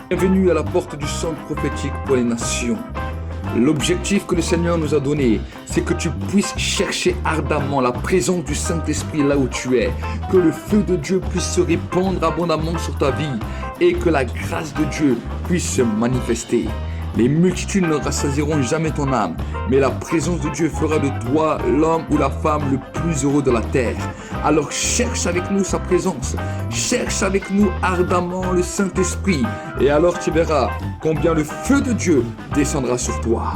Bienvenue à la porte du centre prophétique pour les nations. L'objectif que le Seigneur nous a donné, c'est que tu puisses chercher ardemment la présence du Saint-Esprit là où tu es, que le feu de Dieu puisse se répandre abondamment sur ta vie et que la grâce de Dieu puisse se manifester. Les multitudes ne rassasieront jamais ton âme, mais la présence de Dieu fera de toi l'homme ou la femme le plus heureux de la terre. Alors cherche avec nous sa présence, cherche avec nous ardemment le Saint-Esprit, et alors tu verras combien le feu de Dieu descendra sur toi.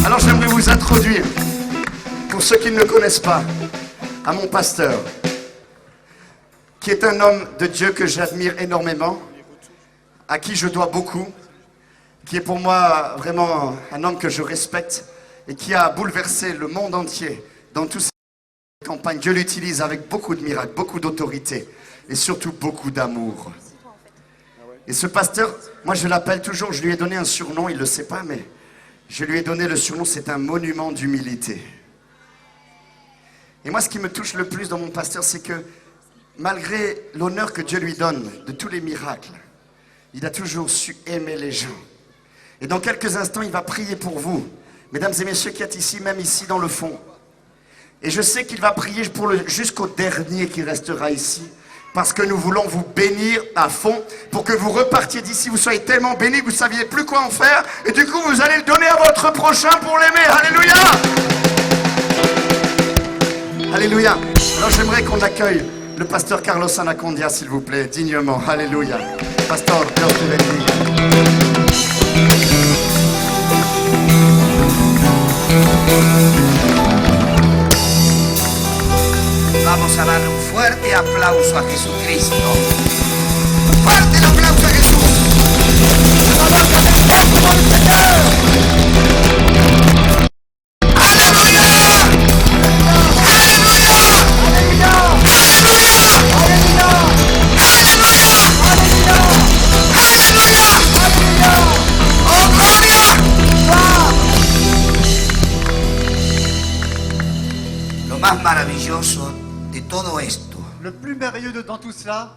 Alors j'aimerais vous introduire, pour ceux qui ne le connaissent pas, à mon pasteur, qui est un homme de Dieu que j'admire énormément, à qui je dois beaucoup, qui est pour moi vraiment un homme que je respecte et qui a bouleversé le monde entier dans toutes ses campagnes. Dieu l'utilise avec beaucoup de miracles, beaucoup d'autorité et surtout beaucoup d'amour. Et ce pasteur, moi je l'appelle toujours, je lui ai donné un surnom, il ne le sait pas, mais je lui ai donné le surnom, c'est un monument d'humilité. Et moi ce qui me touche le plus dans mon pasteur, c'est que malgré l'honneur que Dieu lui donne de tous les miracles, il a toujours su aimer les gens. Et dans quelques instants, il va prier pour vous, mesdames et messieurs qui êtes ici, même ici dans le fond. Et je sais qu'il va prier jusqu'au dernier qui restera ici, parce que nous voulons vous bénir à fond, pour que vous repartiez d'ici, vous soyez tellement bénis que vous ne saviez plus quoi en faire, et du coup vous allez le donner à votre prochain pour l'aimer. Alléluia! Alléluia! Alors j'aimerais qu'on accueille le pasteur Carlos Anacondia, s'il vous plaît, dignement. Alléluia! Pasteur, Dios te bendiga. Vamos a darle un fuerte aplauso a Jesucristo. ¡Fuerte el aplauso a Jesús! ¡Aleluya! ¡Aleluya! ¡Aleluya! ¡Aleluya! ¡Oh, gloria! Lo más maravilloso de todo esto Le plus merveilleux dans tout cela,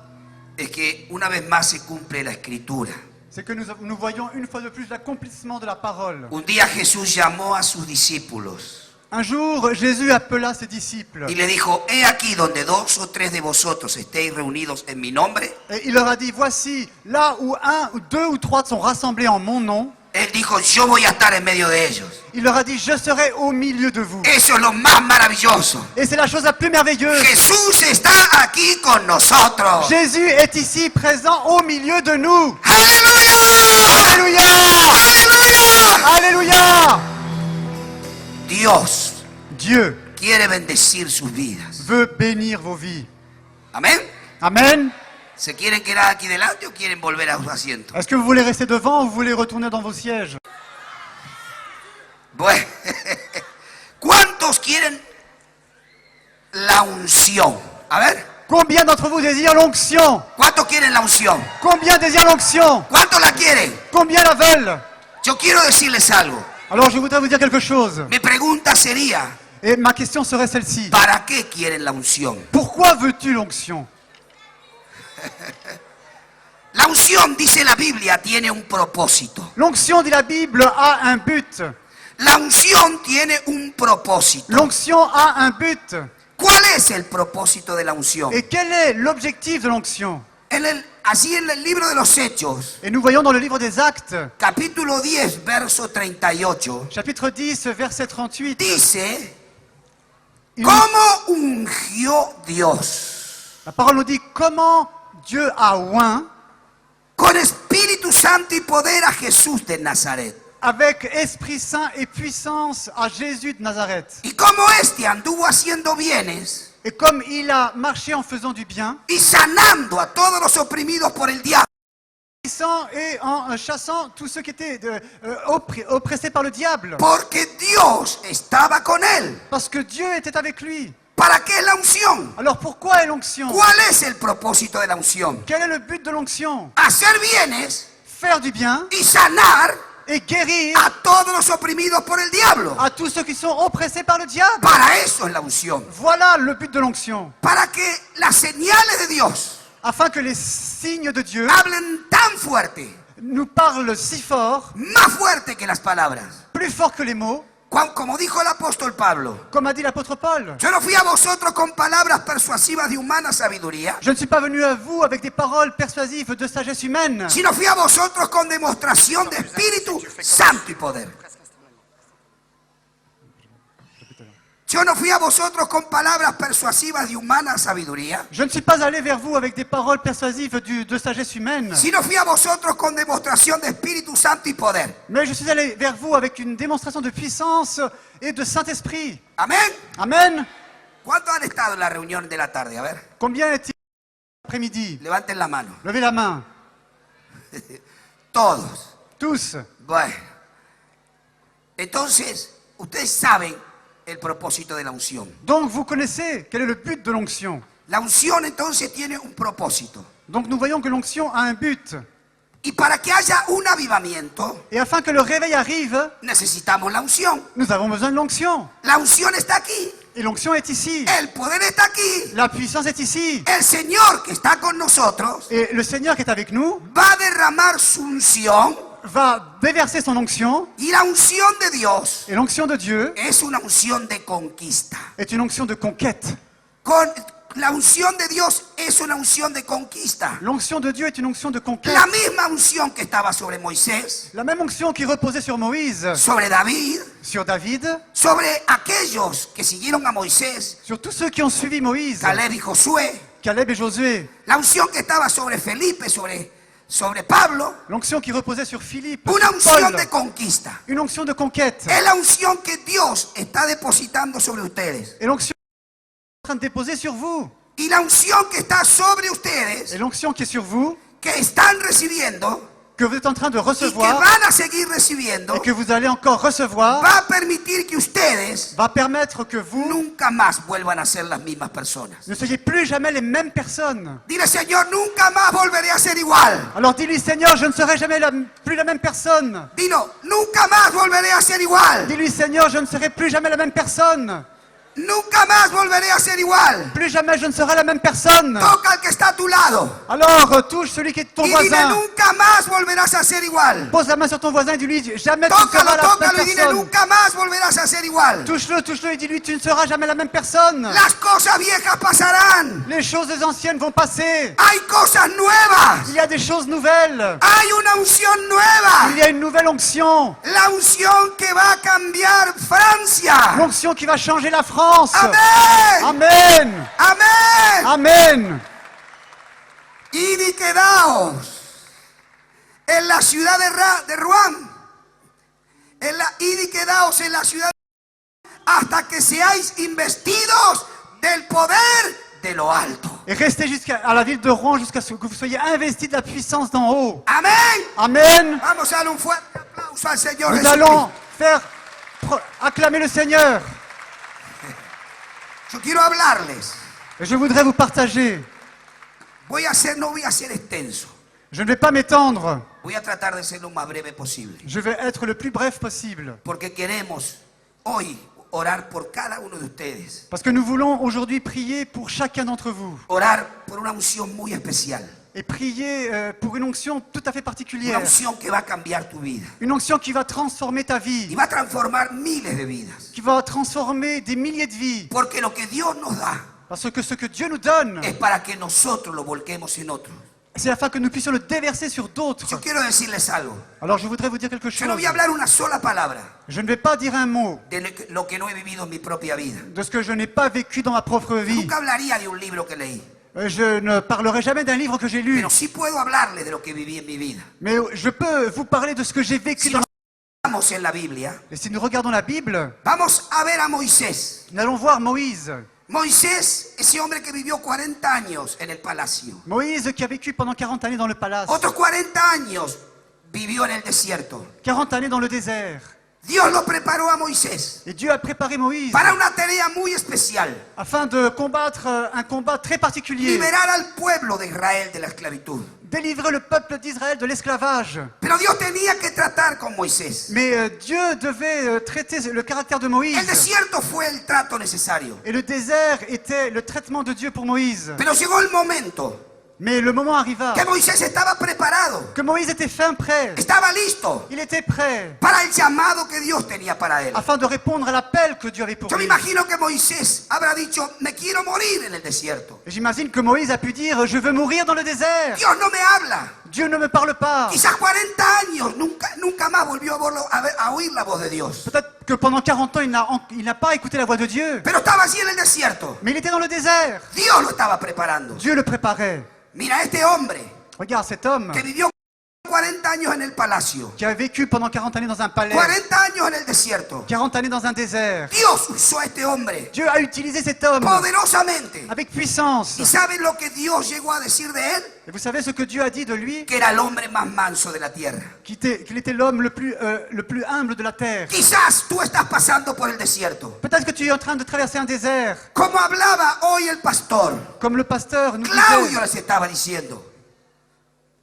es que una vez más se cumple la escritura. c'est que nous voyons une fois de plus l'accomplissement de la parole. Un día Jesús llamó a sus discípulos Un jour, Jésus appela ses disciples y le dijo: he aquí donde dos o tres de vosotros estéis reunidos en mi nombre. et il leur a dit, voici, là où un, ou deux ou trois sont rassemblés en mon nom, Él dijo: yo voy a estar en medio de ellos. il leur a dit, je serai au milieu de vous. Eso es lo más maravilloso. Et c'est la chose la plus merveilleuse. Jesús está aquí con nosotros. Jésus est ici présent au milieu de nous. ¡Aleluya! Alléluia! ¡Aleluya! Alléluia! Dios Dieu quiere bendecir sus vidas. veut bénir vos vies. Amén. Amen. ¿Se quieren quedar aquí delante o quieren volver a sus asientos? Est-ce que vous voulez rester devant ou vous voulez retourner dans vos sièges? Bueno, ¿cuántos quieren la unción? A ver, Combien d'entre vous désirent l'onction? ¿cuántos quieren la unción? Combien désirent l'onction? ¿Cuántos la quieren? Combien la veulent? Yo quiero decirles algo. Alors je voudrais vous dire quelque chose. Mi pregunta sería: Et ma question serait celle-ci. ¿para qué quieren la unción? Pourquoi veux-tu l'onction? La unción, dice la Biblia, tiene un propósito. L'onction, dit la Bible, a un but. La unción tiene un propósito. L'onction a un but. ¿Cuál es el propósito de la unción? Et quel est l'objectif de l'onction? Así en el libro de los Hechos, Et nous voyons dans le livre des Actes, capítulo 10, verso 38, chapitre 10, verset 38, dice: il- ¿cómo ungió Dios la parole nous dit comment Dieu a oint con Espíritu Santo y poder a Jesús de Nazaret? avec Esprit Saint et puissance à Jésus de Nazareth. Y cómo éste anduvo haciendo bienes Et comme il a marché en faisant du bien, y sanando a todos los oprimidos por el diablo, et en chassant tous ceux qui étaient oppressés par le diable. porque Dios estaba con él. Parce que Dieu était avec lui. ¿Para qué la unción? Alors pourquoi est l'onction? ¿Cuál es el propósito de la unción? Quel est le but de l'onction? Hacer bienes Faire du bien y sanar et guérir a todos los oprimidos por el diablo. à tous ceux qui sont oppressés par le diable. Para eso es la unción. Voilà le but de l'onction. Para que las señales de Dios afin que les signes de Dieu hablen tan fuerte, nous parlent si fort, más fuerte que las palabras. plus fort que les mots, Como dijo el apóstol Pablo, comme a dit l'apôtre Paul. yo no fui a vosotros con palabras persuasivas de humana sabiduría, Je ne suis pas venu à vous avec des paroles persuasives de sagesse humaine, sino fui a vosotros con demostración de Espíritu Santo y poder. Yo no fui a vosotros con palabras persuasivas de humana sabiduría, je ne suis pas allé vers vous avec des paroles persuasives de sagesse humaine, sino fui a vosotros con demostración de Espíritu Santo y poder. mais je suis allé vers vous avec une démonstration de puissance et de Saint-Esprit. Amén. Amen. ¿Cuántos han estado en la reunión de la tarde? A ver, Combien est-il l'après-midi? levanten la mano. Levez la main. Todos. Tous. Bueno. Entonces, ustedes saben el propósito de la unción. Donc vous connaissez quel est le but de l'onction. La unción entonces tiene un propósito. Donc nous voyons que l'onction a un but. Y para que haya un avivamiento, Et afin que le réveil arrive, necesitamos la unción. nous avons besoin de l'onction. La unción está aquí. Et l'onction est ici. El poder está aquí. La puissance est ici. El Señor que está con nosotros Et le Seigneur qui est avec nous va a derramar su unción. va déverser son onction. Y la unción de Dios Et l'onction de Dieu es una unción de conquista. est une onction de conquête. La unción de Dios es una unción de conquista. L'onction de Dieu est une onction de conquête. La misma unción que estaba sobre Moisés, La même onction qui reposait sur Moïse, sobre David, sur David, sobre aquellos que siguieron a Moisés, sur tous ceux qui ont suivi Moïse, Caleb y Josué. Caleb et Josué. La unción que estaba sobre Felipe, sobre Pablo, L'onction qui reposait sur Philippe, una sur unción Paul. de conquista. Une onction de conquête. Es la unción que Dios está depositando sobre ustedes. Et l'onction est en train de déposer sur vous. Y la unción que está sobre ustedes, Et l'onction qui est sur vous, que están recibiendo que vous êtes en train de y que recevoir van a seguir recibiendo, et que vous allez encore recevoir, va a permitir que ustedes va permettre que vous nunca más vuelvan a ser las mismas personas. ne soyez plus jamais les mêmes personnes. Dile, Señor, nunca más volveré a ser igual. Alors dis-lui, Seigneur, je ne serai jamais plus la même personne. Dilo, nunca más volveré a ser igual. Dis-lui, Seigneur, je ne serai plus jamais la même personne. Nunca más volveré a ser igual. Plus jamais je ne serai la même personne. Toca al que está a tu lado Alors touche celui qui est ton y dile, voisin. nunca más volverás a ser igual. Pose la main sur ton voisin et dis-lui, jamais tu ne seras Tócalo, la même tócalo y dile, personne. nunca más volverás a ser igual. Touche-le et dis-lui, tu ne seras jamais la même personne. Las cosas viejas pasarán. Les choses anciennes vont passer. Hay cosas nuevas. Il y a des choses nouvelles. Hay una unción nueva. Il y a une nouvelle onction. La unción que va a cambiar Francia. L'onction qui va changer la France. Amén. Amen. Amén. Amen. Id y quedaos en la ciudad de Ruán. Id y quedaos en la ciudad hasta que seáis investidos del poder de lo alto. Et restez jusqu'à la ville de Rouen jusqu'à ce que vous soyez investis de la puissance d'en haut. Amén. Amen. Vamos a dar un fuerte aplauso al Señor Nous Jesucristo. allons faire acclamer le Seigneur. Yo quiero hablarles. Et je voudrais vous partager. No voy a ser extenso. Je ne vais pas m'étendre. Voy a tratar de ser lo más breve posible. Je vais être le plus bref possible. Porque queremos hoy orar por cada uno de ustedes. Parce que nous voulons aujourd'hui prier pour chacun d'entre vous. Orar por una unción muy especial. Et prier pour une onction tout à fait Una particulière. unción que va a cambiar tu vida. Une onction qui va transformer ta Y vie. va a transformar miles de vidas. Qui va transformer des milliers de vies. Porque lo que Dios nos da Parce que ce que Dieu nous donne, es para que nosotros lo volquemos en otros. c'est afin que nous puissions le déverser sur d'autres. Yo quiero decirles algo. Alors je voudrais vous dire quelque Yo chose. no voy a hablar una sola palabra Je ne vais pas dire un mot de lo que no he vivido en mi propia vida. de ce que je n'ai pas vécu dans ma propre vie. Nunca hablaría de un libro que leí. Je ne parlerai jamais d'un livre que j'ai lu. Pero sí puedo hablarle de lo que viví en mi vida. Mais je peux vous parler de ce que j'ai vécu Si dans nos ma vamos en la Biblia, vie. Et si nous regardons la Bible, vamos a ver a Moisés. nous allons voir Moïse. Moisés, ese hombre que vivió 40 años en el palacio. Moïse qui a vécu pendant 40 années dans le palace. Otros 40 años vivió en el desierto. 40 années dans le désert. Dios lo preparó a Moisés Et Dieu a préparé Moïse para una tarea muy especial. afin de combattre un combat très particulier. Liberar al pueblo de Israel de la esclavitud. Délivrer le peuple d'Israël de l'esclavage. Pero Dios tenía que tratar con Moisés. Mais Dieu devait traiter le caractère de Moïse. El desierto fue el trato necesario. Et le désert était le traitement de Dieu pour Moïse. Pero llegó el momento Mais le moment arriva que Moisés estaba preparado, que Moïse était fin prêt. estaba listo Il était prêt para el llamado que Dios tenía para él. afin de répondre à l'appel que Dieu avait pour Yo me lui. imagino que Moisés habrá dicho, me quiero morir en el desierto. Et j'imagine que Moïse a pu dire, je veux mourir dans le désert. Dios no me habla. Dieu ne me parle pas. Quizás 40 años, nunca más volvió a oír la voz de Dios. Peut-être que pendant 40 ans, il n'a pas écouté la voix de Dieu. Pero estaba así en el desierto. Mais il était dans le désert. Dios lo estaba preparando. Dieu le préparait. Mira, este hombre Regarde cet homme que vivió 40 años en el palacio, qui a vécu pendant 40 années dans un palais, 40 años en el desierto. 40 années dans un désert. Dios usó a este hombre Dieu a utilisé cet homme poderosamente. avec puissance. ¿Y saben lo que Dios llegó a decir de él? Et vous savez ce que Dieu a dit de lui? Que era el hombre más manso de la tierra. Qu'il était l'homme le plus humble de la terre. Quizás tú estás pasando por el desierto. Peut-être que tu es en train de traverser un désert, Como hablaba hoy el pastor, comme le pasteur nous Claudio disait. les estaba diciendo.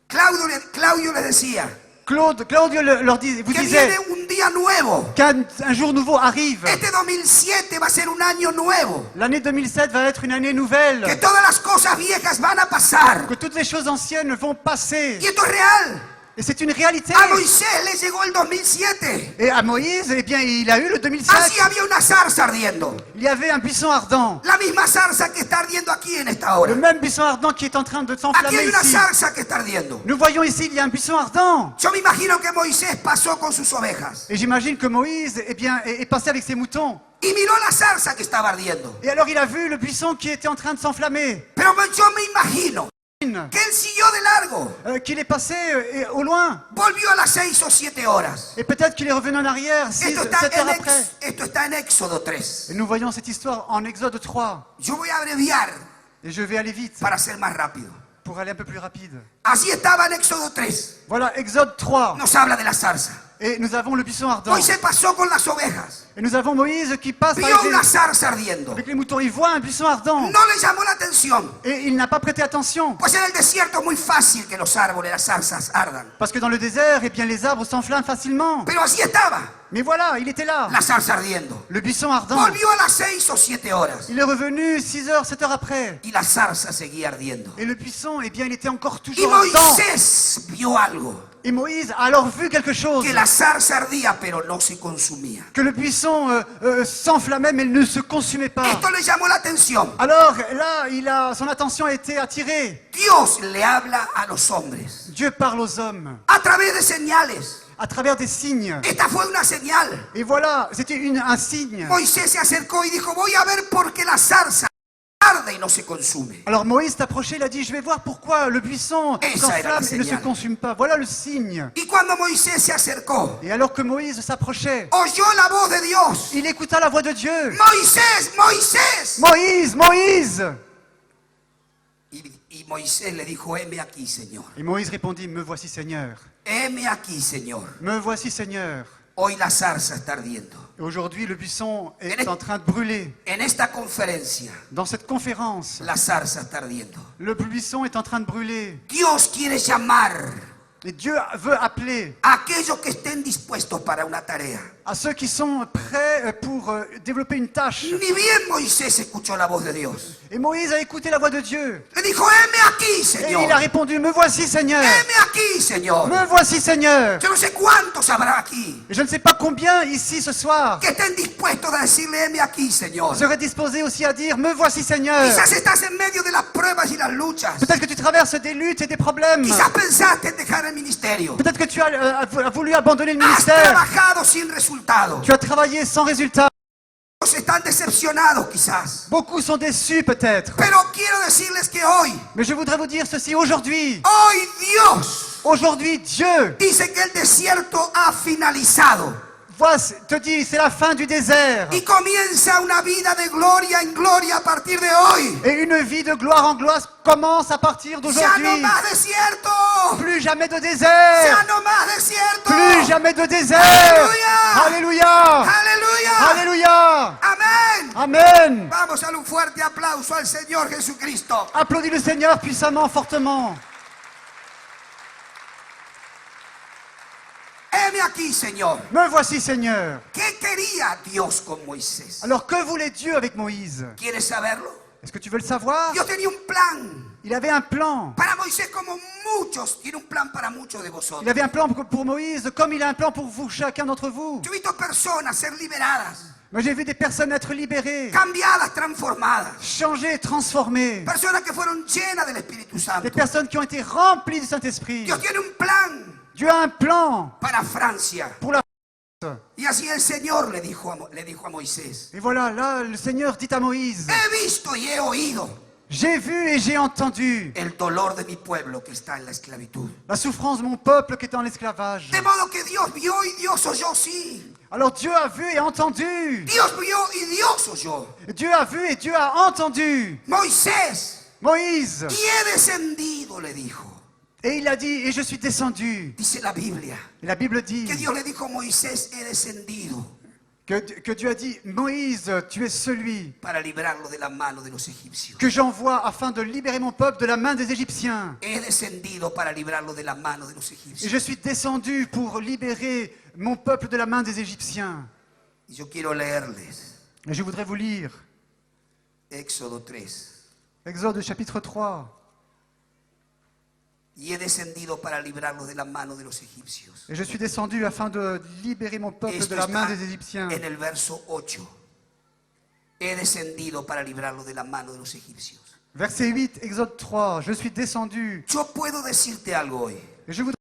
Claudio les decía Claudio leur dit, vous que disait viene un día nuevo. qu'un jour nouveau arrive. Este 2007 va a ser un año nuevo. L'année 2007 va être une année nouvelle. Que todas las cosas viejas van a pasar. Que toutes les choses anciennes vont passer. Y esto es real. Et c'est une réalité. A Moisés le llegó el 2007. Et à Moïse, eh bien, il a eu le 2007. Así había una zarza ardiendo. Il y avait un buisson ardent. La misma zarza que está ardiendo aquí en esta Le hora. même buisson ardent qui est en train de Aquí s'enflammer hay una ici. zarza que está ardiendo. Nous voyons ici, il y a un buisson ardent. Yo me imagino que Moisés pasó con sus ovejas Et j'imagine que Moïse, eh bien, est passé avec ses moutons. y miró la zarza que estaba ardiendo. Et alors il a vu le buisson qui était en train de s'enflammer. Pero yo me imagino que él siguió de largo. Qu'il est passé au loin. Volvió a las 6 o 7 horas. Et peut-être qu'il est revenu en arrière 7 heures après. Esto está en Éxodo 3. Et nous voyons cette histoire en Exode 3. Yo voy a abreviar Et je vais aller vite para ser más rápido. pour aller un peu plus rapide. Así estaba en Éxodo 3. Voilà, Exode 3. Nos habla de la zarza. Et nous avons le buisson ardent. Moisés pasó con las ovejas. Et nous avons Moïse qui passe Vio avec una zarza ardiendo. les moutons. Il voit un buisson ardent. No le llamó la atención. Et il n'a pas prêté attention. Pues en el desierto es muy fácil que los árboles, las zarzas ardan. Parce que dans le désert, eh bien, les arbres s'enflamment facilement. Pero así estaba, Mais voilà, il était là. la zarza ardiendo. Le buisson ardent. Volvió a las 6 o 7 horas. Il est revenu 6 heures, 7 heures après. Y la zarza seguía ardiendo. Et le buisson, eh bien, il était encore Y toujours ardent. Moisés vio algo. Et Moïse a alors vu quelque chose. Que la zarza ardía pero no se consumía. Que le buisson s'enflammait, mais ne se consumait pas. Esto le llamó la atención. Alors là, son attention a été attirée. Dios le habla a los hombres Dieu parle aux hommes a través de señales. à travers des signes. Esta fue una señal. Et voilà, c'était un signe. Moisés se acercó y dijo, voy a ver por qué la zarza arde y no se consume. Alors Moïse s'est approché, il a dit, je vais voir pourquoi le buisson Esa era la s'enflamme et ne se señal. consume pas. Voilà le signe. Y cuando Moisés se acercó, Et alors que Moïse s'approchait, oyó la voz de Dios. il écouta la voix de Dieu. Moisés, Moisés. Moïse, Moïse! Y Moisés le dijo, heme aquí, Señor. Et Moïse répondit, me voici Seigneur. Heme aquí, Señor. Me voici Seigneur. Hoy la zarza está ardiendo. Et aujourd'hui, le buisson est en train de brûler. En esta conferencia, Dans cette conférence, la zarza está ardiendo. le buisson est en train de brûler. Dios quiere llamar Et Dieu veut appeler a aquellos que estén dispuestos para una tarea. à ceux qui sont prêts pour développer une tâche. Ni bien Moisés escuchó la voz de Dios. Et Moïse a écouté la voix de Dieu. Le dijo, heme aquí, Et Señor. il a répondu, me voici Seigneur. Heme aquí, Señor. Me voici Seigneur. Yo no sé cuántos habrá aquí Et je ne sais pas combien ici ce soir que estén dispuestos a decirle, heme aquí, Señor. seraient disposés aussi à dire, me voici Seigneur. Quizás estás en medio de las pruebas y las luchas. Peut-être que tu traverses des luttes et des problèmes. Quizás pensaste en dejar el ministerio. Peut-être que tu as voulu abandonner le Has ministère. trabajado sin resultado. Tu as travaillé sans résultat. Muchos están decepcionados quizás. Beaucoup sont déçus peut-être. Pero quiero decirles que hoy, Mais je voudrais vous dire ceci aujourd'hui. hoy Dios Aujourd'hui, Dieu dice que el desierto ha finalizado. te dit, c'est la fin du désert. Y comienza una vida de gloria en gloria a partir de hoy. Et une vie de gloire en gloire commence à partir Ya no d'aujourd'hui. más desierto. Plus jamais de désert. Ya no más desierto. Plus jamais de désert. Alléluia. Alléluia. Aleluya. Alléluia. Amén. Amen. Vamos a dar un fuerte aplauso al Señor Jesucristo. Applaudis le Seigneur puissamment, fortement. Heme aquí, Señor. Me voici, Seigneur. ¿Qué quería Dios con Moisés? Alors que voulait Dieu avec Moïse? ¿Quieres saberlo? Est-ce que tu veux le savoir? Dios tenía un plan Il avait un plan. para Moisés como muchos. Tiene un plan para muchos de Il vosotros. avait un plan pour Moïse, comme il a un plan pour vous, chacun d'entre vous. Yo he visto personas ser liberadas, Moi, j'ai vu des personnes être libérées, cambiadas, transformadas. changées, transformées. Personas que fueron llenas del Espíritu Santo. Des personnes qui ont été remplies du Saint-Esprit. Dios tiene un plan Dieu a un plan para Francia. pour la France. Y así el Señor le dijo a Moisés. Et voilà, là, le Seigneur dit à Moïse, He visto y he oído j'ai vu et j'ai entendu el dolor de mi pueblo que está en la esclavitud. la souffrance de mon peuple qui est en l'esclavage. De modo que Dios vio y Dios oyó, sí. Alors Dieu a vu et entendu. Dios vio y Dios oyó. Dieu a vu et Dieu a entendu. Moisés, Moïse. y he descendido, le dijo. Et il a dit, et je suis descendu. Dice la Biblia Et la Bible dit que Dios le dijo a Moisés, he descendido que Dieu a dit, Moïse, tu es celui para librarlo de la mano de los egipcios. que j'envoie afin de libérer mon peuple de la main des Égyptiens. He descendido para librarlo de la mano de los Et egipcios. je suis descendu pour libérer mon peuple de la main des Égyptiens. Y yo quiero leerles Et je voudrais vous lire Éxodo 3. Exode chapitre 3. Y he descendido para librarlo de la mano de los egipcios. Et je suis descendu afin de libérer mon peuple Esto de la main está des Égyptiens. en el verso 8. He descendido para librarlo de la mano de los egipcios. Verset 8, Exode 3. Je suis descendu. Yo puedo decirte algo hoy. Et je voudrais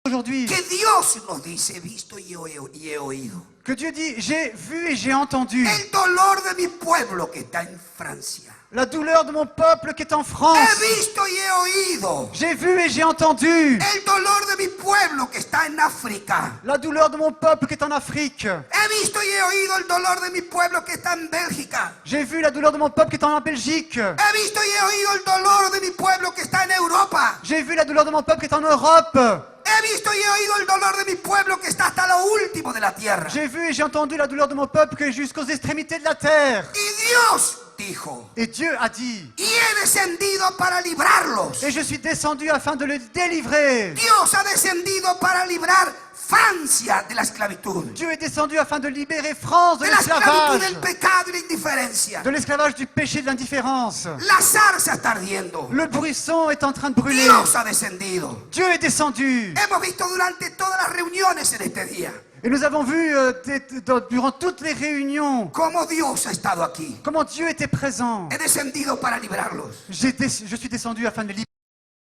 dire aujourd'hui Que Dios nos dice, he visto y he oído. que Dieu dit, j'ai vu et j'ai entendu El dolor de mi pueblo que está en Francia. la douleur de mon peuple qui est en France. He visto y he oído J'ai vu et j'ai entendu el dolor de mi pueblo que está en África. la douleur de mon peuple qui est en Afrique. He visto y he oído el dolor de mi pueblo que está en Bélgica. J'ai vu la douleur de mon peuple qui est en Belgique. He visto y he oído el dolor de mi pueblo que está en Europa. J'ai vu la douleur de mon peuple qui est en Europe. He visto y he oído el dolor de mi pueblo que está hasta lo último de la tierra. J'ai vu et j'ai entendu la douleur de mon peuple qui est jusqu'aux extrémités de la terre. Y Dios dijo, Et Dieu a dit, y he descendido para librarlos. et je suis descendu afin de le délivrer. Dios ha descendido para librar Francia de la esclavitud. Dieu est descendu afin de libérer France de De la esclavitud l'esclavage. del pecado y la indiferencia. De l'esclavage du péché et de l'indifférence. La zarza está ardiendo. Le buisson est en train de brûler. Dios ha descendido. Dieu est descendu. Hemos visto durante todas las reuniones en este día Et nous avons vu durant toutes les réunions cómo Dios ha estado aquí. comment Dieu était présent. He descendido para librarlos. Je suis descendu afin de libérer.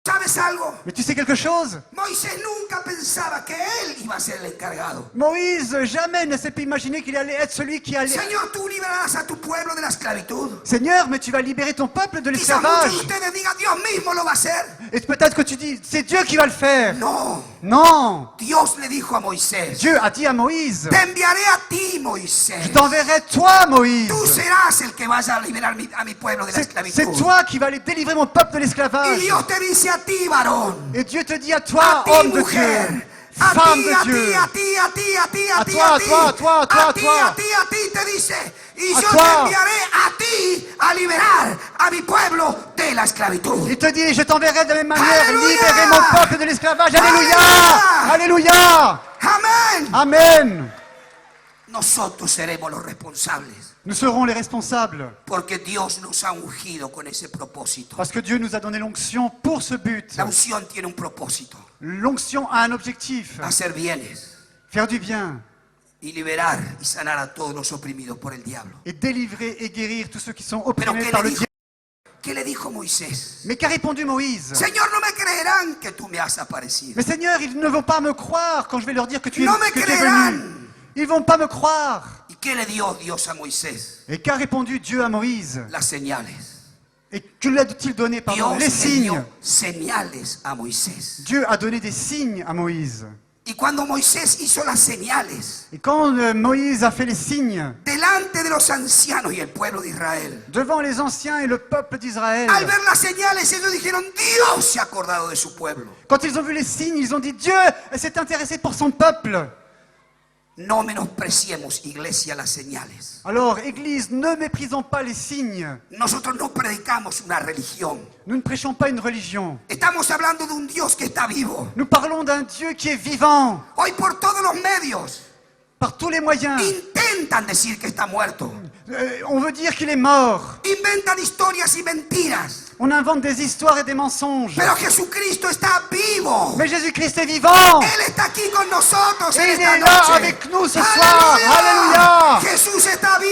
¿Sabes algo? Mais tu sais quelque chose? Moisés nunca pensaba que él iba a ser el encargado. Moïse jamais ne s'est pas imaginé qu'il allait être celui qui allait... Señor, tú liberarás a tu pueblo de la esclavitud. Seigneur, mais tu vas libérer ton peuple de Quizás muchos de l'esclavage. ustedes digan, Dios mismo lo va a hacer. Et peut-être que tu dis, c'est Dieu qui va le faire. No, Non. Dios le dijo a Moisés, Dieu a dit à Moïse, te enviaré a ti, Moisés. je t'enverrai toi, Moïse. Tú serás el que vaya a liberar a mi pueblo de la C'est esclavitud. toi qui vas aller délivrer mon peuple de Y l'esclavage. Dios te dice a ti, varón, Et Dieu te dit à a toi, ti, homme de mujer, Dieu, a femme ti, de a Dieu, ti, a ti, a ti, a ti, a A ti, toi, a ti, a toi, a toi, a ti, toi. a ti, a ti, te dice, y A yo toi. te enviaré a ti a liberar a mi pueblo de la esclavitud. il te dit, je t'enverrai de la même manière Alléluia. libérer mon peuple de l'esclavage. Alléluia. Alléluia. Alléluia. Amén. Amen. Nosotros seremos los responsables, Nous serons les responsables porque Dios nos ha ungido con ese propósito. parce que Dieu nous a donné l'onction pour ce but. La unción tiene un propósito, L'onction a un objectif, hacer bienes faire du bien y liberar y sanar a todos los oprimidos por el diablo. et délivrer et guérir tous ceux qui sont Pero opprimés ¿qué par le le dijo? diable. ¿Qué le dijo Moisés? Mais qu'a répondu Moïse? Señor, no me creerán que tú me has aparecido. Mais Seigneur, ils ne vont pas me croire quand je vais leur dire que tu es, No me que tu es creerán. venu. Ils vont pas me croire. ¿Y qué le dio Dios a Moisés? Et qu'a répondu Dieu à Moïse? Las señales. Et que lui a-t-il donné, pardon? Dios Les le signes. dio señales a Moisés. Dieu a donné des signes à Moïse. Y cuando Moisés hizo las señales Et quand Moïse a fait les signes delante de los ancianos y el pueblo de Israel, devant les anciens et le peuple d'Israël, al ver las señales ellos dijeron, Dios se ha acordado de su pueblo. quand ils ont vu les signes, ils ont dit Dieu s'est intéressé pour son peuple. No menospreciemos, iglesia, las señales. Alors, Église, ne méprisons pas les signes. Nosotros no predicamos una religión. Nous ne prêchons pas une religion. Estamos hablando de un Dios que está vivo. Nous parlons d'un Dieu qui est vivant. Hoy por todos los medios Par tous les moyens, intentan decir que está muerto. On veut dire qu'il est mort. Inventan historias y mentiras. On invente des histoires et des mensonges. Pero Jesucristo está vivo. Mais Jésus-Christ est vivant. Él está aquí con nosotros en Et il esta est là noche. avec nous ce soir. Alléluia. Jesús está vivo.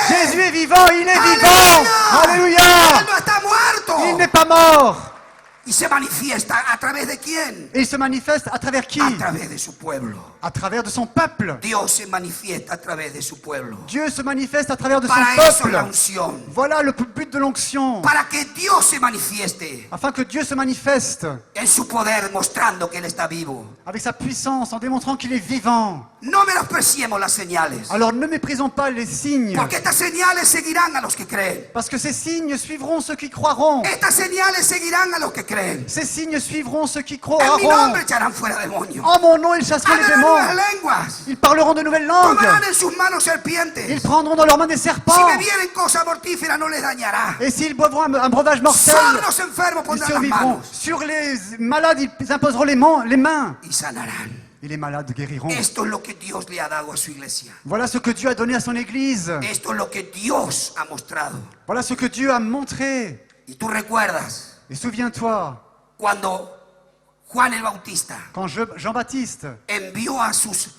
Jésus est vivant, il est vivant. Él Alléluia. no está muerto. Il n'est pas mort. Y se manifiesta a través de quién? Et il se manifeste à travers qui? A través de su pueblo. À travers de son peuple. Dios se manifiesta a través de su pueblo. Dieu se manifeste à travers de son Para eso la peuple. unción. Voilà le but de l'onction. Para que Dios se manifieste Afin que Dieu se manifeste en su poder, mostrando que Él está vivo. avec sa puissance, en démontrant qu'il est vivant. No menospreciemos las señales. Alors ne méprisons pas les signes. Porque estas señales seguirán a los que creen. Parce que ces signes suivront ceux qui croiront. Estas señales seguirán a los que creen. Ces signes suivront ceux qui En mi croiront. nombre echarán fuera demonios. En mon nom, ils chasseront les Hablarán nuevas démons. lenguas. Ils parleront de nouvelles langues. Tomarán en sus manos Ils serpientes. prendront dans leurs mains des Si serpents. bebieren cosa mortífera no les dañará. Et s'ils boivront un breuvage mortel, Sobre los enfermos ils pondrán las survivront. manos Sur les malades, ils imposeront les mains. y sanarán. Et les malades guériront. Esto es lo que Dios le ha dado a su iglesia. Voilà ce que Dieu a donné à son Église. Esto es lo que Dios ha mostrado. Voilà ce que Dieu a montré. Y tú recuerdas Et souviens-toi, cuando Juan el Bautista quand Jean-Baptiste, envió a sus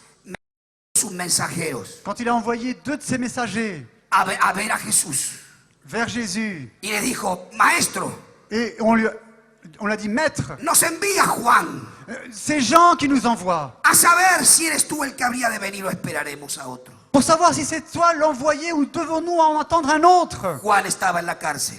mensajeros quand il a envoyé 2 de ses messagers a ver a Jesús vers Jésus, y le dijo, maestro, et on lui a dit, Maître, nos envía Juan c'est Jean qui nous envoie, a saber si eres tú el que habría de venir o esperaremos a otro. pour savoir si c'est toi l'envoyé ou devons-nous en attendre un autre. Juan estaba en la cárcel.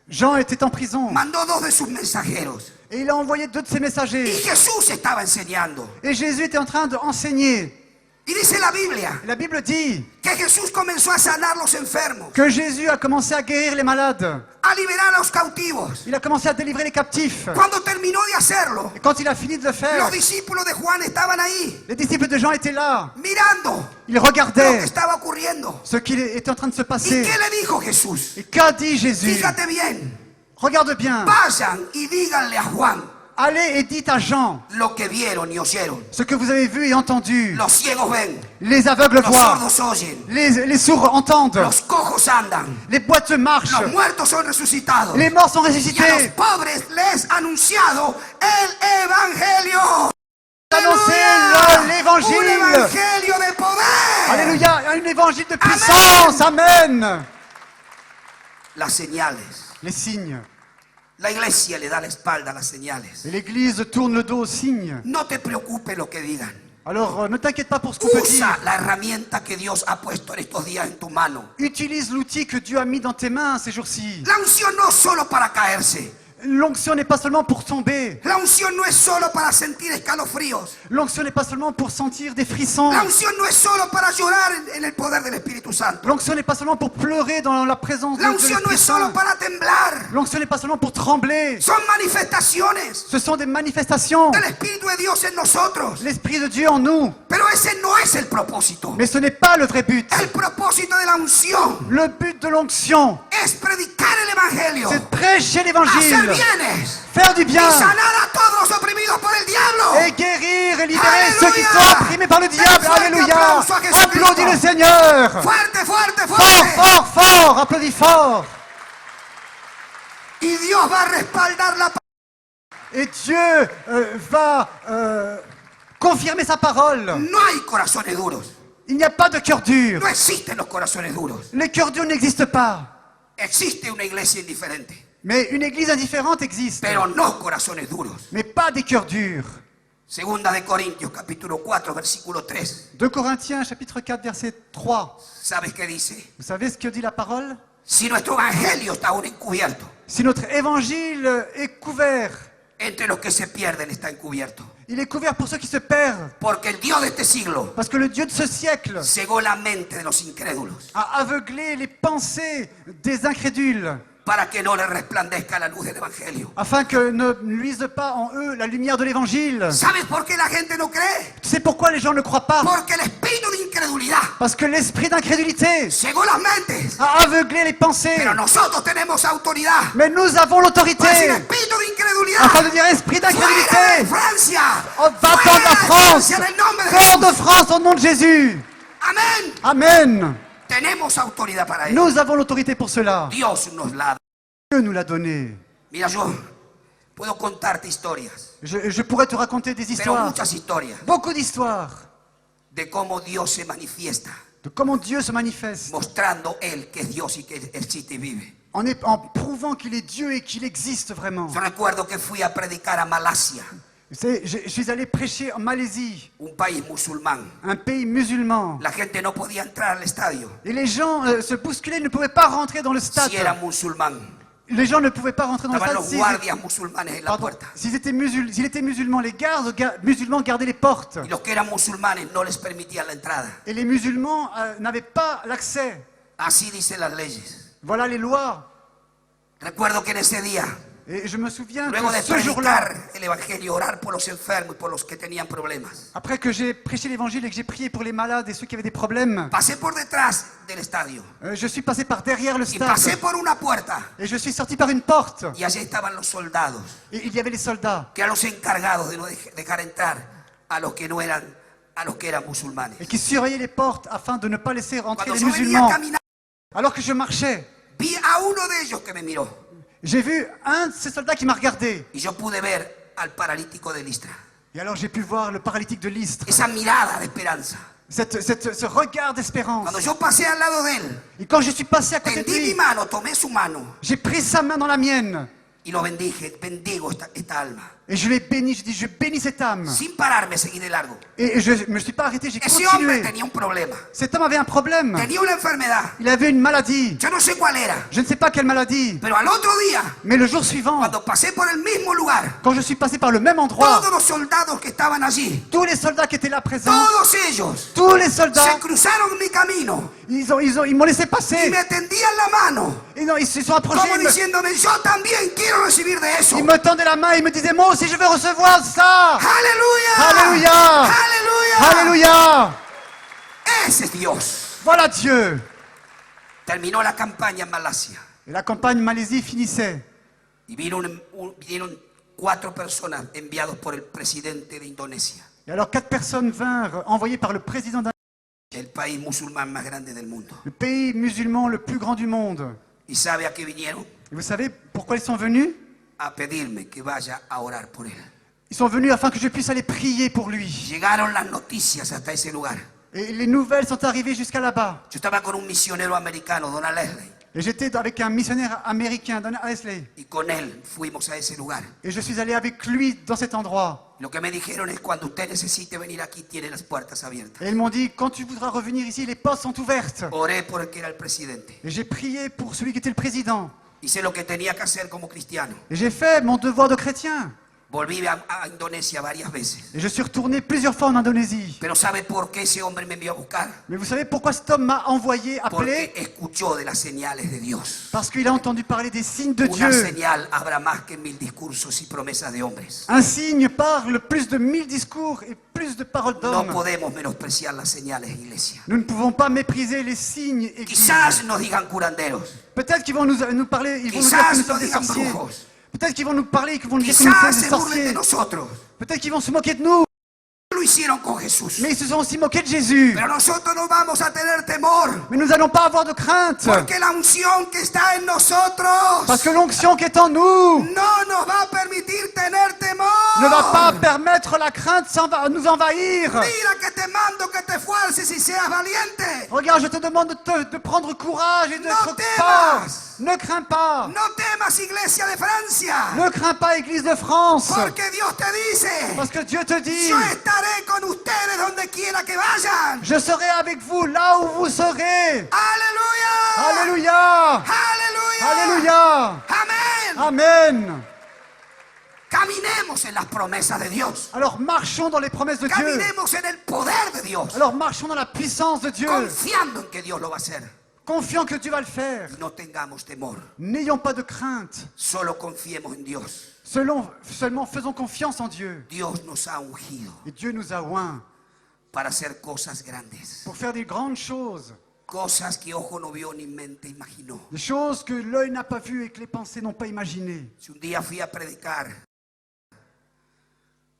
Jean était en prison, Mandó 2 de sus mensajeros et il a envoyé 2 de ses y messagers. Jesús estaba enseñando. Et Jésus était en train d'enseigner. Y dice la Biblia La Bible dit que Jesús comenzó a sanar los enfermos, que Jésus a commencé à guérir les malades. a liberar a los cautivos. Il a commencé à délivrer les captifs. Cuando terminó de hacerlo, Et quand il a fini de le faire, los discípulos de Juan estaban ahí, les disciples de Jean étaient là. mirando Ils lo que regardaient estaba ocurriendo. ce qui était en train de se ¿Y passer. qué le dijo Jesús? Et qu'a dit Jésus? Fíjate bien, Regarde bien. vayan y díganle a Juan Allez et dites à Jean lo que vieron y oyeron. ce que vous avez vu et entendu. Los ciegos ven, Les aveugles los voient. sordos oyen, Les sourds entendent. los cojos andan, Les boiteux marchent. los muertos son resucitados. Les morts sont Y a los ressuscités. pobres les ha anunciado el Evangelio. Annoncez ¡Aleluya! l'évangile. Un evangelio de poder. Alléluia. Un évangile de puissance. Amen. Las señales. Les signes. La iglesia le da la espalda a las señales. Et l'Église tourne le dos aux signes. No te preocupes lo que digan. Alors ne t'inquiète pas pour ce qu'on peut dire. Usa la herramienta que Dios ha puesto en estos días en tu mano. Utilise l'outil que Dieu a mis dans tes mains ces jours-ci. La unción no es solo para caerse. L'onction n'est pas seulement pour tomber. La unción no es solo para sentir escalofríos. L'onction n'est pas seulement pour sentir des frissons. La unción no es solo para llorar en el poder del Espíritu Santo. L'onction n'est pas seulement pour pleurer dans la présence de La unción no l'Esprit es solo Saint. para temblar. L'onction n'est pas seulement pour trembler. Son manifestaciones Ce sont des manifestations. del Espíritu de Dios en nosotros. L'Esprit de Dieu en nous. Pero ese no es el propósito. Mais ce n'est pas le vrai but. El propósito de la unción Le but de l'onction, es predicar el Evangelio, c'est de prêcher hacer l'évangile, bienes faire du y bien sanar a todos los oprimidos por el diablo. et guérir et libérer Alléluia. ceux qui sont opprimés par le diable. Un fuerte Alléluia. applauso a Jesucristo. Applaudis le Seigneur. Fuerte, fuerte, Fort, fuerte. fort, fort. Applaudis fort. Y Dios va a respaldar la Et Dieu va confirmer sa parole. No hay corazones duros. Il n'y a pas de cœur dur. No existen los corazones duros. Les cœurs durs n'existent pas. Existe una iglesia indiferente, Mais une église indifférente existe. pero no corazones duros. Mais pas des cœurs durs. Segunda de Corintios, capítulo 4, versículo 3. 2 Corinthiens, chapitre 4, verset 3. ¿Sabes qué dice? Vous savez ce que dit la parole? Si nuestro evangelio está aún encubierto, Si notre évangile est couvert, entre los que se pierden está encubierto. il est couvert pour ceux qui se perdent. Porque el Dios de este siglo Parce que le Dieu de ce siècle cegó la mente de los incrédulos a aveuglé les pensées des incrédules, para que no le resplandezca la luz del evangelio. afin que ne luise pas en eux la lumière de l'évangile. ¿Sabes por qué la gente no cree? Tu sais pourquoi les gens ne croient pas? Porque el espíritu de incredulidad Parce que l'esprit d'incrédulité cegó las mentes. a aveuglé les pensées. Pero nosotros tenemos autoridad Mais nous avons l'autorité para decir espíritu de incredulidad. afin de dire esprit Fuera de d'incrédulité. Francia. Oh, va-t'en Fuera de la de France. Francia en el nombre de Hors Jesús. de France au nom de Jésus. Amén. Amen. Tenemos autoridad para ello. Nous avons l'autorité pour cela. Dios nos la da. Dieu nous l'a donné. Mira, yo puedo contarte historias, Je pourrais te raconter des pero histoires, muchas historias, beaucoup d'histoires, de cómo Dios se manifiesta, de comment Dieu se manifeste, mostrando Él que es Dios y que existe y vive. en prouvant qu'il est Dieu et qu'il existe vraiment. Yo recuerdo que fui a predicar a Malasia, Vous savez, je suis allé prêcher en Malaisie, un país musulmán. un pays musulman. La gente no podía entrar al estadio Et les gens se bousculaient, ne pouvaient pas rentrer dans le stade. si era musulmán. Les gens ne pouvaient pas rentrer dans le Estaban stade los guardias musulmanes en la pardon, puerta. s'ils étaient musulmans, les gardes musulmans gardaient les portes. Y los que eran musulmanes no les permitían la entrada. Et les musulmans n'avaient pas l'accès. Así dicen las leyes. Voilà les lois. Recuerdo que en ese día, Et je me souviens luego de que ce jour-là, predicar el evangelio, orar por los enfermos y por los que tenían problemas, après que j'ai prêché l'évangile et que j'ai prié pour les malades et ceux qui avaient des problèmes, pasé por detrás del estadio je suis passé par derrière le y stade pasé por una puerta et je suis sorti par une porte. y allí estaban los soldados, Et il y avait les soldats que eran los encargados de no dejar entrar a los que eran musulmanes. et qui surveillaient les portes afin de ne pas laisser rentrer Cuando les yo venía musulmans. caminando, Alors que je marchais, vi a uno de ellos que me miró j'ai vu un de ces soldats qui m'a regardé. y yo pude ver al paralítico de Listra. Et alors j'ai pu voir le paralytique de l'Istre, Esa mirada de esperanza. ce regard d'espérance. Cuando yo pasé al lado de él, Et quand je suis passé à côté de tendí mi lui, mano, tomé su mano j'ai pris sa main dans la mienne y lo bendigo esta alma. et je l'ai béni. Je dis, je bénis cette âme. Sin pararme, seguí de largo. Et je me suis pas arrêté, j'ai Ese hombre continué. tenía un problema, Cet homme avait un problème. tenía una enfermedad. Il avait une maladie. Yo no sé cuál era, Je ne sais pas quelle maladie. pero al otro día, Mais le jour suivant, cuando pasé por el mismo lugar, quand je suis passé par le même endroit, todos los soldados que estaban allí, tous les soldats qui étaient là présents, todos ellos, tous les se soldats, cruzaron mi camino ils m'ont laissé y passer. me tendían la mano, Et non, ils se sont approchés. como diciéndome, yo también quiero recibir de eso. Ils me tendaient la main, ils me disaient, moi aussi je veux recevoir ça. ¡Aleluya! Alléluia. ¡Aleluya! Alléluia. Ese es Dios. Voilà Dieu. Terminó la campaña en Malasia Et la campagne Malaisie finissait. y vinieron 4 personas enviados por el presidente de Indonesia, Et alors 4 personnes vinrent, envoyées par le président d'un el país musulmán más grande del mundo. le pays musulman le plus grand du monde. ¿Y sabe a qué vinieron? Et vous savez pourquoi ils sont venus? A pedirme que vaya a orar por él. Ils sont venus afin que je puisse aller prier pour lui. Llegaron las noticias hasta ese lugar. Et les nouvelles sont arrivées jusqu'à là-bas. Yo estaba con un misionero americano, Donald Leslie, Et j'étais avec un missionnaire américain, Don Wesley. y con él fuimos a ese lugar. Et je suis allé avec lui dans cet endroit. Lo que me dijeron es, cuando usted necesite venir aquí, tiene las puertas abiertas. Et ils m'ont dit, quand tu voudras revenir ici, les portes sont ouvertes. Oré por el que era el presidente. Et j'ai prié pour celui qui était le président. Hice lo que tenía que hacer como cristiano. Et j'ai fait mon devoir de chrétien. Volví a Indonesia varias veces. Et je suis retourné plusieurs fois en Indonésie. Pero ¿sabe por qué ese hombre me envió a buscar? Mais vous savez pourquoi cet homme m'a envoyé, appelé? Porque escuchó de las señales de Dios. Parce qu'il a entendu parler des signes de Una Dieu. señal habrá más que 1000 discursos y promesas de hombres. Un signe parle plus de 1000 discours et plus de paroles No d'hommes. podemos menospreciar las señales, iglesia. Nous ne pouvons pas mépriser les signes. Quizás nos digan curanderos. Peut-être qu'ils vont nous parler, ils vont nous dire que Quizás nous sommes nos des digan sorciers. brujos. Peut-être qu'ils vont nous parler, qu'ils vont nous dire que nous Quizás sommes des se burlen de sorciers. nosotros. Peut-être qu'ils vont se moquer de nous. Lo hicieron con Jesús. Mais ils se sont aussi moqués de Jésus. Pero nosotros no vamos a tener temor. Mais nous n'allons pas avoir de crainte. Porque la unción que está en nosotros Parce que l'onction qui est en nous no nos va a permitir tener temor. ne va pas permettre la crainte nous envahir. Mira que te mando que te esfuerces y seas valiente. Regarde, je te demande de prendre courage et d'être No fort. temas. Ne crains pas. No temas, iglesia de Francia. Ne crains pas, Église de France. Porque Dios te dice, Parce que Dieu te dit, yo estaré con ustedes donde quiera que vayan. je serai avec vous là où vous serez. Aleluya. Alléluia. Aleluya. Alléluia. Amén. Amen. Caminemos en las promesas de Dios. Alors marchons dans les promesses de Dieu. Caminemos en el poder de Dios. Alors marchons dans la puissance de Dieu. Confiando en que Dios lo va a hacer. Confiant que Dieu va le faire. Y no tengamos temor. N'ayons pas de crainte. Solo confiemos en Dios. Seulement faisons confiance en Dieu. Dios nos ha ungido Et Dieu nous a oints para hacer cosas grandes. pour faire des grandes choses. Cosas que ojo no vio ni mente imaginó. Des choses que l'œil n'a pas vues et que les pensées n'ont pas imaginées. Si un día fui a predicar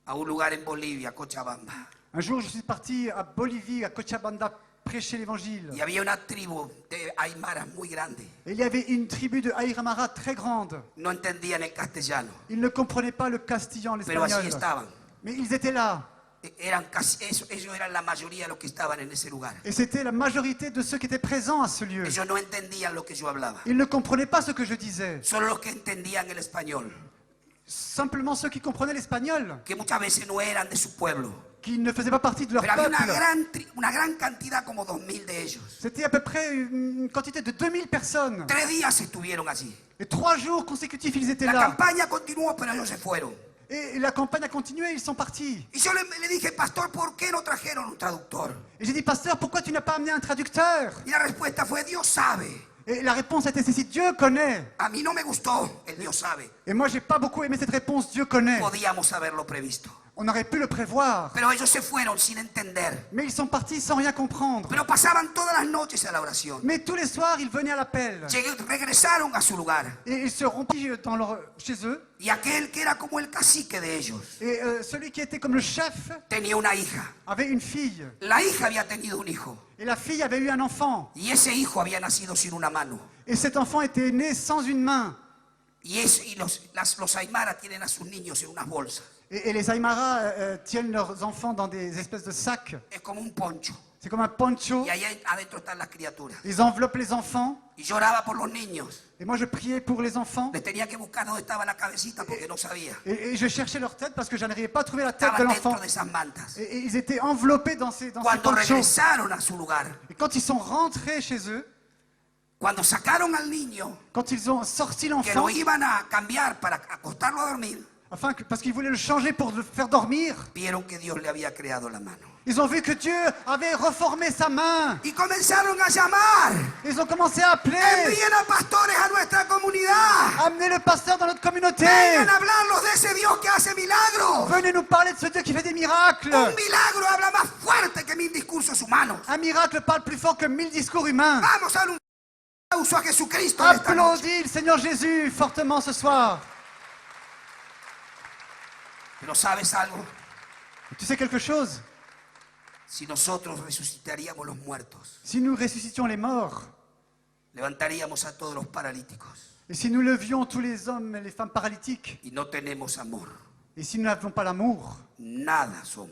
a un lugar en Bolivia, Cochabamba, Un jour, je suis parti à Bolivie, à Cochabamba, prêcher l'évangile. Y había una tribu de aymaras muy grande. Et il y avait une tribu de Aïramara très grande. No entendían el castellano, Ils ne comprenaient pas le castillan, pero así l'espagnol. estaban. Mais ils étaient là. Eran casi, ellos eran la mayoría de los que estaban en ese lugar. Et c'était la majorité de ceux qui étaient présents à ce lieu. Ellos no entendían lo que yo hablaba. Ils ne comprenaient pas ce que je disais. Solo los que entendían el español, Simplement ceux qui comprenaient l'espagnol, que muchas veces no eran de su pueblo. qui ne faisaient pas partie de leur Pero había peuple. una gran cantidad, como 2000 de ellos. C'était à peu près une quantité de 2000 personnes. 3 días estuvieron allí. Et 3 jours consécutifs, ils étaient La là. campaña continuó, pero ellos se fueron. Et la campagne a continué, ils sont partis. Y yo le dije, pastor, ¿por qué no trajeron un traductor? Et j'ai dit, pasteur, pourquoi tu n'as pas amené un traducteur? Y la respuesta fue, Dios sabe. Et la réponse était celle-ci, Dieu connaît. A mí no me gustó el Dios sabe. Et moi, j'ai pas beaucoup aimé cette réponse, Dieu connaît. Podíamos haberlo previsto. On aurait pu le prévoir. Pero ellos se fueron sin entender. Mais ils sont partis sans rien comprendre. Pero pasaban todas las noches a la oración. Mais tous les soirs, ils venaient à l'appel. Regresaron a su lugar. Et ils se rompis chez eux. Y aquel que era como el cacique de ellos Et celui qui était comme le chef tenía una hija. avait une fille. La hija había tenido un hijo. Et la fille avait eu un enfant. Y ese hijo había nacido sin una mano. Et cet enfant était né sans une main. Y los aymaras tienen a sus niños en unas bolsas. Et les Aymara tiennent leurs enfants dans des espèces de sacs. Es como un poncho. C'est comme un poncho. Y ahí adentro están las criaturas. Ils enveloppent les enfants. Y lloraba por los niños. Et moi, je priais pour les enfants. Les tenía que buscar dónde estaba la cabecita porque no sabía. Et je cherchais leur tête parce que je n'arrivais pas à trouver la tête de Estaban l'enfant. dentro de esas mantas. Et ils étaient enveloppés dans ces Cuando ponchos. regresaron a su lugar, Et quand ils sont rentrés chez eux, cuando sacaron al niño, quand ils ont sorti que l'enfant, lo iban a cambiar para acostarlo a dormir, parce qu'ils voulaient le changer pour le faire dormir, vieron que Dios le había creado la mano. ils ont vu que Dieu avait reformé sa main. Y comenzaron a llamar. Ils ont commencé à appeler. Envíen a pastores a nuestra comunidad. Amenez le pasteur dans notre communauté. Vengan a hablarnos de ese Dios que hace milagros. Venez nous parler de ce Dieu qui fait des miracles. Un milagro habla más fuerte que 1000 discursos humanos. Un miracle parle plus fort que 1000 discours humains. Vamos a dar un aplauso a Jesucristo en esta noche. Applaudis le Seigneur Jésus fortement ce soir. Pero ¿sabes algo? Tu sais quelque chose? Si nosotros resucitaríamos los muertos, Si nous ressuscitions les morts, levantaríamos a todos los paralíticos et si nous levions tous les hommes et les femmes paralytiques, y no tenemos amor, et si nous n'avions pas l'amour, nada somos.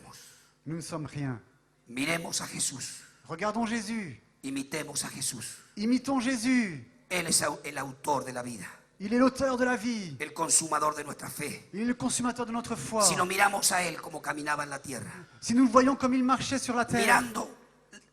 nous ne sommes rien. Miremos a Jesús, Regardons Jésus. imitemos a Jesús. Imitons Jésus. Él es el autor de la vida, Il est l'auteur de la vie. el consumador de nuestra fe. Il est le consommateur de notre foi. Si nos miramos a Él como caminaba en la tierra, Si nous le voyons comme il marchait sur la terre, mirando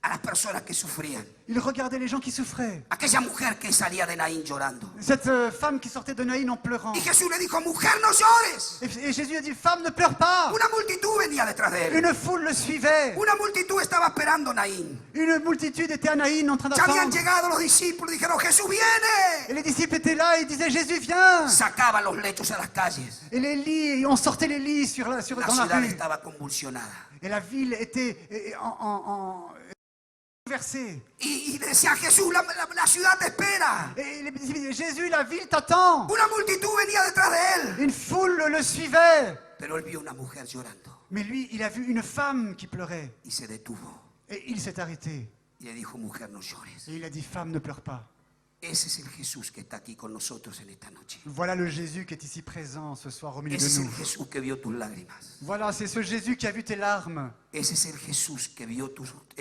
a las personas que sufrían, il regardait les gens qui souffraient. aquella mujer que salía de Naín llorando. Cette femme qui sortait de Naïn en pleurant. Y Jesús le dijo, mujer, no llores. Et Jésus a dit, femme, ne pleure pas. Una multitud venía detrás de él. Une foule le suivait. Una multitud estaba esperando Naín. Une multitude était à Naïn en train Ya habían d'attendre. llegado los discípulos y dijeron, Jesús Et viene. les disciples étaient là et ils disaient, Jésus, viens. Sacaban los lechos a las calles. Et les lits, on sortait les lits La dans la ciudad rue. estaba convulsionada. Et la ville était versée. Y decía Jesús, la ciudad te espera. Et les disciples disaient, Jésus, la ville t'attend. Una multitud venía detrás de él. Une foule le suivait. Pero él vio una mujer llorando Mais lui, il a vu une femme qui pleurait. y se detuvo. Et il s'est arrêté. Y le dijo, mujer, no llores. Et il a dit, femme, ne pleure pas. Ese es el Jesús que está aquí con nosotros en esta noche. Voilà le Jésus qui est ici présent ce soir au milieu Ese es de el nous. Jesús que vio tus lágrimas. Voilà, c'est ce Jésus qui a vu tes larmes. Ese es el Jesús que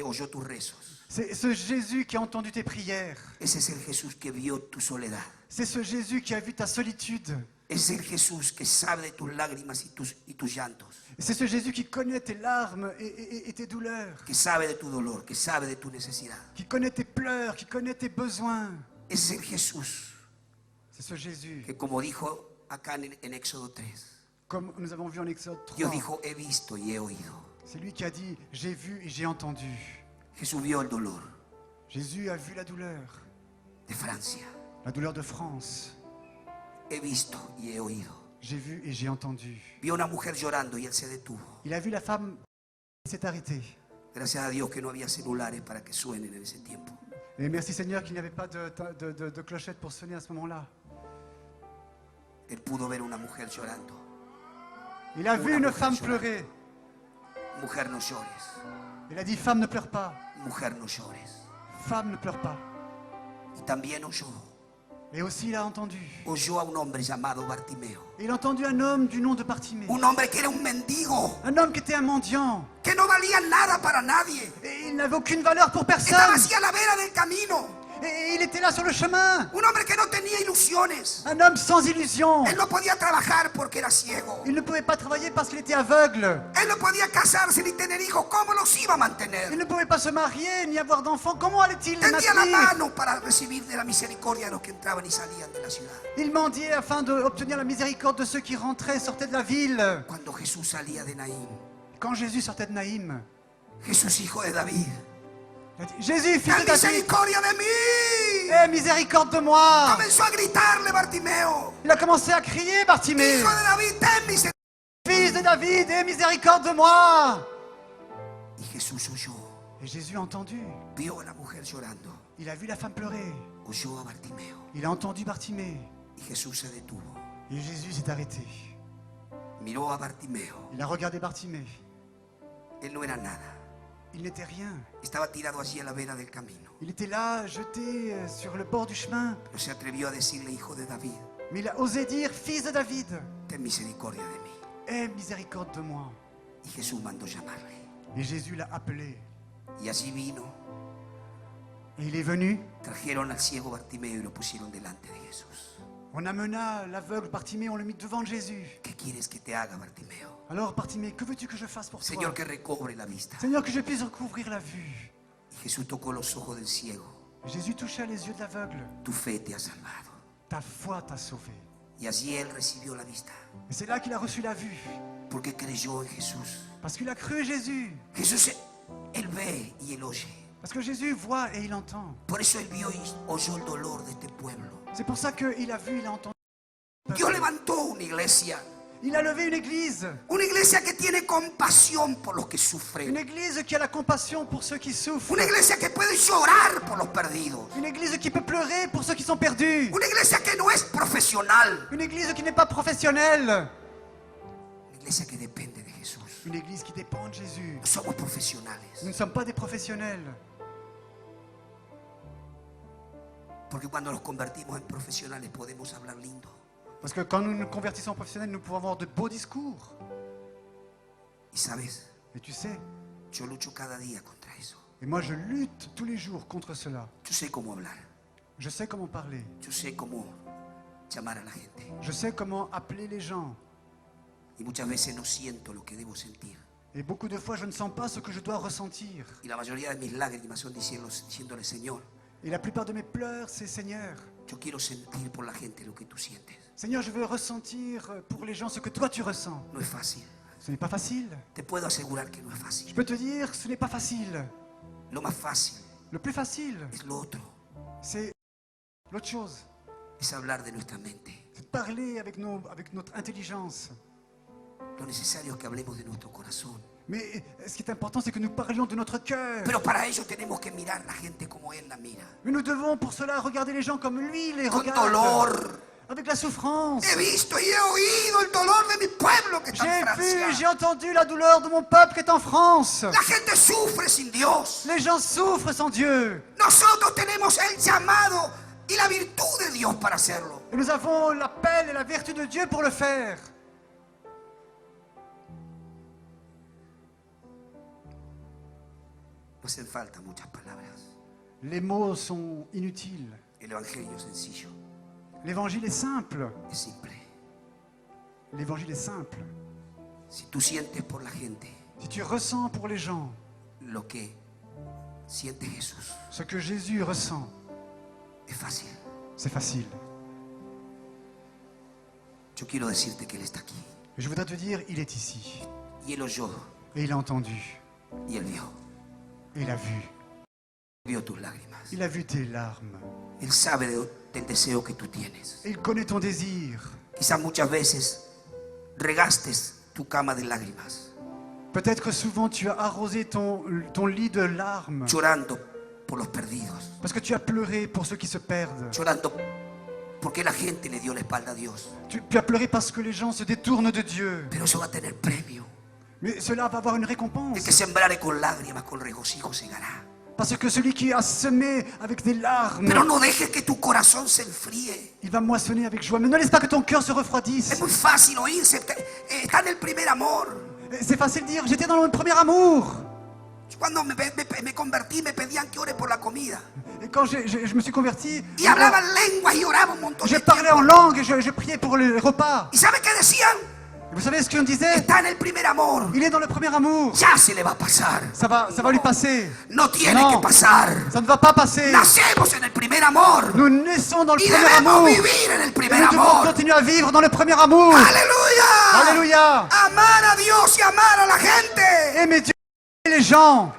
oyó tus rezos. C'est ce Jésus qui a entendu tes prières. Ese es el Jesús que vio tu soledad. C'est ce Jésus qui a vu ta solitude. Ese es el Jesús que sabe de tus lágrimas y tus llantos. C'est ce Jésus qui connaît tes larmes et tes douleurs. Que sabe de tu dolor, que sabe de tu necesidad. Qui connaît tes pleurs, qui connaît tes besoins. Ese es el Jesús C'est ce Jésus. que, como dijo acá en Éxodo 3, Comme nous avons vu en Exode 3. Dios dijo, he visto y he oído. C'est lui qui a dit, j'ai vu et j'ai entendu. Jesús vio el dolor Jésus a vu la douleur. de Francia. La douleur de France. He visto y he oído. J'ai vu et j'ai entendu. Vio una mujer llorando y él se detuvo. Il a vu la femme qui s'est arrêtée. Gracias a Dios que no había celulares para que suenen en ese tiempo. Et merci Seigneur qu'il n'y avait pas de clochette pour sonner à ce moment-là. Él pudo ver una mujer llorando. Il a vu Una une mujer femme llorando. pleurer. Mujer, no llores. Il a dit, femme, ne pleure pas. mujer, no llores. Femme, ne pleure pas. Y también Et aussi, il a entendu. oyó a un hombre llamado Bartimeo. Il a entendu un homme du nom de Bartimée. Un hombre que era un mendigo, Un homme qui était un mendiant. que no valía nada para nadie. Et il n'avait aucune valeur pour Estaba personne. así a la vera del camino. Et il était là sur le chemin. Un hombre que no tenía ilusiones. Un homme sans illusion. Él no podía trabajar porque era ciego. Il ne pouvait pas travailler parce qu'il était aveugle. Él no podía casarse ni tener hijos. ¿Cómo los iba a Il mantener? ne pouvait pas se marier ni avoir d'enfants. Comment allait-il les Tendía la maintenir? mano para recibir de la misericordia a los que entraban y salían de la ciudad. Il mendiait afin d'obtenir la miséricorde de ceux qui rentraient et sortaient de la ville. Cuando Jesús salía de Naín, Quand Jésus sortait de Naïm, Jesús, hijo de David, il a dit, Jésus, fils ten de David, misericordia de mí. aie miséricorde de moi. Comenzó a gritarle Bartimeo, Il a commencé à crier, Bartimée, hijo de David, ten misericordia. fils de David, aie miséricorde de moi. Y Jesús oyó, Et Jésus a entendu. vio a la mujer llorando, Il a vu la femme pleurer. oyó a Bartimeo. Il a entendu Bartimée. Y Jesús se detuvo, Et Jésus s'est arrêté. miró a Bartimeo. Il a regardé Bartimée. Él no era nada, Il n'était rien. estaba tirado allí a la vera del camino, Il était là, jeté sur le bord du chemin. pero se atrevió a decirle, hijo de David, Mais il a osé dire, fils de David, ten misericordia de mí. aie miséricorde de moi. Y Jesús mandó llamarle. Et Jésus l'a appelé. Y allí vino, Et il est venu. trajeron al ciego Bartimeo y lo pusieron delante de Jesús. On amena l'aveugle Bartimée, on le mit devant Jésus. ¿Qué quieres que te haga, Bartimeo? Alors Bartimée, que veux-tu que je fasse pour toi? Señor, que recobre la vista. Seigneur, que je puisse recouvrir la vue. Y Jesús tocó los ojos del ciego. Et Jésus toucha les yeux de l'aveugle. Tu fe te ha salvado. Ta foi t'a sauvé. Y allí él recibió la vista, Et c'est là qu'il a reçu la vue. porque creyó en Jesús. Parce qu'il a cru Jésus. Jesús, él ve y él oye. Parce que Jésus voit et il entend. Por eso él vio y oyó el dolor de este pueblo. C'est pour ça qu'il a vu, il a entendu. Dios levantó una iglesia. Il a levé Una iglesia que tiene compasión por los que une sufren. église qui a la compassion pour ceux qui souffrent. Una iglesia que puede llorar por los perdidos. Une église qui peut pleurer pour ceux qui sont perdus. Una iglesia que no es profesional. Une église qui n'est pas professionnelle. Una iglesia que depende de Jesús. Une église qui dépend de Jésus. No somos profesionales. Nous ne sommes pas des professionnels. Porque cuando nos convertimos en profesionales podemos hablar lindo. Parce que quand nous nous convertissons en professionnels, nous pouvons avoir de beaux discours. Y sabes, Et tu sais, yo lucho cada día contra eso. et moi je lutte tous les jours contre cela. Yo sé cómo hablar. Je sais comment parler. Yo sé cómo llamar a la gente. Je sais comment appeler les gens. Y muchas veces no siento lo que debo sentir. Et beaucoup de fois, je ne sens pas ce que je dois ressentir. Y la mayoría de mis lágrimas son diciéndole, Señor, Et la plupart de mes pleurs, c'est Seigneur. yo quiero sentir por la gente lo que tú sientes. Seigneur, je veux ressentir pour les gens ce que toi tu ressens. No es fácil. Ce n'est pas facile. Te puedo asegurar que no es Je fácil. peux te dire, ce n'est pas facile. Lo más fácil Le plus facile, es lo otro. c'est l'autre chose. Es hablar de nuestra mente. C'est de parler avec notre intelligence. Lo necesario es que hablemos de nuestro corazón. Mais ce qui est important, c'est que nous parlions de notre cœur. Pero para ello tenemos que mirar la gente como Él la mira. Mais nous devons pour cela regarder les gens comme lui les Con regarde. dolor. Avec la souffrance. He visto y he oído el dolor de mi pueblo que está en J'ai Francia. vu, j'ai entendu la douleur de mon peuple qui est en France. La gente sufre sin Dios. Les gens souffrent sans Dieu. Nosotros tenemos el llamado y la virtud de Dios para hacerlo. Et nous avons l'appel et la vertu de Dieu pour le faire. No hacen falta muchas palabras. Les mots sont inutiles. El evangelio es sencillo, L'évangile est simple. es simple. L'évangile est simple. Si tú sientes por la gente Si tu ressens pour les gens lo que siente Jesús, ce que Jésus ressent, es fácil. c'est facile. Yo quiero decirte que Él está aquí. Et je voudrais te dire, il est ici. Y Él oyó Et il a entendu. y Él vio. Et il a vu. Vio tus lágrimas. Il a vu tes larmes. Él sabe del deseo que tú tienes. Et il connaît ton désir. Quizás muchas veces regaste tu cama de lágrimas, Peut-être que souvent tu as arrosé ton lit de larmes. llorando por los perdidos, Parce que tu as pleuré pour ceux qui se perdent. llorando porque la gente le dio la espalda a Dios. Tu as pleuré parce que les gens se détournent de Dieu. Pero eso va a tener premio. Mais cela va avoir une El récompense. que sembrare con lágrimas, con regocijo segará. Parce que celui qui a semé avec des larmes, Pero no dejes que tu corazón se enfríe. il va moissonner avec joie. Mais ne laisse pas que ton cœur se refroidisse. Es muy fácil oírse. Está en el primer amor. C'est facile de dire, j'étais dans le premier amour. Cuando me convertí, me pedían que ore por la comida. Et quand je me suis converti, Y hablaban lenguas y oraba un montón je de parlais en tiempo. langue et je priais pour le repas. ¿Y sabe qué decían? Et vous savez ce qu'on disait? Está en el primer amor. Il est dans le premier amour. Ya se le va a pasar. Ça va lui passer. No tiene No. que pasar. Ça ne va pas passer. Nacemos en el primer amor. Nous naissons dans le Y premier debemos amour. vivir en el Et primer nous devons amor. continuer à vivre dans le premier amour. ¡Aleluya! Alléluia. Amar a Dios y amar a la gente. Aimer Dieu et les gens.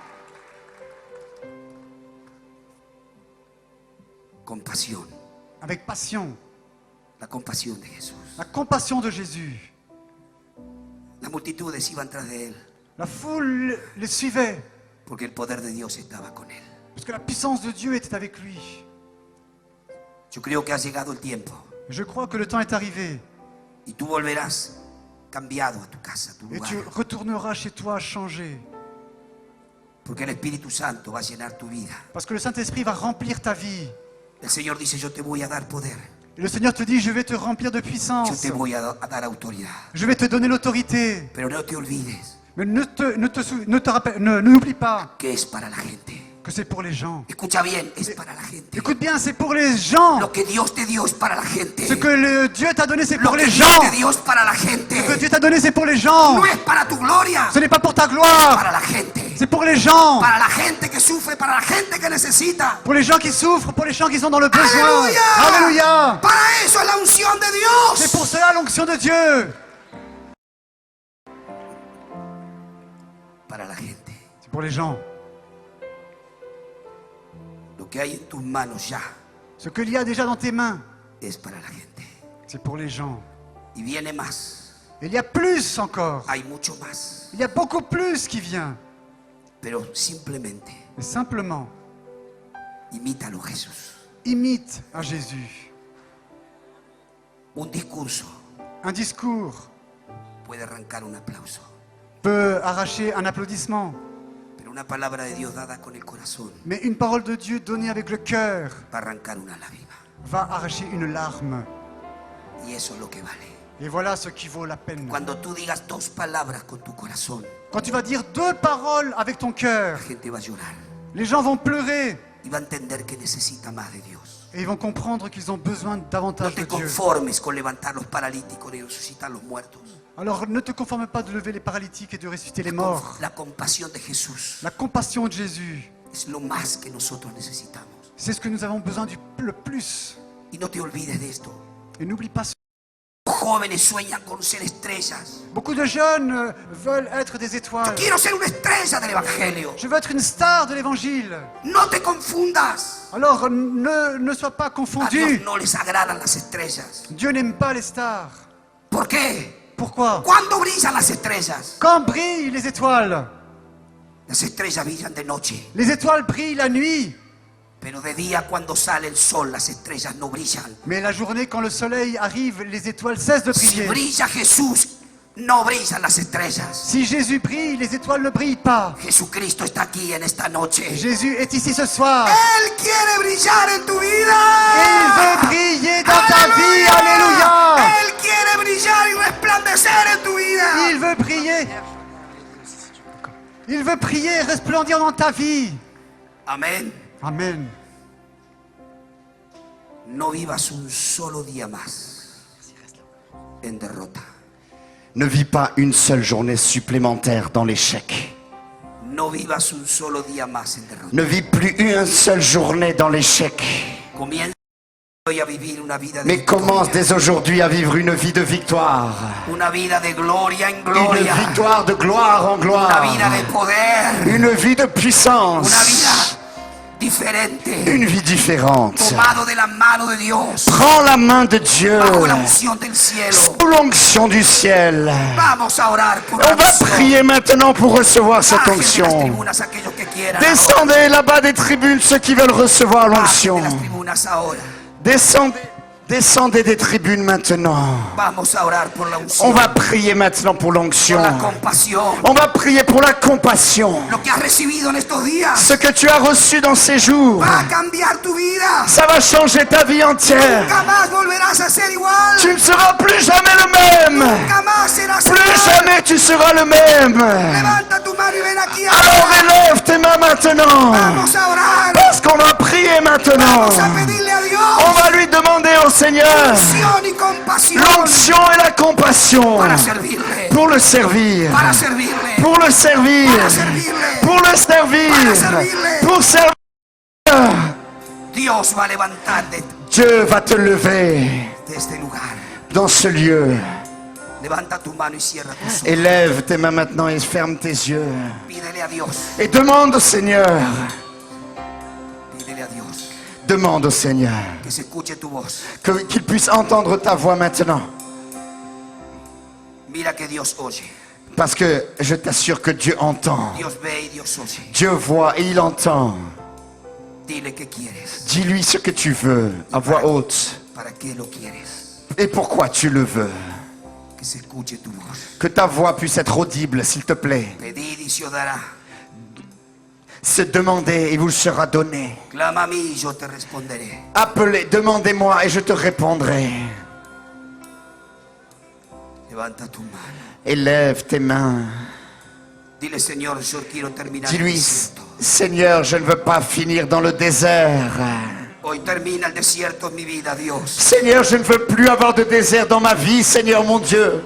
Compasión. Avec passion. La compasión de Jesús. La compassion de Jésus. Las multitudes iban tras de él La foule les suivait. porque el poder de Dios estaba con él. Parce que la puissance de Dieu était avec lui. Yo creo que ha llegado el tiempo Je crois que le temps est arrivé. y tú volverás cambiado a tu casa, a tu Et tu lugar. retourneras chez toi changé. Porque el Espíritu Santo va a llenar tu vida. Parce que le Saint-Esprit va remplir ta vie. El Señor dice, yo te voy a dar poder. Et le Seigneur te dit, je vais te remplir de Yo puissance. te voy a dar autoridad. Je vais te donner l'autorité. Pero no te olvides Mais n'oublie pas que es para la gente. que c'est pour les gens. Escucha bien, es para la gente. Écoute bien, c'est pour les gens. Lo que Dios te dio es para la gente. Ce que Dieu t'a donné, c'est Lo pour que les Dios gens. te dio es para la gente. Ce que Dieu t'a donné, c'est pour les gens. No es para tu gloria, Ce n'est pas pour ta para gloire. la gente. C'est pour les gens. Para la gente que sufre, para la gente que necesita. Pour les gens qui souffrent, pour les gens qui sont dans le besoin. ¡Aleluya! Alléluia. Para eso es la unción de C'est Dios. pour cela l'onction de Dieu. Para la gente. C'est pour les gens. Lo que hay en tus manos ya Ce qu'il y a déjà dans tes mains, es para la gente. c'est pour les gens. Y viene más. Il y a plus encore. Hay mucho más. Il y a beaucoup plus qui vient. Pero simplemente Mais simplement, imítalo, Jesús. imite à Jésus. Un discurso Un discours puede arrancar un aplauso. peut arracher un applaudissement. Pero una palabra de Dios dada con el corazón Mais une parole de Dieu donnée avec le cœur va a arrancar una lágrima. va arracher une larme. Y eso es lo que vale. Et voilà ce qui vaut la peine. Cuando tú digas dos palabras con tu corazón, Quand tu vas dire 2 paroles avec ton cœur, la gente va a llorar les gens vont pleurer y va a entender que necesita más de Dios. et ils vont comprendre qu'ils ont besoin No davantage te de Dieu. conformes con levantar los paralíticos ni resucitar los muertos. Alors ne te conforme pas de lever les paralytiques et de ressusciter les morts. La compasión de Jesús La compassion de Jésus, es lo más que nosotros necesitamos. c'est ce que nous avons besoin le plus. Y no te olvides de esto. Et n'oublie pas, Los jóvenes sueñan con ser estrellas. beaucoup de jeunes veulent être des Yo étoiles. quiero ser una estrella del Evangelio. Je veux être une star de l'évangile. No te confundas. Alors ne sois pas A Dios confondu. no les agradan las estrellas. Dieu n'aime pas les stars. ¿Por qué? Pourquoi? ¿Cuándo brillan las estrellas? Quand brillent les étoiles? Las estrellas brillan de noche. Les étoiles brillent la nuit. Pero de día cuando sale el sol las estrellas no brillan. Mais la journée, quand le soleil arrive, les étoiles cessent de Si briller. brilla Jesús, no brillan las estrellas. Si Jésus brille, les étoiles ne brillent pas. Jesucristo está aquí en esta noche. Jésus est ici ce soir. Él quiere brillar en tu Et il vida. veut briller dans ta vie. Alléluia. Él quiere brillar y resplandecer en tu vida. Il veut briller. Il veut prier et resplendir dans ta vie. Amén. Amen. No vivas un solo día más en derrota. Ne vis pas une seule journée supplémentaire dans l'échec. No vivas un solo día más en derrota. Ne vis plus une seule journée dans l'échec. Comienza hoy a vivir una vida de Mais commence victoria. dès aujourd'hui à vivre une vie de victoire. Una vida de gloria en Une gloria. victoire de gloire en Una gloire. vida de poder. Une vie de puissance. Una vida diferente. Une vie différente. Tomado de la mano de Dios. Prends la main de Dieu. Bajo la unción del cielo. Sous l'onction du ciel. Vamos a orar por On la va unción. prier maintenant pour recevoir cette Bajen de las onction. tribunas aquellos que quieran. Descendez là-bas des tribunes ceux qui veulent recevoir Bajen de l'onction. las tribunas ahora. Descendez Descendez des tribunes maintenant. Vamos a orar por la On unción, va prier maintenant pour l'onction. por la compasión. On va prier pour la compassion. Lo que has recibido en estos días Ce que tu as reçu dans ces jours, va a cambiar tu vida. ça va changer ta vie entière. Nunca más volverás a ser igual. Tu ne seras plus jamais le même. Nunca más serás Plus igual. jamais tu seras le même. Levanta tu mano y ven aquí Alors ahora. élève tes mains maintenant. Vamos a orar. Parce qu'on va prier maintenant. Vamos a pedirle a On Dios va lui demander au Seigneur unción y compasión l'onction et la compassion para servirle. pour le servir. Para servirle. Pour le servir. Para servirle. Pour le servir. Para servirle. Pour servir. Dios va a levantar de Dieu va te lever este lugar. dans ce lieu. Levanta tu mano y cierra tus ojos. Élève tes mains maintenant et ferme tes yeux. Pídele a Dios. Et demande au Seigneur. Pídele a Dios Demande au Seigneur que se escuche tu voz. qu'il puisse entendre ta voix maintenant. Mira que Dios oye. Parce que je t'assure que Dieu entend. Dios ve y Dios oye. Dieu voit et il entend. Dile que quieres. Dis-lui ce que tu veux à voix haute. ¿Para qué lo quieres? Et pourquoi tu le veux. Que se escuche tu voz. Que ta voix puisse être audible, s'il te plaît. Pedid y se os dará. Se demander et vous le sera donné. Clama a mí y yo te responderé. Appelez, demandez-moi et je te répondrai. Levanta tu mano. Élève tes mains. Dile, Señor, yo quiero terminar el Dis-lui, desierto. Seigneur, je ne veux pas finir dans le désert. Hoy termina el desierto en mi vida, Dios. Seigneur, je ne veux plus avoir de désert dans ma vie, Seigneur mon Dieu.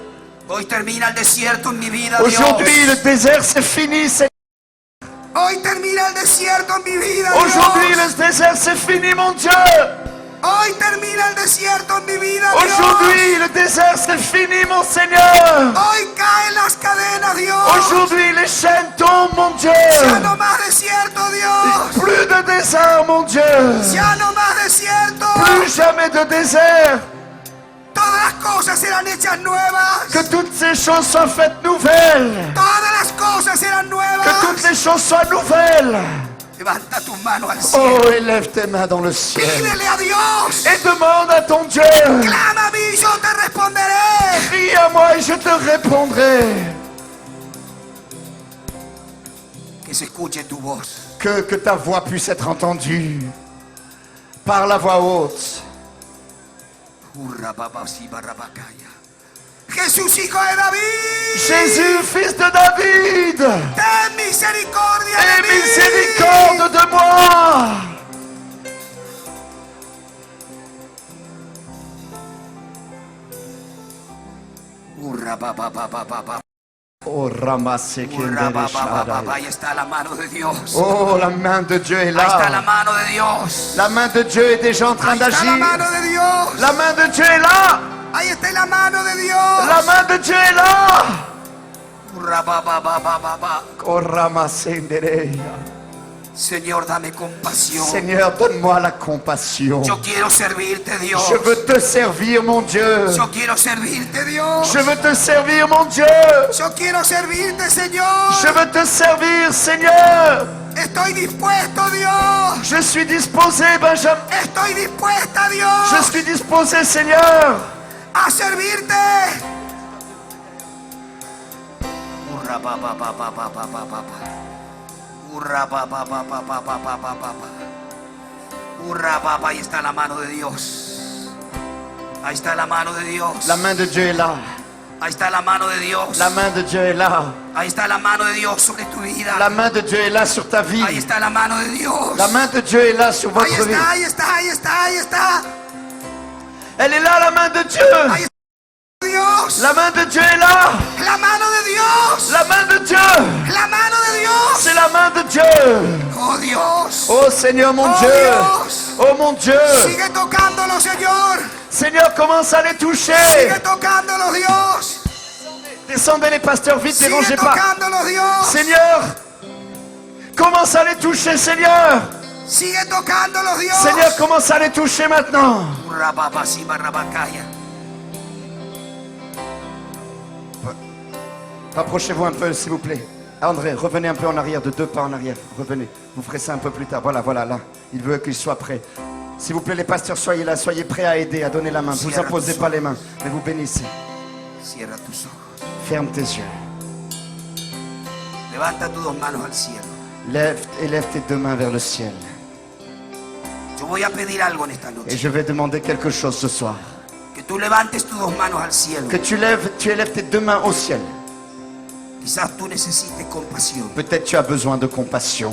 Hoy termina el desierto en mi vida, Dios. Aujourd'hui, le désert, c'est fini, Seigneur. Hoy termina el desierto en mi vida, Aujourd'hui, Dios. le désert, c'est fini, mon Dieu. Hoy termina el desierto en mi vida, Dios. Aujourd'hui, le désert, c'est fini, mon Seigneur. Hoy caen las cadenas, Dios. Aujourd'hui, les chaînes tombent, mon Dieu. Ya no más desierto, Dios. Plus de désert, mon Dieu. Ya no más desierto. Plus jamais de désert. Todas las cosas serán hechas nuevas. Que toutes ces choses soient faites nouvelles. Todas las cosas serán Que nuevas. toutes les choses soient nouvelles. Levanta tus manos al cielo. Oh, élève tes mains dans le ciel. Pídele a Dios. Et demande à ton Dieu. Clama a mí, yo te responderé. Crie à moi et je te répondrai. Que se escuche tu voz. Que ta voix puisse être entendue. Par la voix haute. Jesús, hijo de David. Jésus, fils de David. Ten misericordia Aie de mí. miséricorde de moi. Oh, ramasse Ahí está la mano de Dios. Oh, la main de Dieu est Ahí está la là. mano de Dios. La main de Dieu est déjà en train Ahí está la d'agir. mano de Dios. La main de Dieu est là. Ahí está la mano de Dios. La main de Dieu est là. Urrabababababa. Oh, ramasse Señor, dame compasión. Seigneur, donne-moi la compassion. Yo quiero servirte, Dios. Je veux te servir, mon Dieu. Yo quiero servirte, Dios. Je veux te servir, mon Dieu. Yo quiero servirte, Señor. Je veux te servir, Seigneur. Estoy dispuesto, Dios. Je suis disposé, Benjamin. Estoy dispuesta, Dios, Je suis disposé, Seigneur. a servirte. Ahí está la mano de Dios. Ahí está la mano de Dios. La main de Dieu est là. Ahí está la mano de Dios. La main de Dieu est là. Ahí está la mano de Dios sobre tu vida. La main de Dieu est là sur ta vie. Ahí está la mano de Dios. La main de Dieu est là sur Ahí votre vie. está, ahí está, ahí está, ahí está. Elle est là, la main de Dieu. Ahí está Dios. La main de Dieu est là. La mano de Dios. La main de Dieu. La mano de Dios. C'est la main de Dieu. Oh Dios. Oh Seigneur mon Oh, Dieu. Dios. Oh mon Dieu. Sigue tocándolo, Señor. Seigneur, commence à les toucher. Sigue tocándolo, Dios. Descendez les pasteurs, vite, Sigue dérangez pas. tocándolo, Dios. Seigneur, commence à les toucher, Seigneur. Sigue tocándolo, Dios. Seigneur, commence à les toucher maintenant. Rapprochez-vous un peu, s'il vous plaît. André, revenez un peu en arrière, de 2 pas en arrière. Revenez, vous ferez ça un peu plus tard. Voilà, voilà, là. Il veut qu'il soit prêt. S'il vous plaît, les pasteurs, soyez là, soyez prêts à aider, à donner la main. Ne vous imposez pas les mains, mais vous bénissez. Cierra tus ojos. Ferme tes yeux. Levanta tus dos manos al cielo. Élève tes deux mains vers le ciel. Yo voy a pedir algo en esta Et noche. je vais demander quelque chose ce soir. Que tú levantes tus dos manos al cielo. Que tu élèves tes deux mains au ciel. Quizás tú necesites compasión. Peut-être tu as besoin de compassion.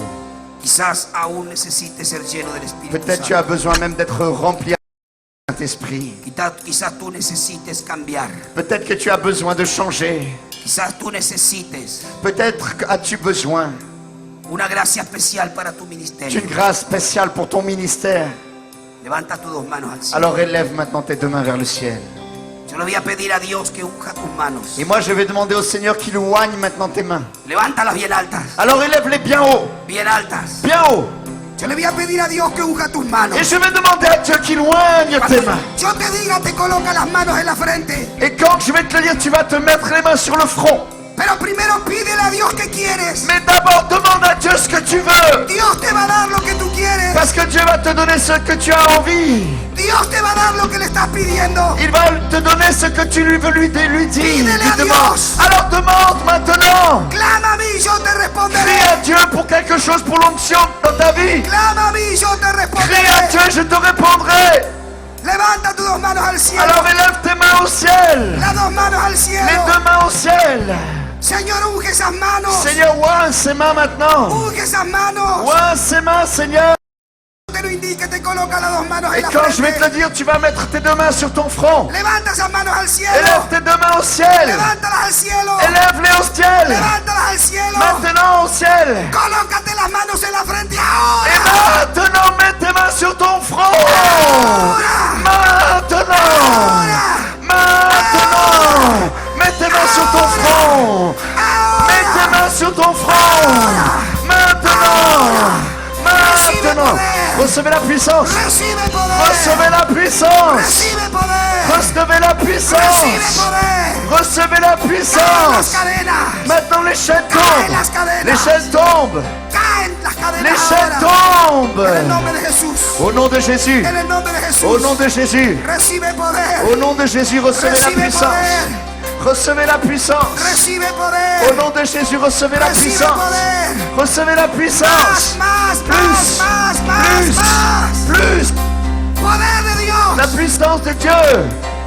Quizás aún necesites ser lleno del Espíritu Peut-être tu as Santo. besoin même d'être rempli du Saint-Esprit. Quizás tú necesites cambiar. Peut-être que tu as besoin de changer. Quizás tú necesites Peut-être as-tu besoin una gracia especial para tu ministerio. d'une grâce spéciale pour ton ministère. Levanta tus dos manos al cielo. Alors élève maintenant tes deux mains vers le ciel. Yo le voy a pedir a Dios que unja tus manos. Et moi je vais demander au Seigneur qu'il oigne maintenant tes mains. Levántalas bien altas. Alors élève-les bien haut. Bien altas. Bien haut. Yo le voy a pedir a Dios que unja tus manos. Et je vais demander à Dieu qu'il oigne tes mains. Yo te diga, te coloca las manos en la frente. Et quand je vais te le dire, tu vas te mettre les mains sur le front. Pero primero pídele a Dios que quieres. Mais d'abord demande à Dieu ce que tu veux. Dios te va a dar lo que tú quieres. Parce que Dieu va te donner ce que tu as envie. Dios te va a dar lo que le estás pidiendo. Il va te donner ce que tu lui veux lui dire. Pídele a Demande. Dios. Alors demande maintenant. Clama a mí, yo te Crie responderé. à Dieu pour quelque chose, pour l'onction dans ta vie. Clama a mí, yo te Crie à responderé. Dieu, je te répondrai. Levanta tus dos manos al cielo. Alors élève tes mains au ciel. Las dos manos al Les cielo. deux mains au ciel. Señor, unge esas manos. Seigneur, oins ses mains maintenant. Unge esas manos. Oins ses mains, Seigneur. Te lo indique, te coloca las dos manos Et en la quand je vais te le frente. dire, tu vas mettre tes deux mains sur ton front. Levanta esas manos al cielo. Élève tes deux mains au ciel. Levántalas al cielo. Élève-les au ciel. Levántalas al cielo. Maintenant au ciel. Colócate las manos en la frente Et ahora. maintenant, mets tes mains sur ton front. Ahora. Maintenant. Maintenant. Mets tes mains sur ton front. Mets tes mains sur ton front. Maintenant. Maintenant. Recevez la puissance. Recibe poder. Recevez la puissance. Recibe poder. Recevez la puissance. Recibe poder. Recevez la Caen las puissance. cadenas. Maintenant les chaînes Caen las tombent. cadenas. Les chaînes tombent. Caen las cadenas Les chaînes ahora. tombent. En el nombre de Jesús. Au nom de Jésus. En el nombre de Jesús. Au nom de Jésus. Recibe poder. Au nom de Jésus, recevez la Recibe puissance. poder. Recevez la puissance. Recibe Au poder. nom de Jésus, recevez la Recibe puissance. poder. Recevez la puissance. Más, Plus. más, más, Plus. más. Plus. Poder de Dios. La puissance de Dieu.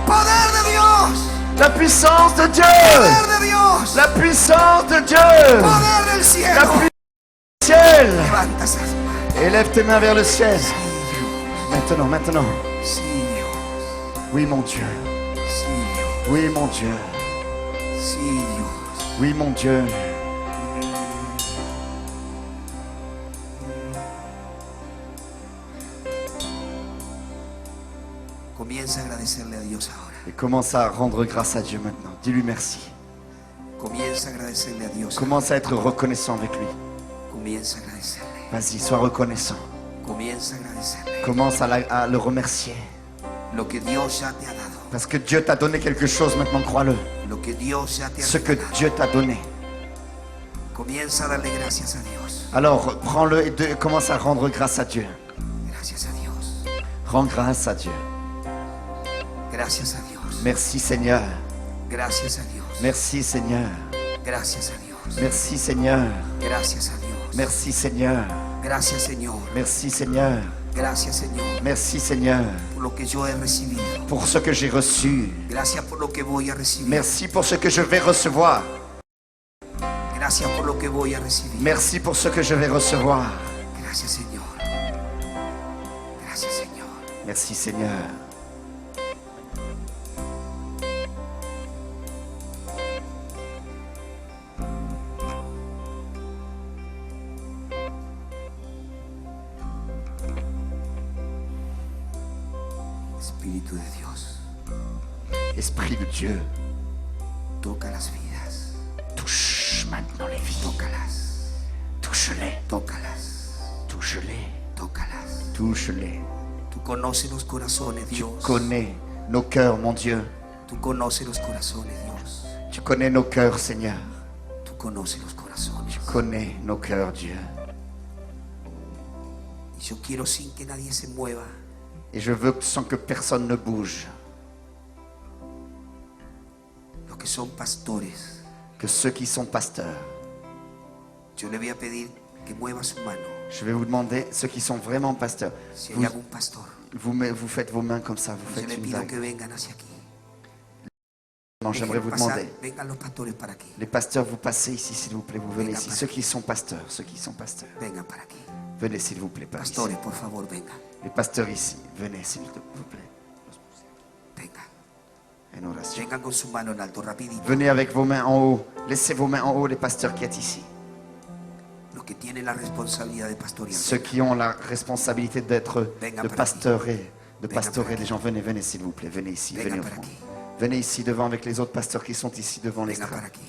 Poder de Dios. La puissance de Dieu. Poder de Dios. La puissance de Dieu. Poder del La cielo. puissance du ciel. Levanta esas manos. Élève tes mains vers le ciel. Maintenant, maintenant. Sí, Dios. Oui, mon Dieu. Sí, Dios. Oui, mon Dieu. Sí, Dios. Oui, mon Dieu. Comienza a agradecerle a Dios ahora. Et commence à rendre grâce à Dieu maintenant. Dis-lui merci. Comienza a agradecerle a Dios. Commence à être reconnaissant avec lui. Comienza a agradecerle. Vas-y, sois reconnaissant. Comienza a agradecerle. Commence à le remercier. Lo que Dios ya te ha dado. Parce que Dieu t'a donné quelque chose, maintenant crois-le. Lo que Dios ya te ha Ce que regalado. Dieu t'a donné. Comienza a darle gracias a Dios. Alors, prends-le et commence à rendre grâce à Dieu. Gracias a Dios. Rends grâce à Dieu. Gracias a Dios. Merci Seigneur. Gracias a Dios. Merci Seigneur. Gracias a Dios. Merci Seigneur. Gracias a Dios. Merci Seigneur. Gracias, Señor. Merci Seigneur. Gracias, Señor, Merci Seigneur por lo que yo he recibido. pour ce que j'ai reçu. Gracias por lo que voy a recibir. Merci pour ce que je vais recevoir. Gracias por lo que voy a recibir. Merci pour ce que je vais recevoir. Gracias, Señor. Gracias, Señor. Merci Seigneur. Espíritu de Dios, Esprit de Dieu, toca las vidas. touche maintenant les vies. Tócalas. Touche-les. Tócalas. Touche-les. Tócalas. Touche-les. Tú conoces los corazones, Tu Dios. connais nos cœurs, mon Dieu. Tú conoces los corazones, Dios. Tu connais nos cœurs, Seigneur. Tú conoces los corazones. Tu connais nos cœurs, Dieu. Y yo quiero, sin que nadie se mueva, Et je veux sans que personne ne bouge. Los que son pastores, Que ceux qui sont pasteurs, yo le voy a pedir que mueva su mano. je vais vous demander, ceux qui sont vraiment pasteurs, Si hay algún pastor, vous faites vos mains comme ça, vous yo faites le une pido que vague. vengan hacia aquí. Non, j'aimerais vous Pasar, demander, vengan los pastores para aquí. les pasteurs, vous passez ici s'il vous plaît, vous venez ici. Ceux qui sont pasteurs, ceux qui sont pasteurs, Vengan para aquí. venez s'il vous plaît, par ici. Pastores, por favor, vengan. Les pasteurs ici, venez s'il vous plaît, Vengan. en oration. Vengan con su mano en alto, rapidito. Venez avec vos mains en haut, laissez vos mains en haut les pasteurs qui êtes ici. Los que tienen la responsabilidad de pastorear. Ceux qui ont la responsabilité d'être, de pastorer les gens, venez, venez s'il vous plaît, venez ici, venez au fond. Venez ici devant avec les autres pasteurs qui sont ici devant les Vengan para strates. aquí.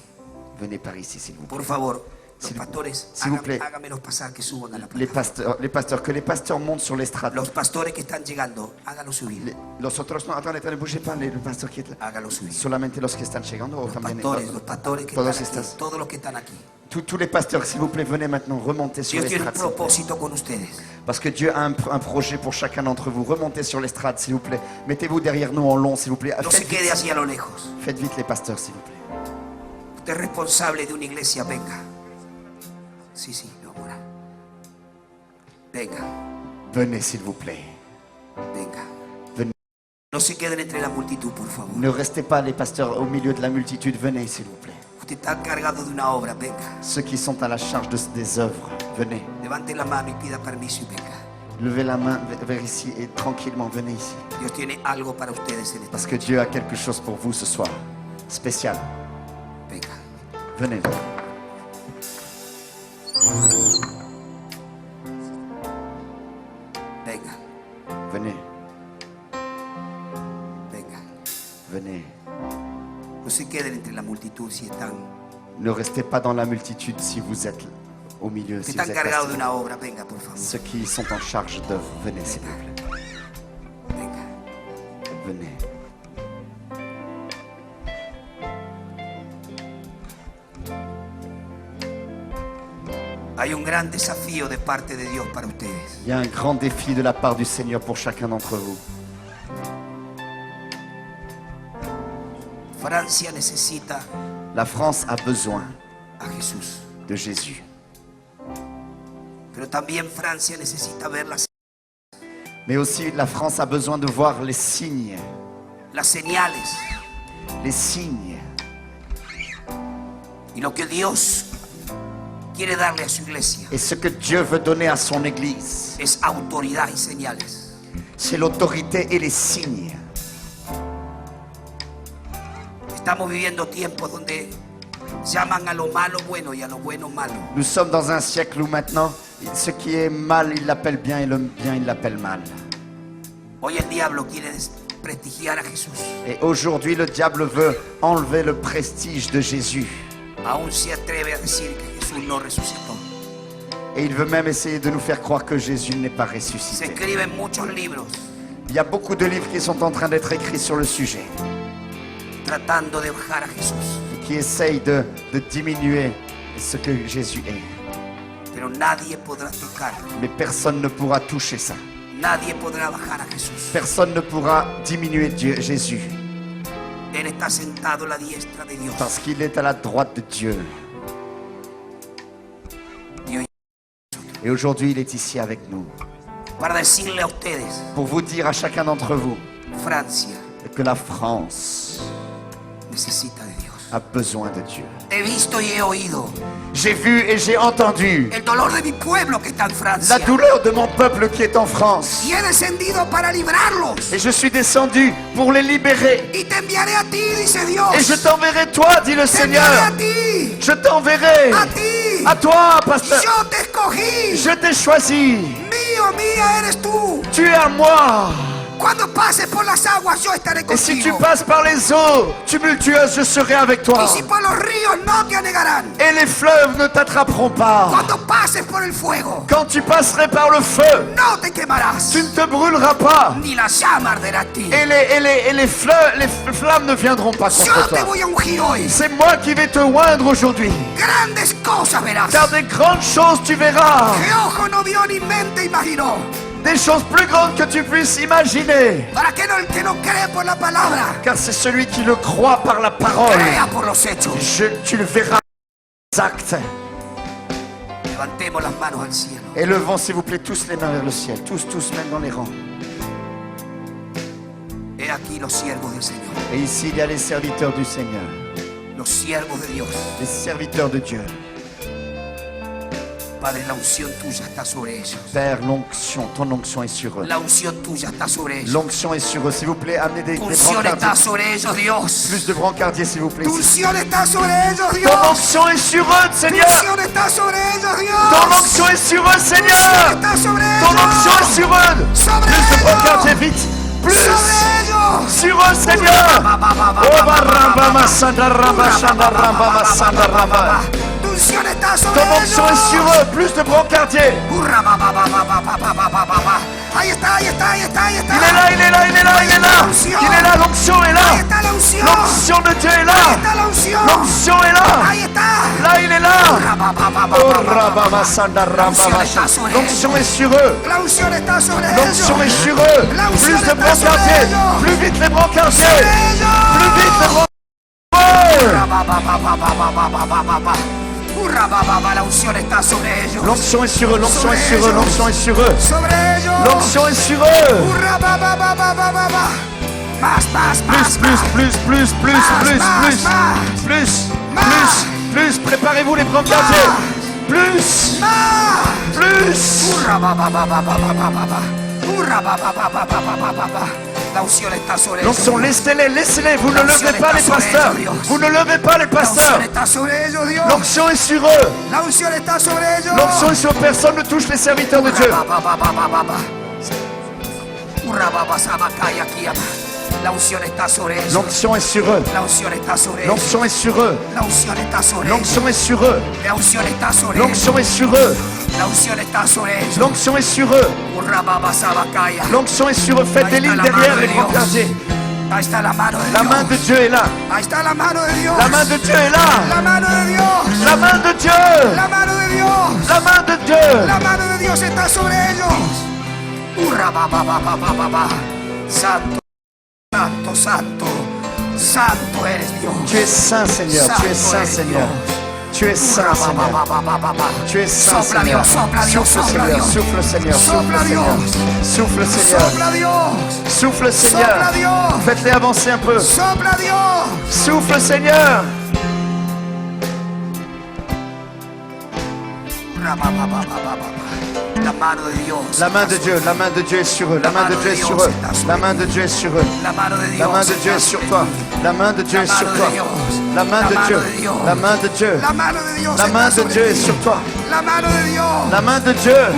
Venez par ici s'il vous plaît. Por favor, los S'il- pastores, s'il vous plaît. háganmelos pasar que suban a la Les plataforma. pasteurs, que les pasteurs montent sur l'estrade. Los pastores que están llegando, háganlos subir. Los otros, no, attendez, ne bougez pas, les pasteurs qui sont là. Háganlos subir. Solamente los que están llegando o Los también pastores que todos están aquí, estas. todos los que están aquí. Tous les pasteurs, s'il vous plaît, venez maintenant, remontez sur Dios tiene un l'estrade. s'il vous plaît. propósito con ustedes. Parce que Dieu a un projet pour chacun d'entre vous. Remontez sur l'estrade, s'il vous plaît. Mettez-vous derrière nous en long, s'il vous plaît. No se Faites quede vite, así a lo lejos. faites vite les pasteurs, s'il vous plaît. Usted es responsable de una iglesia, venga. Sí, sí, lo vamos a orar. Venga, Venez, s'il vous plaît. venga. Venez. No se queden entre la multitud, por favor. Ne restez pas les pasteurs au milieu de la multitude. Venez, s'il vous plaît. Usted está encargado de una obra, venga. Ceux qui sont à la charge des œuvres, venez. Levante la mano y pida permiso y venga. Levez la main vers ici et tranquillement, venez ici. Dios tiene algo para ustedes en esta Parce que Dieu a quelque chose pour vous ce soir. Spécial. Venga. Venez. Venga, Venez. venga. Venez. No se queden entre la multitud si están. Ne restez pas dans la multitude si vous êtes au milieu. Usted Si está vous êtes encargado de pasteur. una obra, venga, por favor. Ceux qui sont en charge d'œuvre, venez s'il vous plaît. Venga. Venez. Hay un gran desafío de parte de Dios para ustedes. Il y a un grand défi de la part du Seigneur pour chacun d'entre vous. Francia necesita La France a besoin a Jesús, de Jésus. pero también Francia necesita ver Mais aussi la France a besoin de voir les signes. las señales Les signes. y lo que Dios quiere darle a su iglesia Et ce que Dieu veut donner à son Église, es autoridad y señales. c'est l'autorité et les signes. Estamos viviendo tiempos donde llaman a lo malo bueno y a lo bueno malo. Nous sommes dans un siècle où maintenant, ce qui est mal, il l'appelle bien et le bien, il l'appelle mal. Hoy el diablo quiere desprestigiar a Jesús. Et aujourd'hui, le diable veut enlever le prestige de Jésus. Aún se atreve a decir que Jesús no resucitó. Et il veut même essayer de nous faire croire que Jésus n'est pas Se ressuscité. escriben muchos libros Il y a beaucoup de livres qui sont en train d'être écrits sur le sujet, tratando de bajar a Jesús, qui essayent de diminuer ce que Jésus est. pero nadie podrá tocar, Mais personne ne pourra toucher ça. nadie podrá bajar a Jesús. Personne ne pourra diminuer Dieu, Jésus, Él está sentado a la diestra de Dios. parce qu'il est à la droite de Dieu. Y hoy, Et aujourd'hui, il est ici avec nous para decirle a ustedes, pour vous dire à chacun d'entre vous Francia que la France necesita de Dios. a besoin de Dieu. He visto y he oído J'ai vu et j'ai entendu el dolor de mi pueblo que está en la Francia. douleur de mon peuple qui est en France. Y he descendido para librarlos. Et je suis descendu pour les libérer. Y te enviaré a ti, dice Dios. Et je t'enverrai toi, dit le Te enviaré a Seigneur. ti. Je t'enverrai A ti. à toi, pasteur. Yo te escogí. Je t'ai choisi. Mío, mía eres tú. Tu es à moi. Cuando pases por las aguas, yo estaré Et si tu contigo. passes par les eaux tumultueuses, je serai avec toi. Y si por los ríos no te anegarán. Et les fleuves ne t'attraperont pas. Cuando pases por el fuego, Quand tu passerais par le feu, no te quemarás. tu ne te brûleras pas. Ni la llama arderá a ti. Et les flammes ne viendront pas Yo contre te toi. voy a ungir hoy. C'est moi qui vais te oindre aujourd'hui. Grandes cosas verás. Car des grandes choses tu verras. Que ojo no vio ni mente imaginó. Des choses plus grandes que tu puisses imaginer. Para que no cree por la palabra, Car c'est celui qui le croit par la parole. crea por los hechos. Tu le verras dans les actes. Levantemos las manos al cielo. Élevons s'il vous plaît tous les mains vers le ciel. Tous, même dans les rangs. He aquí los siervos del Señor. Et ici il y a les serviteurs du Seigneur. Los siervos de Dios. Les serviteurs de Dieu. Padre, la unción tuya está sobre ellos. Père, l'onction, ton onction est sur eux. La unción tuya está sobre ellos. L'onction est sur eux. S'il vous plaît, amenez des Tu unción está brancardiers. sobre ellos, Dios. Plus de brancardiers, s'il vous plaît. Tu unción está sobre ellos, Ton Dios. onction est sur eux, Tu Seigneur. unción está sobre ellos, Dios. Ton onction est sur eux, Tu unción Seigneur. está sobre Ton onction est ellos. sur eux. Sobre Plus de brancardiers, ellos. vite. Plus Sobre ellos. sur eux, Seigneur. Oh, baramba, masanda, ramba, shanda, ramba, masanda, ramba. Tu unción está sobre Ton onction est sur ellos. eux. Plus de brancardiers. Ahí está, ahí está, ahí está, ahí está. Il est là, il est là, il est là, il est là. Il est là, l'onction est Ahí là. está la unción. L'onction de Dieu est Ahí là. está la unción. L'onction est là. Ahí está. Là, il est là. Oh, ramba, masanda, ramba, masanda. L'onction est sur eux. La unción está sobre L'onction ellos. est sur eux. La Plus unción de está sobre brancardiers. ellos. Plus vite les brancardiers. Sobre ellos. Plus vite les brancardiers. La unción está sobre ellos. L'onction est sur eux, l'onction est sur eux, l'onction est sur eux. Sobre ellos. L'onction est sur eux. Más, más, más, Plus. Préparez-vous les brancardiers. Plus. La unción está sobre ellos. L'onction, laissez-les. Vous ne levez pas les pasteurs. Vous ne levez pas les La unción pasteurs. está sobre ellos, Dios. L'onction est sur eux. La unción está sobre ellos. L'onction est sur eux. Personne ne touche les serviteurs de Dieu. La unción está sobre ellos. L'onction est sur eux. La unción está sobre ellos. L'onction est sur eux. La unción está sobre ellos. L'onction est sur eux. La unción está sobre ellos. L'onction est sur eux. La unción está sobre ellos. L'onction est sur eux. L'onction est sur eux. Faites des lignes derrière les brancardiers. Ahí está la mano de La Dios. main de Dieu est là. Ahí está la mano de Dios. La main de Dieu est là. La mano de Dios. La main de Dieu. La mano de Dios. La main de Dieu. La mano de Dios está sobre ellos. Santo, santo, santo. Santo eres Dios. Tu es saint, Seigneur. Tu es saint, Seigneur. Tu es saint, Seigneur. Tu es saint, Sopla Seigneur. Dios, sopla Dios, Souffle, sopla Seigneur. Dios. Souffle, Seigneur. Sopla Souffle, Seigneur. Dios. Souffle, Seigneur. Sopla Dios. Souffle, Sopla Seigneur. Dios. Faites-les avancer un peu. Sopla Dios. Souffle, Seigneur. La mano de Dios. La main de Dieu, la main de Dieu est sur eux. La main de Dieu est sur eux. La main de Dieu est sur eux. La mano de Dios. La main de Dieu est sur toi. La main de Dieu est sur toi. La main de Dieu. La main de Dieu. La mano de Dios. La main de Dieu est sur toi. La mano de Dios. La main de Dieu. La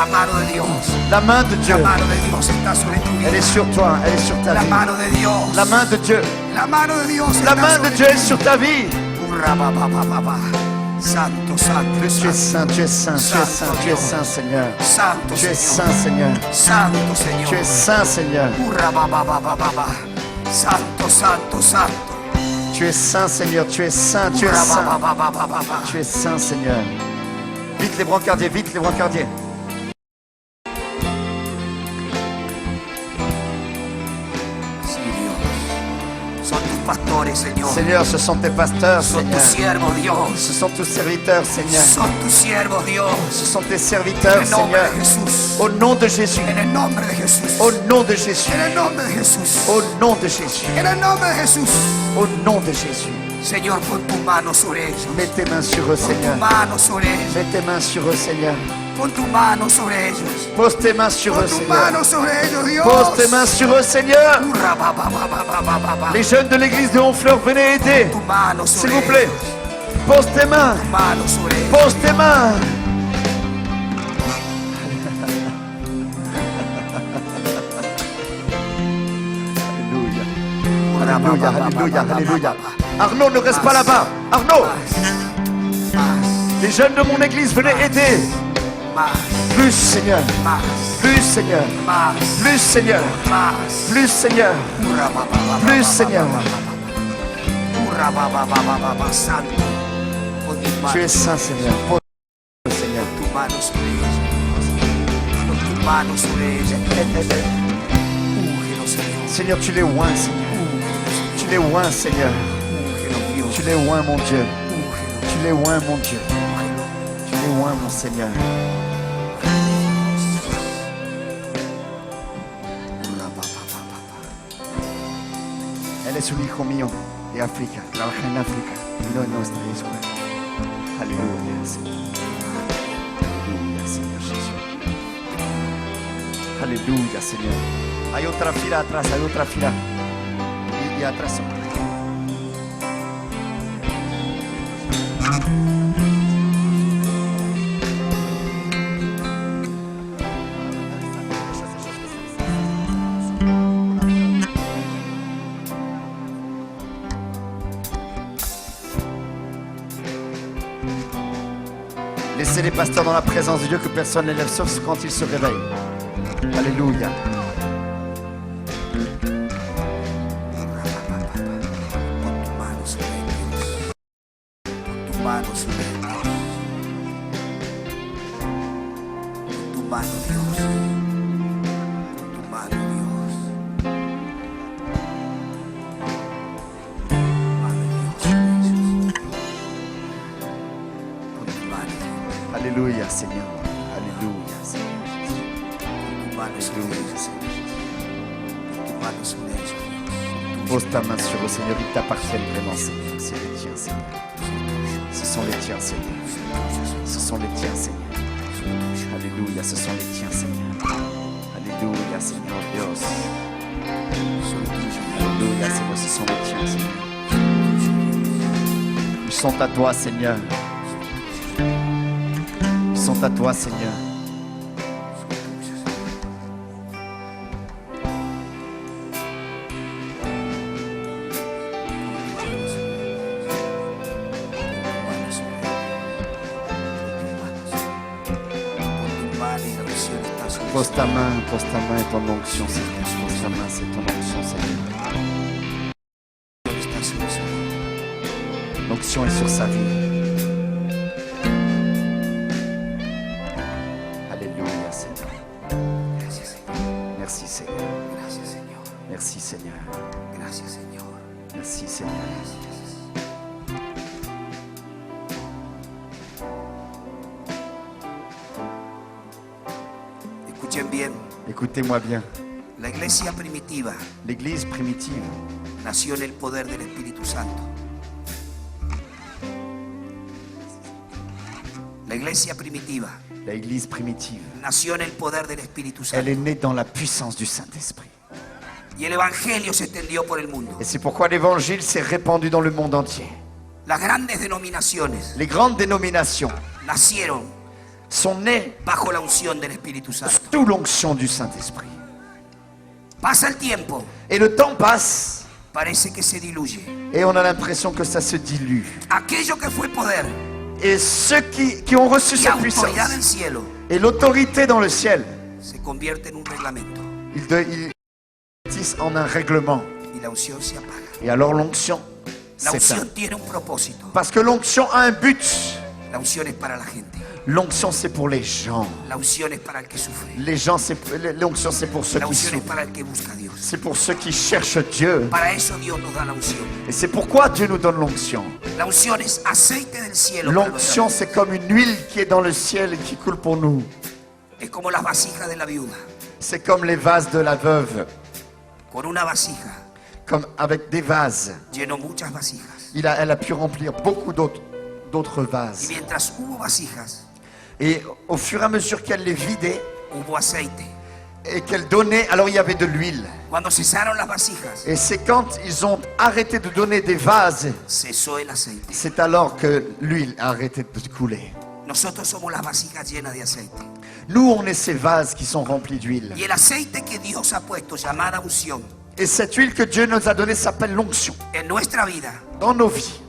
mano de Dios. La main de Dieu. La mano de Dios está sobre tu vida. Elle est sur toi. Elle est sur ta La vie. mano de Dios. La main de Dieu. La mano de Dios. La está main de sobre Dieu tu est sur ta vie. Santo, santo, Tu es santo, saint, tu es saint, tu es saint, tu es saint, Seigneur. santo, Tu es Señor. saint, Seigneur. Santo, Señor. Tu es saint, Seigneur. Santo, santo, santo. Tu es saint, Seigneur. Tu es saint, tu es saint. Tu es saint, Seigneur. Vite les brancardiers, vite les brancardiers. Sí, Dios. Son tus pastores, Señor. Seigneur, ce sont tes pasteurs, Son Seigneur. tus siervos, Dios. Ce sont tous serviteurs, Seigneur. Son tus siervos, Dios. Ce sont tes En serviteurs, el nombre Seigneur. de Jesús. Au nom de Jésus. En el nombre de Jesús. Au nom de Jésus. En el nombre de Jesús. Au nom de Jésus. En el nombre de Jesús. Au nom de Jésus. Señor, pon tu mano sobre ellos. Mets tes mains sur eux, Pon tu Seigneur. mano sobre ellos. Mets tes mains sur eux, Seigneur. Pon tu mano sobre ellos. Pose tes mains sur Pon eux, tu Seigneur. mano sobre ellos, Dios. Pose tes mains sur eux, Seigneur. Les jeunes de l'église de Honfleur, venez aider. Tu mano S'il sobre vous plaît. ellos. Pose tes mains. Tu mano sobre ellos. Pose tes mains. Alléluia, alléluia, alléluia. Arnaud, ne reste pas là-bas. Arnaud, les jeunes de mon église, venez aider. Plus, Seigneur. Plus, Seigneur. Plus, Seigneur. Plus, Seigneur. Plus, Seigneur. Santo, pon tus Tu es manos, saint, Seigneur. Pose, Seigneur. tu mano sobre ellos. mano sobre ellos. Úngelos, Señor. Seigneur, tu les oins, Seigneur. Tu les oins, Seigneur. Úngelos, Dios. Tu les oins, mon Dieu. Úngelos. Tu les oins, mon Dieu. Tu les oins, mon Seigneur. Él es un hijo mío de África, trabaja en África y no en nuestra escuela. Aleluya, Señor. Aleluya, Señor Jesús. Aleluya, Señor. Hay otra fila atrás, hay otra fila. Y atrás. Laissez les pasteurs dans la présence de Dieu, que personne ne les lève sauf quand ils se réveillent. Alléluia. Pon tu mano sobre ellos. Pon tu mano, Dios. Pon tu mano, Dios. Mano, Dios, Jesús. Pon tu mano, Dios. Alléluia, Seigneur. Alléluia, Seigneur. Pon tu mano sobre ellos, Señor. Pon tu mano sobre ellos, Dios. Pose ta main sur eux, Seigneur. Ils t'appartiennent vraiment, Seigneur. C'est les tiens, Seigneur. Ce sont les tiens, Seigneur. Ce sont les tiens, Seigneur. Alléluia, ce sont les tiens, Seigneur. Alléluia, Seigneur Dios. Alléluia, Seigneur, ce sont les tiens, Seigneur. Ils sont à toi, Seigneur. Ils sont à toi, Seigneur. Pose ta main et ton onction, Seigneur. Pose ta main, c'est ton onction, Seigneur. L'onction est sur sa vie. Alléluia, Seigneur. Merci, Seigneur. Gracias, Señor. Merci, Seigneur. Gracias, Señor. Merci, Seigneur. Escuchen bien, Écoutez-moi bien. la iglesia primitiva L'église primitive nació en el poder del Espíritu Santo. La iglesia primitiva l'église primitive, nació en el poder del Espíritu elle Santo. est née dans la puissance du Saint-Esprit. Y el Evangelio se extendió por el mundo. Et c'est pourquoi l'évangile s'est répandu dans le monde entier. Las grandes denominaciones Les grandes dénominations nacieron sont nées bajo la unción del Espíritu Santo. sous l'onction du Saint-Esprit. Pasa el tiempo, Et le temps passe parece que se diluye. et on a l'impression que ça se dilue. Aquello que fue poder Et ceux qui ont reçu y cette puissance autoridad del cielo et l'autorité dans le ciel, se convierte en un reglamento ils bâtissent en un règlement. y la unción se apaga. Et alors l'onction La s'éteint. unción tiene un propósito. Parce que l'onction a un but. La unción es para la gente. L'onction c'est pour les gens. La unción es para el que sufre. Les gens, l'onction c'est pour ceux La qui unción es souffrent. para el que busca a Dios. C'est pour ceux qui cherchent Dieu. Para eso Dios nos da la unción. Et c'est pourquoi Dieu nous donne l'onction. La unción es aceite del cielo. para L'onction los c'est comme une huile qui est dans le ciel et qui coule pour nous. amigos. Es como las vasijas de la viuda. C'est comme les vases de la veuve. Con una vasija Comme avec des vases. llenó muchas vasijas. Elle a pu remplir beaucoup d'autres Y vases. mientras hubo vasijas, Et au fur et à mesure qu'elle les vidait hubo aceite. et qu'elle donnait, alors il y avait de l'huile. Cuando cesaron las vasijas, Et c'est quand ils ont arrêté de donner des vases, cesó el aceite. c'est alors que l'huile a arrêté de couler. Nosotros somos las vasijas llenas de aceite. Nous, on est ces vases qui sont remplis d'huile. Y el aceite que Dios ha puesto, llamada unción, Et cette huile que Dieu nous a donnée s'appelle l'onction en nuestra vida, dans nos vies.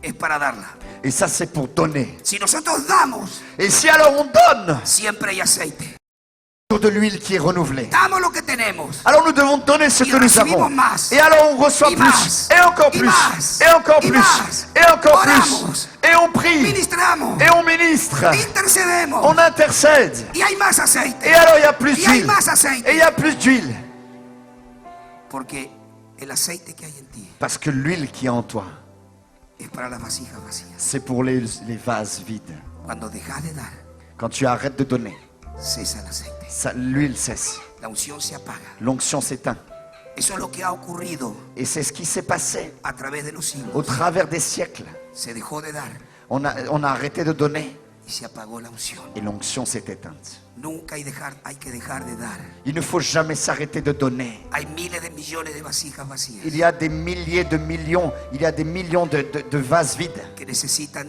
es para darla. Et ça, c'est pour donner. Si nosotros damos, Et si alors on donne, siempre hay aceite. de l'huile qui est renouvelée. Damos lo que tenemos. Alors nous devons donner ce Y que nous recibimos avons. más. Et alors on reçoit Y plus. más. Et encore Y plus. más. Et encore Y plus. más. Et encore Oramos. plus. Et on prie. Ministramos. Et on ministre. Intercedemos. On intercède. Y hay más aceite. Et alors il y a plus Y hay d'huile. más aceite. Et il y a plus d'huile. Porque el aceite que hay en ti Parce que l'huile qui est en toi, es para las vasijas vacías. c'est pour les vases vides. Cuando dejas de dar, Quand tu arrêtes de donner, cesa el aceite. l'huile cesse. La unción se apaga. L'onction s'éteint. Eso es lo que ha ocurrido Et c'est ce qui s'est passé a través de los siglos. au travers des siècles. Se dejó de dar On a arrêté de donner y se apagó la unción. et l'onction s'est éteinte. Nunca hay que dejar de dar. Il ne faut jamais s'arrêter de donner. Hay miles de millones de vasijas vacías Il y a des milliers de millions, il y a des millions de vases vides que necesitan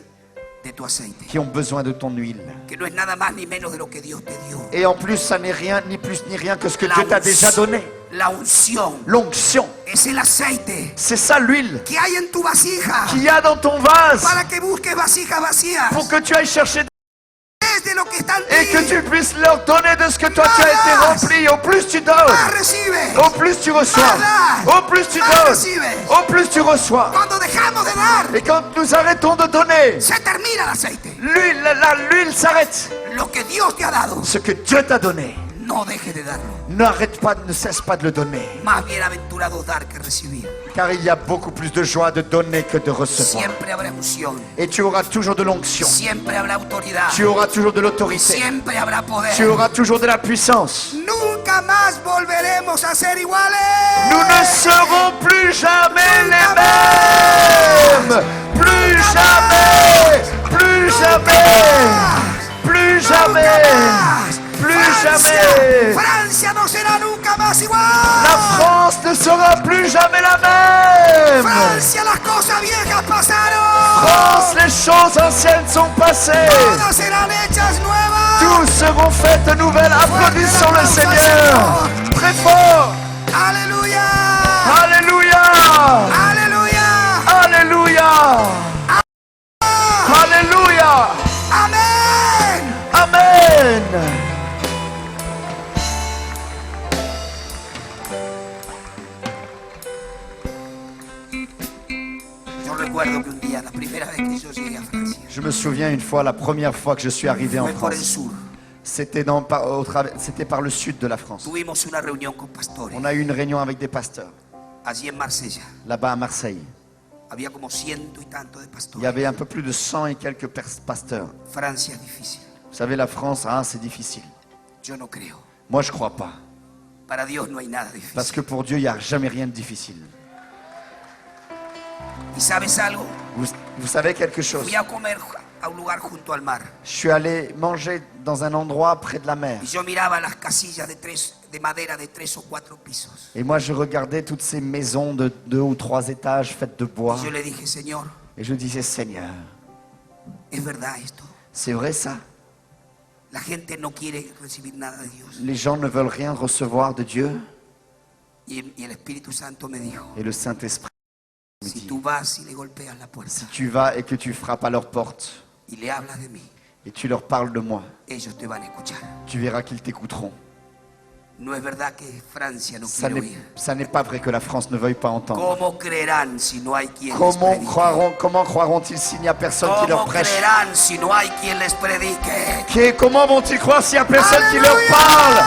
de tu aceite. qui ont besoin de ton huile. Que no es nada más ni menos de lo que Dios te dio. Et en plus, ça n'est rien, ni plus ni rien que ce que Dieu t'a déjà donné. La unción L'onction, es el aceite c'est ça l'huile que hay en tu vasija qu'il y a dans ton vase para que busques vasijas vacías. pour que tu ailles chercher Es de lo que está en et que ti. tu puisses leur donner de ce que toi tu as été rempli. Au plus tu Más donnes, recibes. au plus tu reçois. Au plus tu donnes, au plus tu reçois. Cuando dejamos de dar, Et quand nous arrêtons de donner, se termina el aceite. l'huile s'arrête. Lo que Dios te ha dado, Ce que Dieu t'a donné, no dejes de darlo. n'arrête pas, ne cesse pas de le donner. Más bienaventurados dar que recibir. Car il y a beaucoup plus de joie de donner que de recevoir. Siempre habrá unción. Et tu auras toujours de l'onction. Siempre habrá autoridad. Tu auras toujours de l'autorité. Siempre habrá poder. Tu auras toujours de la puissance. Nunca más volveremos a ser iguales. Nous ne serons plus jamais les mêmes. Plus jamais. Plus jamais. Plus jamais. Plus jamais. Francia no será nunca más igual. La France ne sera plus jamais la même. Francia, las cosas viejas pasaron. France, les choses anciennes sont passées. Todas serán hechas nuevas. Tous seront faites nouvelles. Applaudissons le Seigneur. Très fort. Aleluya. Alléluia. Aleluya. Alléluia. Alléluia. Amén. Amen. Yo recuerdo que un día, la primera vez que yo llegué a Francia, Je me souviens une fois, la première fois que je suis arrivé en fue por el France, sur. c'était c'était par le sud de la France. Tuvimos una reunión con pastores On a eu une réunion avec des pasteurs, allí en Marsella. là-bas à Marseille. Había como ciento y tanto de Il y pastores. avait un peu plus de 100 et quelques pasteurs. Francia es difícil. Vous savez, la France, c'est difficile. Yo no creo. Moi, je crois pas. Para Dios no hay nada Parce difícil. que pour Dieu, il n'y a jamais rien de difficile. ¿Y sabes algo? Vous savez quelque chose? Fui a comer a un lugar junto al mar. Je suis allé manger dans un endroit près de la mer. Y yo miraba las casillas de madera de 3 o 4 pisos. Et moi, je regardais toutes ces maisons de 2 ou 3 étages faites de bois. Y yo le dije, Señor, Et je disais, Seigneur, ¿es verdad esto? c'est vrai ça? La gente no quiere recibir nada de Dios. Les gens ne veulent rien recevoir de Dieu. Y el Espíritu Santo me dijo, Et le Saint-Esprit me si dit, tú vas y le golpeas la puerta si tu vas et que tu frappes à leur porte y le hablas de mí, et tu leur parles de moi, ellos te van a escuchar. tu verras qu'ils t'écouteront. No es verdad que Francia no Ça quiere n'est oír. pas vrai que la France ne veuille pas entendre. ¿Cómo creerán si no hay quien les Comment predique? croiront-ils s'il n'y a personne qui leur ¿Cómo prêche? creerán si no hay quien les predique? Comment vont-ils croire s'il n'y a personne qui leur Alléluia! parle?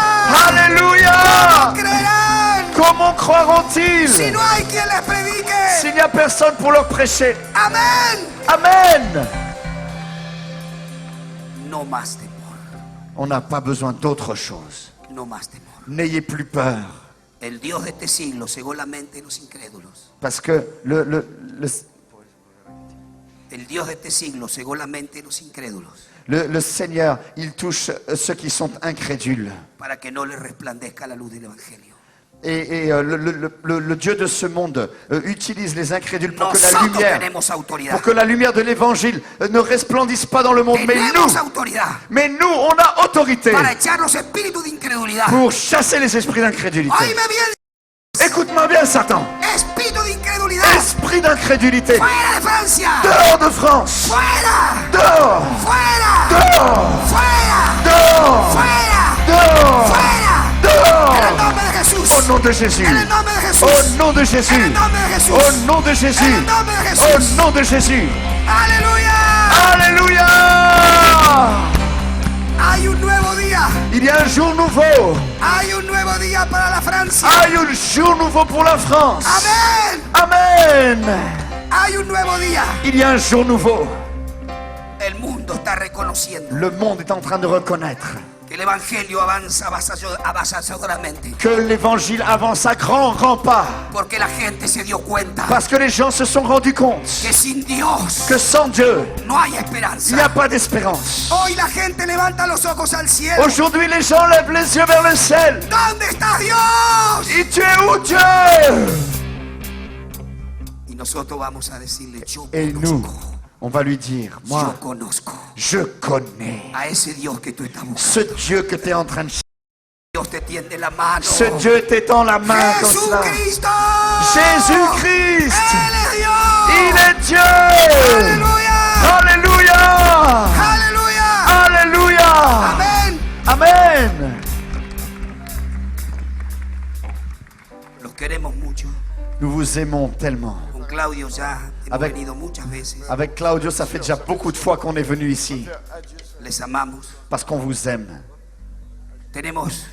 Alléluia! ¿Creerán Comment croiront-ils si no hay quien les predique? s'il n'y a personne pour leur prêcher? Amén. Amen! No más temor. On n'a pas besoin d'autre chose. No más temor. N'ayez plus peur. El Dios de este siglo cegó la mente de los incrédulos. Parce que El Dios de este siglo cegó la mente de los incrédulos le Seigneur, il touche ceux qui sont incrédules. para que no les resplandezca la luz del Evangelio. Et le Dieu de ce monde utilise les incrédules pour que la Nosotros lumière, tenemos autoridad. pour que la lumière de l'évangile ne resplendisse pas dans le monde. Tenemos autoridad Mais nous, on a autorité para echar los espíritus de incredulidad. pour chasser les esprits d'incrédulité. Oíme bien, Écoute-moi bien, Satan. espíritu de incredulidad. Esprit d'incrédulité. Fuera de Francia. Dehors de France. Fuera. Dehors. Fuera. Dehors. Fuera. Dehors. Fuera. Dehors. Fuera. Au nom de Jésus. En el nombre de Jesús. Au nom de Jésus. En el nombre de Jesús. Au nom de Jésus. En el nombre de Au Jesús. nom de Jésus. Aleluya. Alléluia. Hay un nuevo día. Il y a un jour nouveau. Hay un nuevo día para la Francia. Hay un jour nouveau pour la France. Amén. Amen. Hay un nuevo día. Il y a un jour nouveau. El mundo está reconociendo Le monde est en train de reconnaître que el evangelio avanza avasalladoramente. que l'évangile avance à grand pas. Porque la gente se dio cuenta Parce que les gens se sont rendus compte que sin Dios que sans Dieu, no hay il n'y a esperanza. pas d'espérance. Hoy la gente levanta los ojos al cielo. Aujourd'hui, les gens lèvent les yeux vers le ciel. ¿Dónde está Dios? Et tu es où, Dieu? Y nosotros vamos a decirle, yo Et nous, conozco, on va lui dire, yo moi, conozco je connais a ese Dios que tú estás buscando. ce Dieu que tu es en train de chercher. Dios te tiende la mano. Ce Dieu t'étend la main comme cela. Jesucristo. Jésus-Christ, Él es Dios. il est Dieu. Aleluya. Alléluia. Aleluya. Alléluia. Amén. Amen. Los queremos mucho. Nous vous aimons tellement. Con Claudio ya hemos Avec- venido muchas veces. Avec Claudio, ça fait déjà beaucoup de fois qu'on est venu ici. Les amamos. Parce qu'on vous aime. Tenemos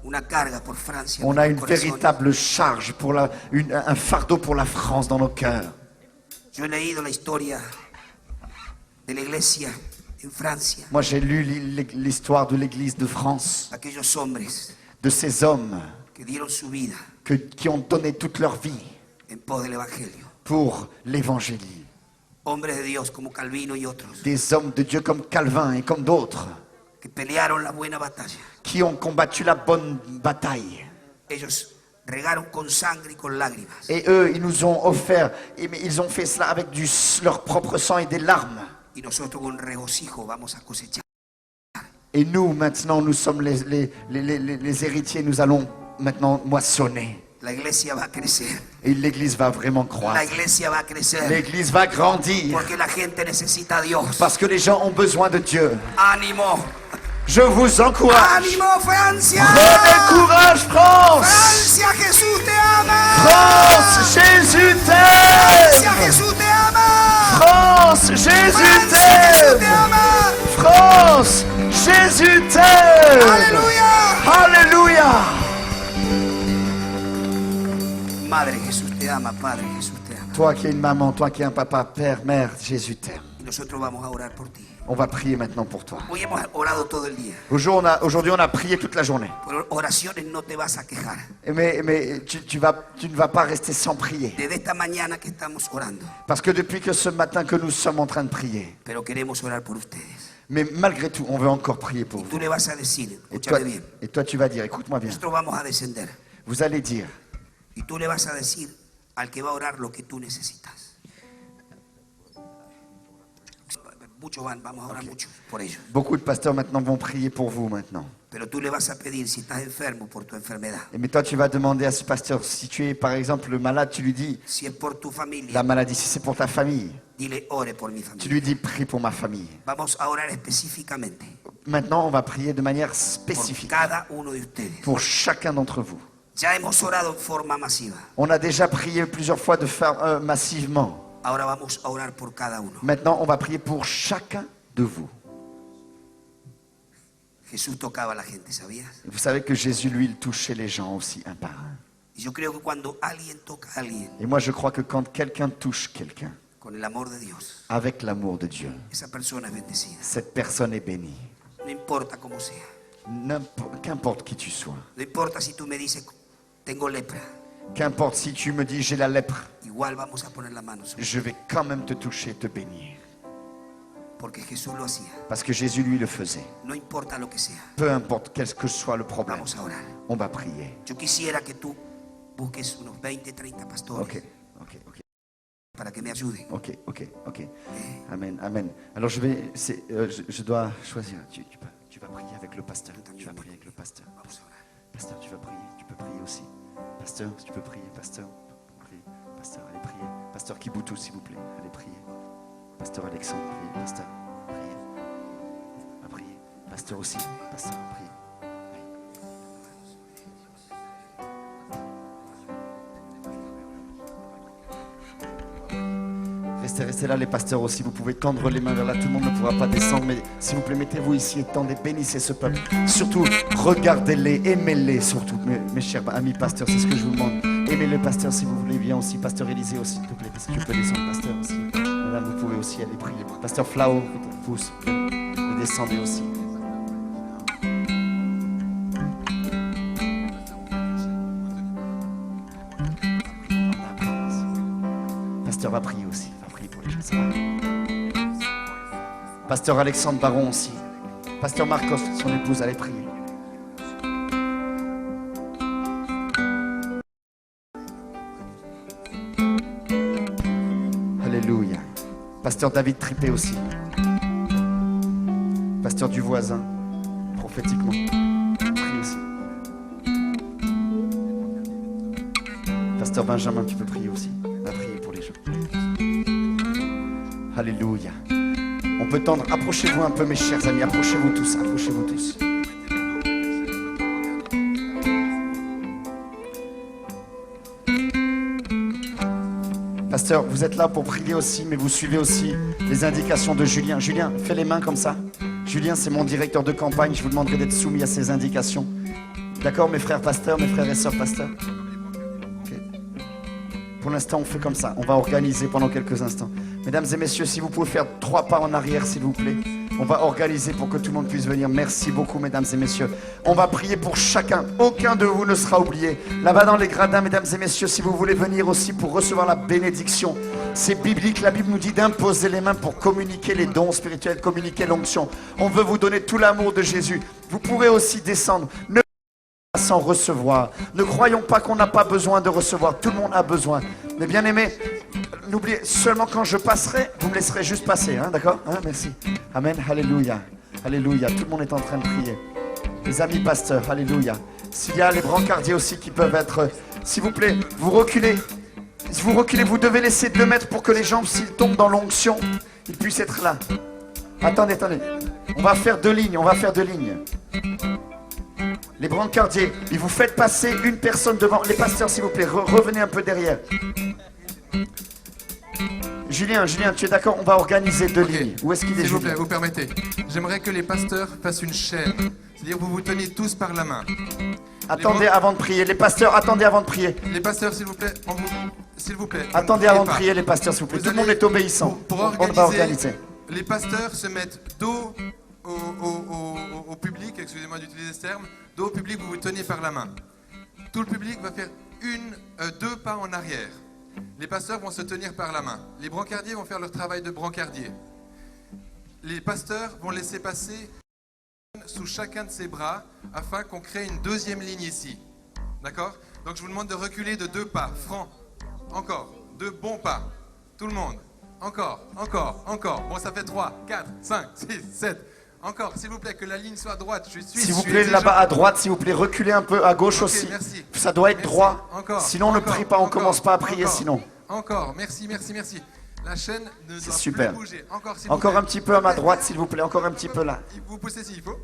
una carga por Francia. On en a nuestro une corazón. véritable charge, pour un fardeau pour la France dans nos cœurs. Yo he leído la historia de la iglesia en Francia. Moi, j'ai lu l'histoire de l'Église de France, Aquellos hombres de ces hommes que dieron su vida qui ont donné toute leur vie en pos del Evangelio. pour l'Évangile. Hombres de Dios como Calvino y otros Des hommes de Dieu comme Calvin et comme d'autres que pelearon la buena batalla. qui ont combattu la bonne bataille. Ellos regaron con sangre y con lágrimas. Et eux, ils nous ont offert, mais ils ont fait cela avec leur propre sang et des larmes. Y nosotros con regocijo vamos a cosechar. Et nous, maintenant, nous sommes les héritiers, nous allons maintenant moissonner. La iglesia va a crecer. Et l'Église va vraiment La croître. iglesia va a crecer. L'Église va grandir. Porque la gente necesita a Dios. Parce que les gens ont besoin de Dieu. Ánimo. Je vous encourage. Ánimo, Francia. Prenez courage, France. Francia, Jesús te ama. France, Jésus Francia, t'aime. Jesús te ama. France, Jésus Francia, Jesús te t'aime. ama. France, Jésus t'aime. Aleluya. Alléluia. Madre, Jesús te ama. Padre, Jesús te ama. Toi qui es une maman, toi qui es un papa, père, mère, Jésus t'aime. Y nosotros vamos a orar por ti. On va prier maintenant pour toi. Hoy hemos orado todo el día. Aujourd'hui, on a prié toute la journée. Por oraciones no te vas a quejar. Mais tu ne vas pas rester sans prier. Desde esta mañana que estamos orando. Parce que depuis que ce matin que nous sommes en train de prier, Pero queremos orar por ustedes. mais malgré tout, on veut encore prier pour Tú vous. le vas a decir, Et toi, escúchame bien. et toi, tu vas dire, écoute-moi bien. Nosotros vamos a descender. Vous allez dire, Y tú le vas a decir al que va a orar lo que tú necesitas. Muchos vamos a orar mucho por ellos. beaucoup de pasteurs maintenant vont prier pour vous maintenant. Pero tú le vas a pedir si estás enfermo por tu enfermedad. Mais toi, tu vas demander à ce pasteur, si tu es par exemple le malade, tu lui dis, Si es por tu familia, la maladie, si c'est pour ta famille, dile ore por mi tu familia. lui dis, prie pour ma famille. Vamos a orar específicamente Maintenant, on va prier de manière por spécifique cada uno de ustedes. pour chacun d'entre vous. Ya hemos orado en forma masiva. On a déjà prié plusieurs fois de faire massivement. Ahora vamos a orar por cada uno. Maintenant, on va prier pour chacun de vous. Jesús tocaba a la gente, ¿sabías? Vous savez que Jésus, lui, il touchait les gens aussi un par un. Y yo creo que cuando alguien toca a alguien Et moi, je crois que quand quelqu'un touche quelqu'un con el amor de Dios, avec l'amour de Dieu, esa persona es bendecida. cette personne est bénie. No importa cómo sea. Qu'importe qui tu sois. No importa si tú me dices, tengo lepra. Qu'importe si tu me dis j'ai la lèpre, Igual vamos a poner la mano sobre. je vais quand même te toucher, te bénir. Porque Jesús lo hacía. Parce que Jésus, lui, le faisait. No importa lo que sea. Peu importe quel que soit le problème, Vamos a orar. on va prier. Yo quisiera que tú busques unos 20, 30 pastores Ok. para que me ayuden. Ok. Amen, amen. Alors je dois choisir. Tu vas prier avec le pasteur. Tu vas prier avec le pasteur. Vamos a orar. Pasteur, tu vas prier. Tu peux prier aussi. Pasteur, tu peux prier. Pasteur, priez. Pasteur, allez prier. Pasteur Kiboutou, s'il vous plaît, allez prier. Pasteur Alexandre, priez. Pasteur, priez. Va prier. Pasteur aussi. Pasteur, priez. Oui. restez là, les pasteurs aussi. Vous pouvez tendre les mains vers là. Tout le monde ne pourra pas descendre. Mais s'il vous plaît, mettez-vous ici et tendez, bénissez ce peuple. Surtout, regardez-les, aimez-les surtout. Mes chers amis pasteurs, c'est ce que je vous demande. Aimez le pasteur si vous voulez. Viens aussi, pasteur Élisée aussi, s'il te plaît. Si tu peux descendre, pasteur aussi. Madame, vous pouvez aussi aller prier. Pasteur Flao, vous descendez aussi. Pasteur va prier aussi. Va prier pour les gens. Ça va. Pasteur Alexandre Baron aussi. Pasteur Marcos, son épouse, allez prier. Alléluia. Pasteur David Trippé aussi. Pasteur du voisin, prophétiquement. Prie aussi. Pasteur Benjamin, tu peux prier aussi. Va prier pour les gens. Alléluia. On peut tendre. Approchez-vous un peu, mes chers amis. Approchez-vous tous. Approchez-vous tous. Pasteur, vous êtes là pour prier aussi, mais vous suivez aussi les indications de Julien. Julien, fais les mains comme ça. Julien, c'est mon directeur de campagne. Je vous demanderai d'être soumis à ses indications. D'accord, mes frères pasteurs, mes frères et sœurs pasteurs? Okay. Pour l'instant, on fait comme ça. On va organiser pendant quelques instants. Mesdames et messieurs, si vous pouvez faire 3 pas en arrière, s'il vous plaît. On va organiser pour que tout le monde puisse venir. Merci beaucoup, mesdames et messieurs. On va prier pour chacun. Aucun de vous ne sera oublié. Là-bas dans les gradins, mesdames et messieurs, si vous voulez venir aussi pour recevoir la bénédiction, c'est biblique. La Bible nous dit d'imposer les mains pour communiquer les dons spirituels, communiquer l'onction. On veut vous donner tout l'amour de Jésus. Vous pourrez aussi descendre. Ne pas sans recevoir. Ne croyons pas qu'on n'a pas besoin de recevoir. Tout le monde a besoin. Mais bien aimés, n'oubliez seulement quand je passerai, vous me laisserez juste passer, hein, d'accord, hein, merci. Amen, alléluia, alléluia. Tout le monde est en train de prier. Les amis pasteurs, alléluia. S'il y a les brancardiers aussi qui peuvent être, s'il vous plaît, vous reculez. Si vous reculez, vous devez laisser 2 mètres pour que les jambes, s'ils tombent dans l'onction, ils puissent être là. Attendez. On va faire 2 lignes, Les brancardiers, et vous faites passer une personne devant. Les pasteurs, s'il vous plaît, revenez un peu derrière. Julien, tu es d'accord? On va organiser 2 lignes. Où est-ce qu'il est, S'il vous plaît, vous permettez. J'aimerais que les pasteurs fassent une chaîne. C'est-à-dire que vous vous teniez tous par la main. Attendez avant de prier. Les pasteurs, attendez avant de prier. Les pasteurs, s'il vous plaît, s'il vous plaît. Attendez avant de prier, les pasteurs, s'il vous plaît. Tout le monde est obéissant. Pour On va organiser. Les pasteurs se mettent dos au public, excusez-moi d'utiliser ce terme, dos au public, vous vous tenez par la main. Tout le public va faire 2 pas en arrière. Les pasteurs vont se tenir par la main. Les brancardiers vont faire leur travail de brancardier. Les pasteurs vont laisser passer sous chacun de ses bras afin qu'on crée une 2e ligne ici. D'accord? Donc je vous demande de reculer de 2 pas, francs. Encore, 2 bons pas. Tout le monde. Encore. Bon, ça fait 3, 4, 5, 6, 7. Encore, s'il vous plaît, que la ligne soit droite. S'il vous plaît, là-bas à droite, s'il vous plaît, reculez un peu, à gauche aussi. Merci. Ça doit être droit. Encore, sinon, on ne prie pas, on ne commence pas à prier sinon. Encore, merci. La chaîne ne doit super. plus bouger. Encore un petit peu à ma droite, s'il vous plaît, encore un petit peu là. Vous poussez s'il faut.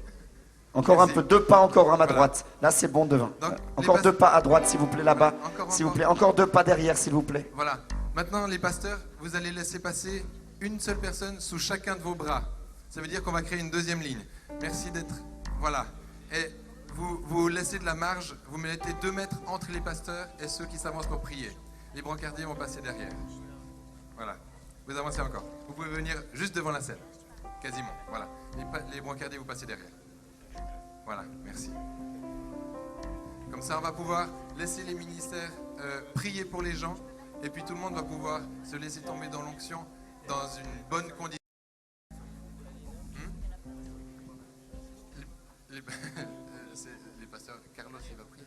Encore un peu, 2 pas encore à ma droite. Là, c'est bon devant. Donc, encore 2 pas à droite, s'il vous plaît, là-bas. S'il vous plaît, encore 2 pas derrière, s'il vous plaît. Voilà. Maintenant, les pasteurs, vous allez laisser passer une seule personne sous chacun de vos bras. Ça veut dire qu'on va créer une 2e ligne. Merci d'être... Voilà. Et vous laissez de la marge, vous mettez 2 mètres entre les pasteurs et ceux qui s'avancent pour prier. Les brancardiers vont passer derrière. Voilà. Vous avancez encore. Vous pouvez venir juste devant la scène. Quasiment. Voilà. Les brancardiers, vous passez derrière. Voilà. Merci. Comme ça, on va pouvoir laisser les ministères prier pour les gens. Et puis tout le monde va pouvoir se laisser tomber dans l'onction dans une bonne condition. Les pasteurs, Carlos, il va prier.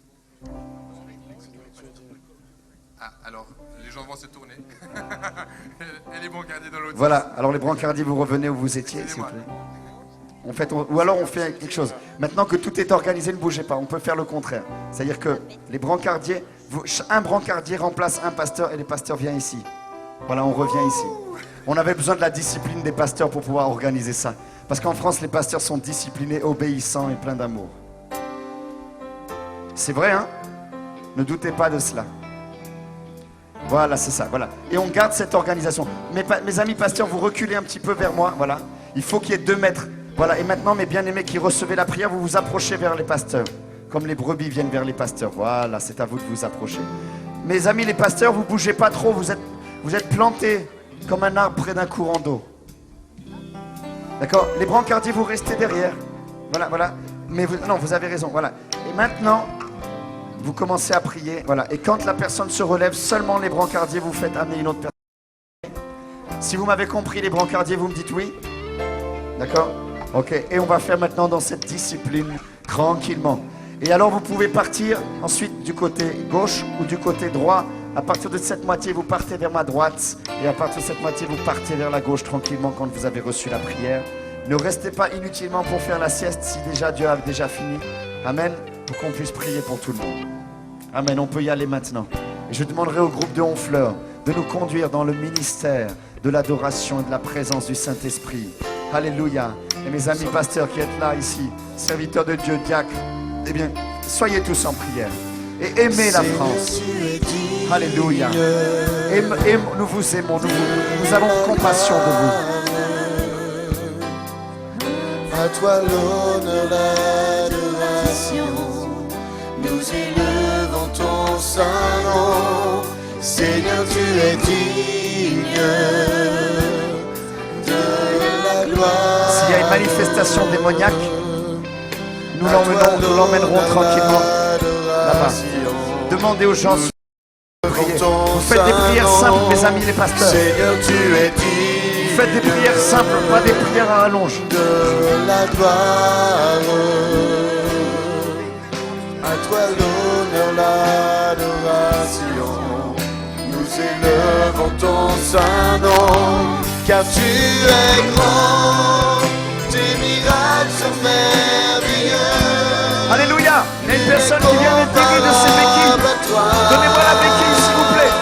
Ah, alors, les gens vont se tourner. Et les brancardiers dans l'autre. Voilà, alors les brancardiers, vous revenez où vous étiez, s'il vous plaît. Ou alors on fait quelque chose. Maintenant que tout est organisé, ne bougez pas, on peut faire le contraire. C'est-à-dire que les brancardiers, un brancardier remplace un pasteur et les pasteurs viennent ici. Voilà, on revient ici. On avait besoin de la discipline des pasteurs pour pouvoir organiser ça. Parce qu'en France, les pasteurs sont disciplinés, obéissants et pleins d'amour. C'est vrai, hein? Ne doutez pas de cela. Voilà, c'est ça, voilà. Et on garde cette organisation. Mes amis pasteurs, vous reculez un petit peu vers moi, voilà. Il faut qu'il y ait 2 mètres. Voilà, et maintenant, mes bien-aimés qui recevez la prière, vous vous approchez vers les pasteurs. Comme les brebis viennent vers les pasteurs. Voilà, c'est à vous de vous approcher. Mes amis les pasteurs, vous ne bougez pas trop, vous êtes plantés comme un arbre près d'un courant d'eau. D'accord? Les brancardiers, vous restez derrière. Voilà, voilà. Mais non, vous avez raison, voilà. Et maintenant, vous commencez à prier, voilà. Et quand la personne se relève, seulement les brancardiers, vous faites amener une autre personne. Si vous m'avez compris, les brancardiers, vous me dites oui. D'accord? Ok. Et on va faire maintenant dans cette discipline tranquillement. Et alors, vous pouvez partir ensuite du côté gauche ou du côté droit. À partir de cette moitié, vous partez vers ma droite. Et à partir de cette moitié, vous partez vers la gauche tranquillement quand vous avez reçu la prière. Ne restez pas inutilement pour faire la sieste si déjà Dieu a déjà fini. Amen. Pour qu'on puisse prier pour tout le monde. Amen. On peut y aller maintenant. Et je demanderai au groupe de Honfleur de nous conduire dans le ministère de l'adoration et de la présence du Saint-Esprit. Alléluia. Et mes amis pasteurs qui êtes là ici, serviteurs de Dieu, diacres, eh bien, soyez tous en prière. Et aimez la France. Alléluia. Nous vous aimons, nous avons compassion de vous. À toi l'honneur, l'adoration, nous élevons ton saint nom. Seigneur, tu es digne de la gloire. S'il y a une manifestation démoniaque, nous l'emmènerons tranquillement là-bas. Demandez aux gens de prier. Vous faites des prières simples, mes amis les pasteurs. Seigneur, tu es digne. Faites des prières simples, pas des prières à rallonge. De la gloire, à toi l'honneur, l'adoration, nous élevons ton saint nom, car tu es grand, tes miracles sont merveilleux. Alléluia. Il y a une personne qui vient d'être guérie de ses béquilles. Donnez-moi la béquille s'il vous plaît.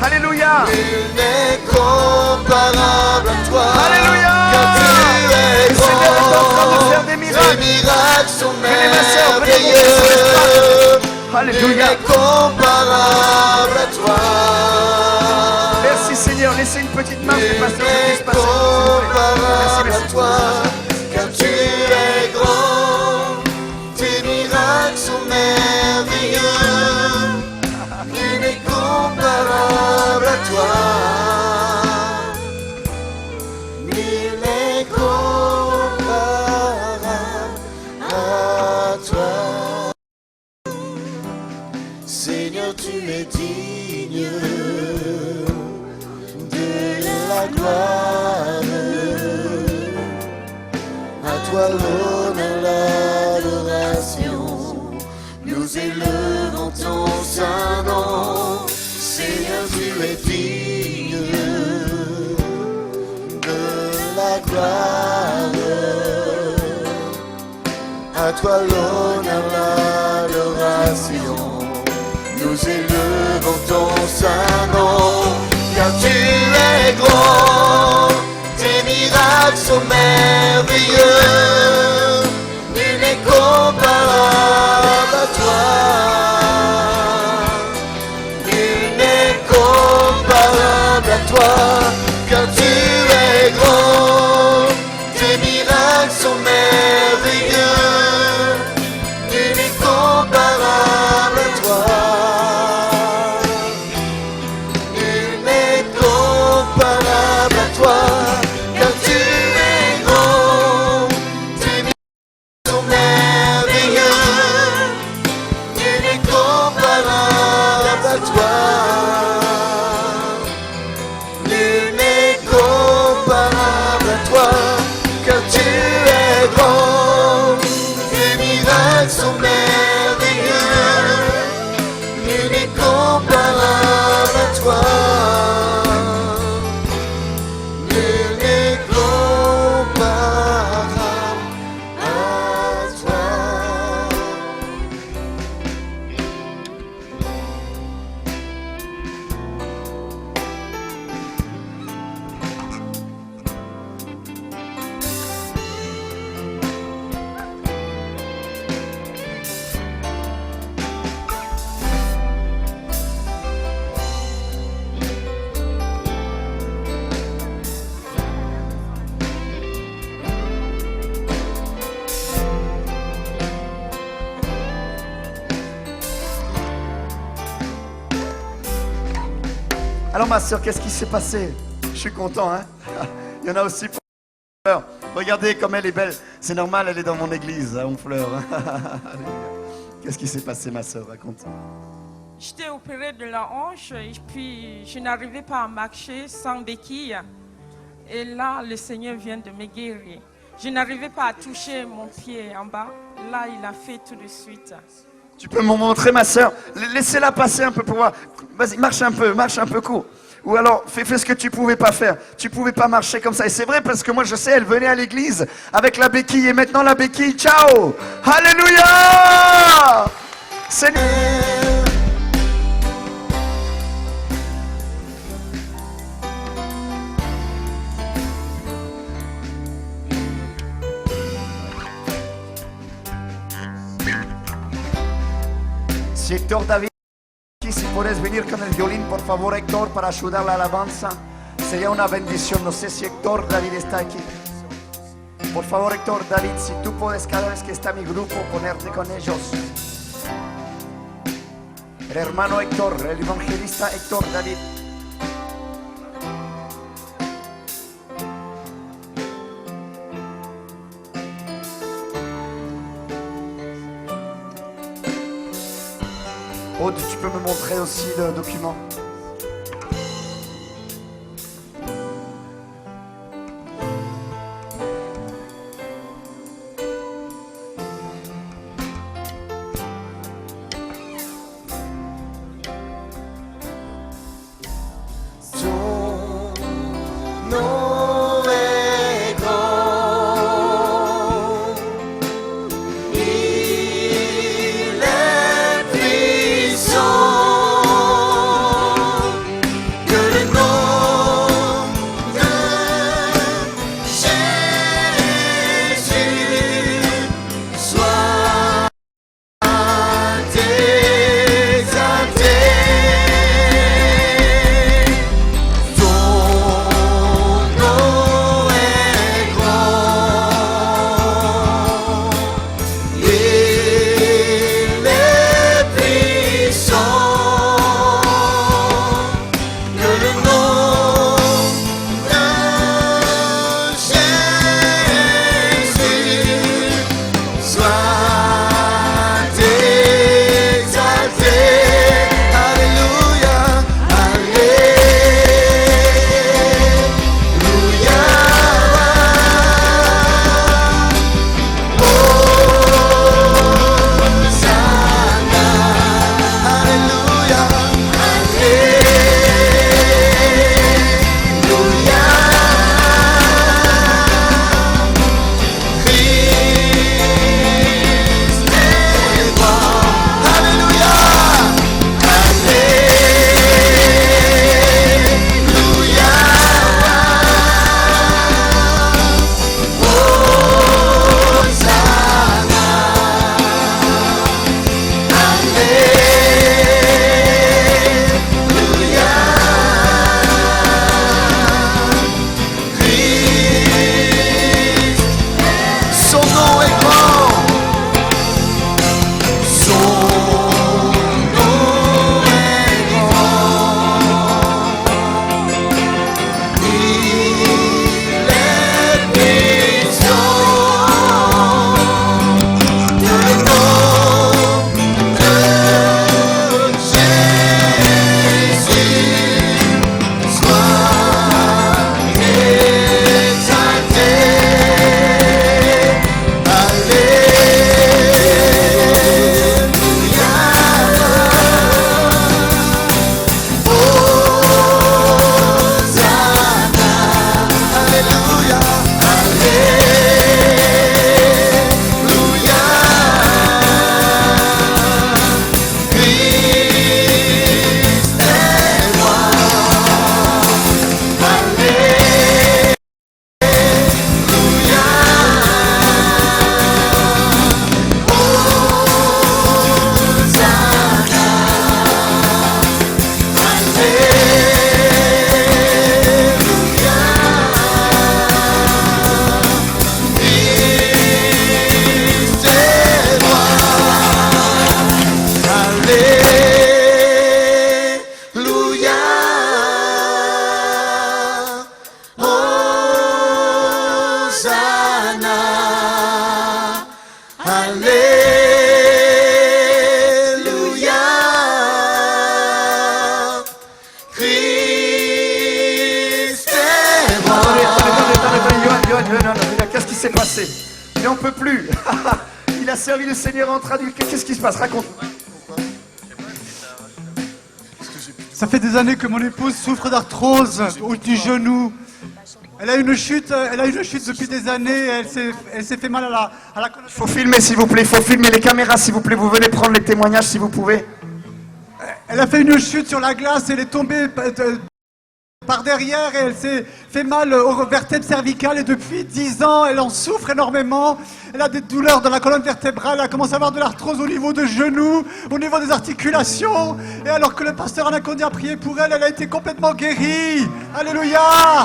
Alléluia. Nul n'est comparable à toi. Alléluia. Car tu es Le Seigneur est en train de faire des tes miracles. miracles sont Venez ma sœur, venez monter merveilleux. sur l'estrade. Nul Alléluia. n'est comparable à toi. Merci Seigneur. Laissez une petite marche Nul des pasteurs qui n'est puissent passer. S'il vous plaît. Merci, comparable à merci. toi. Car tu es grand, tes miracles sont merveilleux. Nul n'est comparable à toi. Nul n'est comparable à toi. Seigneur, tu es digne de la gloire. À toi l'honneur, l'adoration, nous élevons ton saint nom. Seigneur, tu es digne de la gloire. À toi l'honneur, l'adoration, nous élevons ton saint nom. Car tu es grand, tes miracles sont merveilleux. Nul n'est comparable à toi. Nul n'est comparable à toi. Car tu es grand, tes miracles sont merveilleux. Nul n'est comparable à toi. Nul n'est comparable à toi. Car tu es grand, tes miracles sont merveilleux. Nul n'est comparable à toi. Nul n'est Alors ma soeur, qu'est-ce qui s'est passé? Je suis content, hein. Il y en a aussi pour Honfleur. Regardez comme elle est belle. C'est normal, elle est dans mon église, à Honfleur. Qu'est-ce qui s'est passé, ma soeur? Raconte. J'étais opérée de la hanche et puis je n'arrivais pas à marcher sans béquille. Et là, le Seigneur vient de me guérir. Je n'arrivais pas à toucher mon pied en bas. Là, il a fait tout de suite. Tu peux me montrer, ma soeur? Laissez-la passer un peu pour voir. Vas-y, marche un peu court. Ou alors, fais ce que tu pouvais pas faire. Tu pouvais pas marcher comme ça. Et c'est vrai parce que moi, je sais, elle venait à l'église avec la béquille. Et maintenant, la béquille, ciao! Alléluia! Seigneur. Si Héctor David, si puedes venir con el violín, por favor, Héctor, para ayudar la alabanza, sería una bendición. No sé si Héctor David está aquí. Por favor, Héctor David, si tú puedes cada vez que está mi grupo ponerte con ellos. El hermano Héctor, el evangelista Héctor David. Aude, tu peux me montrer aussi le document? nom est grand, il est puissant. Alléluia. Christ est mort. Attendez, non, qu'est-ce qui s'est passé? Il n'en peut plus. Il a servi le Seigneur en traduit. Qu'est-ce qui se passe? Raconte. Ça fait des années que mon épouse souffre d'arthrose du genou. Elle a une chute depuis des années. Elle s'est fait mal à la colonne. Il faut filmer, s'il vous plaît. Il faut filmer les caméras, s'il vous plaît. Vous venez prendre les témoignages, si vous pouvez. Elle a fait une chute sur la glace. Elle est tombée par derrière et elle s'est fait mal aux vertèbres cervicales. Et depuis 10 ans, elle en souffre énormément. Elle a des douleurs dans la colonne vertébrale. Elle a commencé à avoir de l'arthrose au niveau des genoux, au niveau des articulations. Et alors que le pasteur Anacondia a prié pour elle, elle a été complètement guérie. Alléluia!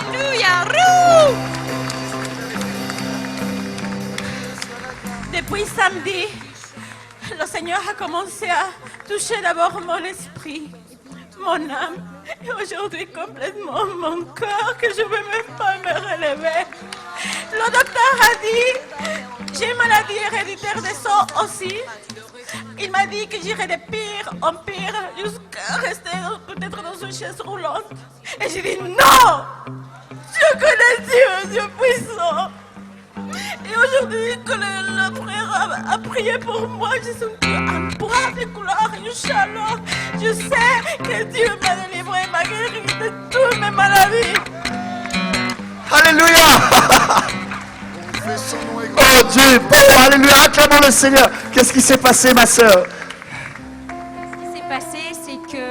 Alléluia. Rou! Depuis samedi, le Seigneur a commencé à toucher d'abord mon esprit, mon âme, et aujourd'hui complètement mon corps, que je ne peux même pas me relever. Le docteur a dit, j'ai une maladie héréditaire des os aussi. Il m'a dit que j'irais de pire en pire jusqu'à rester peut-être dans une chaise roulante. Et j'ai dit non! Je connais Dieu, Dieu puissant. Et aujourd'hui, que le frère a prié pour moi, j'ai senti un bras de couleur, Inch'Allah. Je sais que Dieu m'a délivré, m'a guéri de toutes mes maladies. Alléluia. Oh Dieu, bon, alléluia, acclamons le Seigneur. Qu'est-ce qui s'est passé, ma sœur? Ce qui s'est passé, c'est que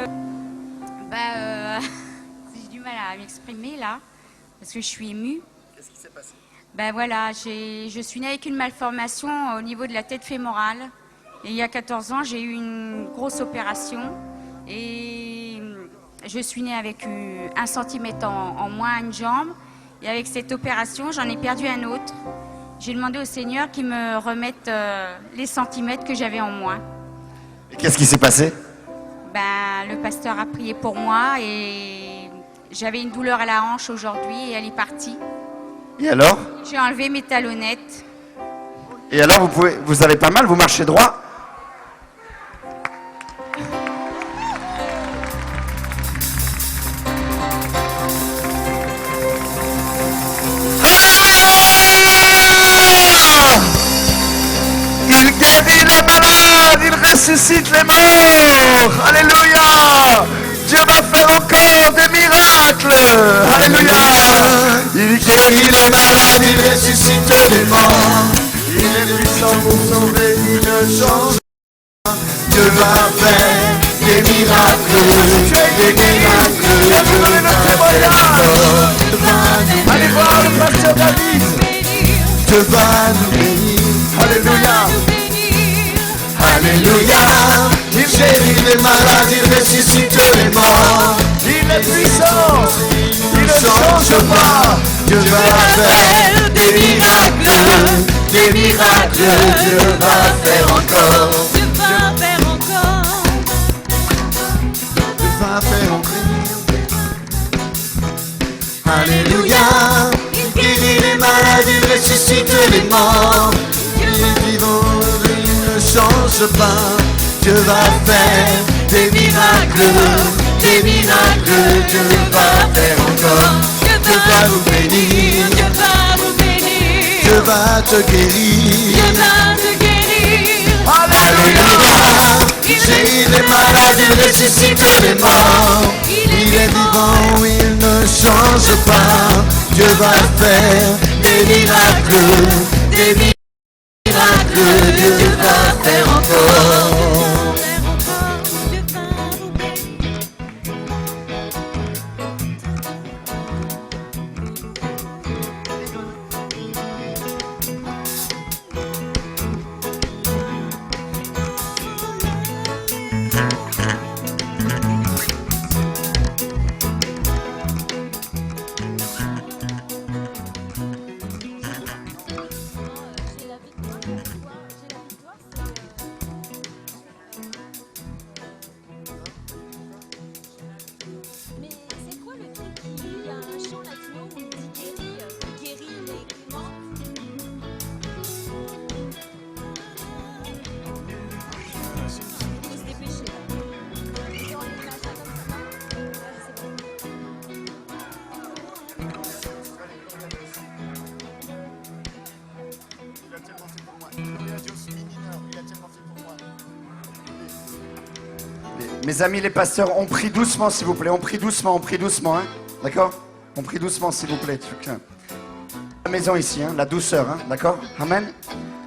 j'ai du mal à m'exprimer là, parce que je suis émue. Qu'est-ce qui s'est passé? Voilà, je suis née avec une malformation au niveau de la tête fémorale. Et il y a 14 ans, j'ai eu une grosse opération. Et je suis née avec 1 centimètre en moins à une jambe. Et avec cette opération, j'en ai perdu un autre. J'ai demandé au Seigneur qu'il me remette les centimètres que j'avais en moins. Et qu'est-ce qui s'est passé? Le pasteur a prié pour moi et j'avais une douleur à la hanche aujourd'hui et elle est partie. Et alors? J'ai enlevé mes talonnettes. Et alors, vous avez pas mal, vous marchez droit? Il guérit les malades, il ressuscite les morts. Alléluia. Dieu va faire encore des miracles. Alléluia. Il guérit les malades, il ressuscite les morts. Il est puissant pour sauver, il ne change pas. Dieu va faire des miracles, des miracles. Allez voir le pasteur David. Dieu va nous bénir. Alléluia. Alléluia. Il guérit les malades, il ressuscite les morts. Il est puissant, il ne change pas. Dieu va faire des miracles, des miracles. Dieu va faire encore. Dieu va faire encore. Dieu va faire encore. Alléluia. Il guérit les malades, il ressuscite les morts. Il est vivant, il ne change pas. Dieu va faire des miracles, des miracles. Dieu va faire encore. Dieu va vous bénir. Dieu va vous bénir. Dieu va te guérir. Dieu va te guérir. Alléluia. Il guérit les malades, il ressuscite les morts. Il est vivant, il ne change pas. Dieu va faire des miracles, des miracles. Dieu va faire encore. Mes amis les pasteurs, on prie doucement s'il vous plaît. On prie doucement, hein. D'accord? On prie doucement s'il vous plaît. La maison ici, hein, la douceur, hein, d'accord? Amen.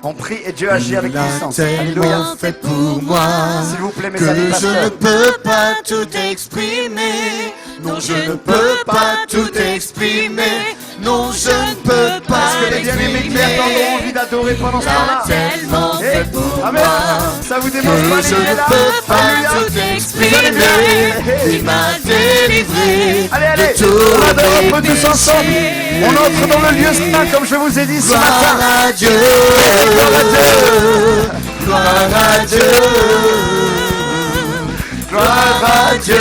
On prie et Dieu agit avec puissance. Alléluia. Fait pour moi S'il vous plaît, mes que amis je pasteurs. ne peux pas tout exprimer. Non, je ne peux pas tout exprimer. Non, je ne peux pas Parce que les bien-aimés qui attendront envie d'adorer pendant ce temps-là. tellement Eh, fait pour Amen. moi. Ça vous démontre pas Que je les ne là? peux pas Alléluia. tout Vous allez exprimer. bien. Il m'a délivré Allez, de tous on adore mes un peu tous ensemble. On entre dans le lieu saint comme je vous ai dit ce Gloire matin. à Dieu. Gloire à Dieu. Gloire à Dieu. Gloire à Dieu.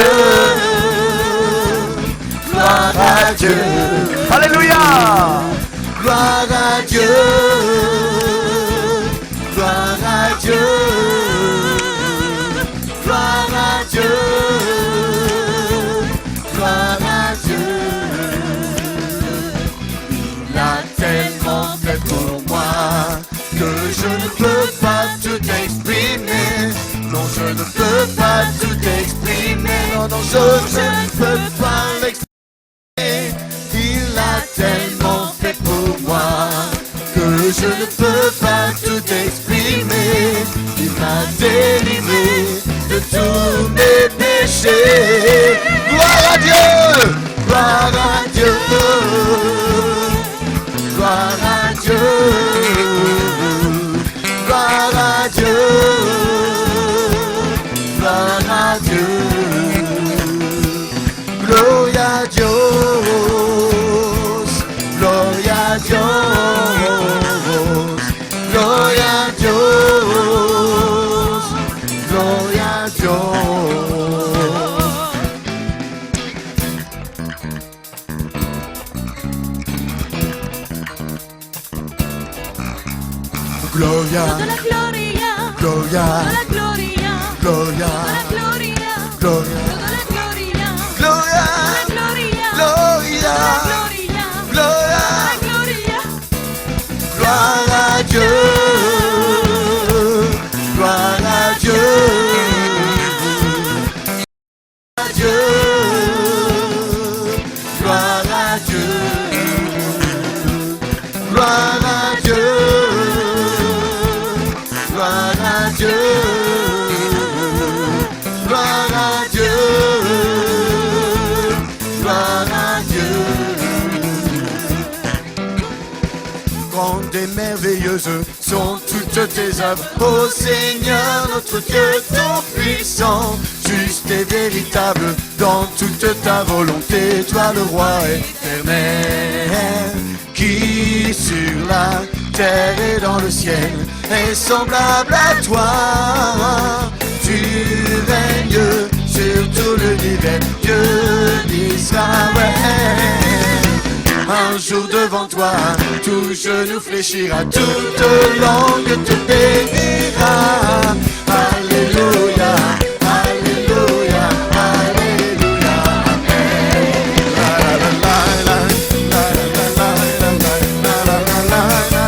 Gloire à Dieu. Alléluia. Gloire à Dieu. Gloire à Dieu. Gloire à Dieu. Gloire à Dieu. Il a tellement fait pour moi que je ne peux pas tout exprimer. Non, je ne peux pas tout exprimer. Non, non, je ne peux pas l'exprimer. Il a tellement fait pour moi que je ne peux pas tout exprimer. Il m'a délivré de tous mes péchés. Gloire à Dieu, gloire à Dieu, gloire à Dieu, gloire à Dieu, gloire à Dieu, gloria a Dios, gloria a Dios, gloria a Dios, gloria a Dios. Gloria, La gloria, gloria, la gloria, gloria, la gloria, gloria, la gloria, gloria, la gloria, gloria, la gloria, gloria. la gloria. Gloire à Dieu, gloire à Dieu, à Dieu, gloire à Dieu, gloire à Dieu, gloire à Dieu, gloire à Dieu, gloire à Dieu. Grandes et merveilleuses sont toutes tes œuvres, ô Seigneur notre Dieu tout-puissant, juste et véritable dans toute ta volonté, toi le roi éternel, qui sur la terre et dans le ciel est semblable à toi. Tu règnes sur tout l'univers, Dieu d'Israël. Un jour devant toi, tout genou fléchira, toute langue te bénira. Alléluia, alléluia, alléluia, amen. La la la la la la la la la la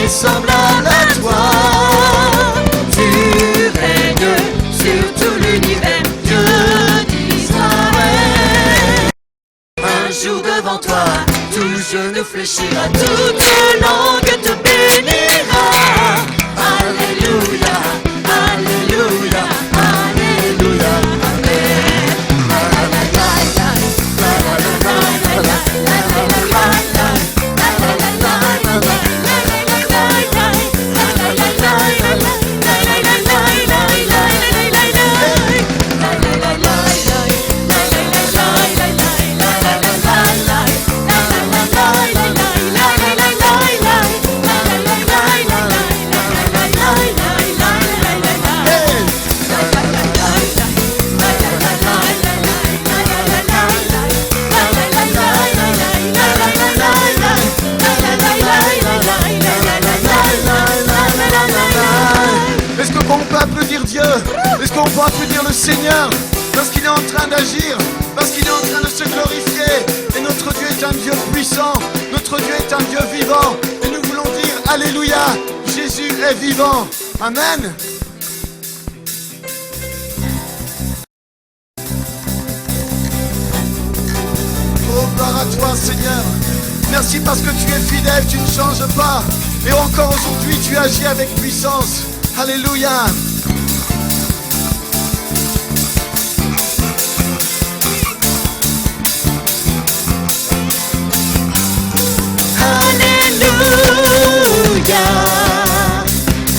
semblable à toi. Tu règnes sur tout l'univers, Dieu d'Israël. Un jour devant toi, tout genou fléchira, toute langue te bénira. Alléluia, Alléluia, Alléluia, Est-ce qu'on peut applaudir Dieu? Est-ce qu'on peut applaudir le Seigneur parce qu'il est en train d'agir, parce qu'il est en train de se glorifier? Et notre Dieu est un Dieu puissant, notre Dieu est un Dieu vivant. Et nous voulons dire Alléluia, Jésus est vivant. Amen. Oh, gloire à toi Seigneur. Merci parce que tu es fidèle, tu ne changes pas. Et encore aujourd'hui tu agis avec puissance. Alléluia. Alléluia,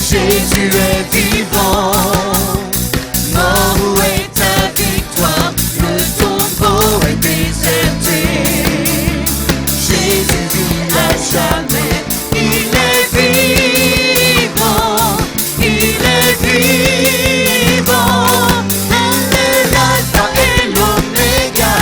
Jésus est vivant. Mort, où est ta victoire? Le tombeau est déserté. Jésus vit à jamais, il est vivant, il est vivant. Il est l'alpha et l'oméga,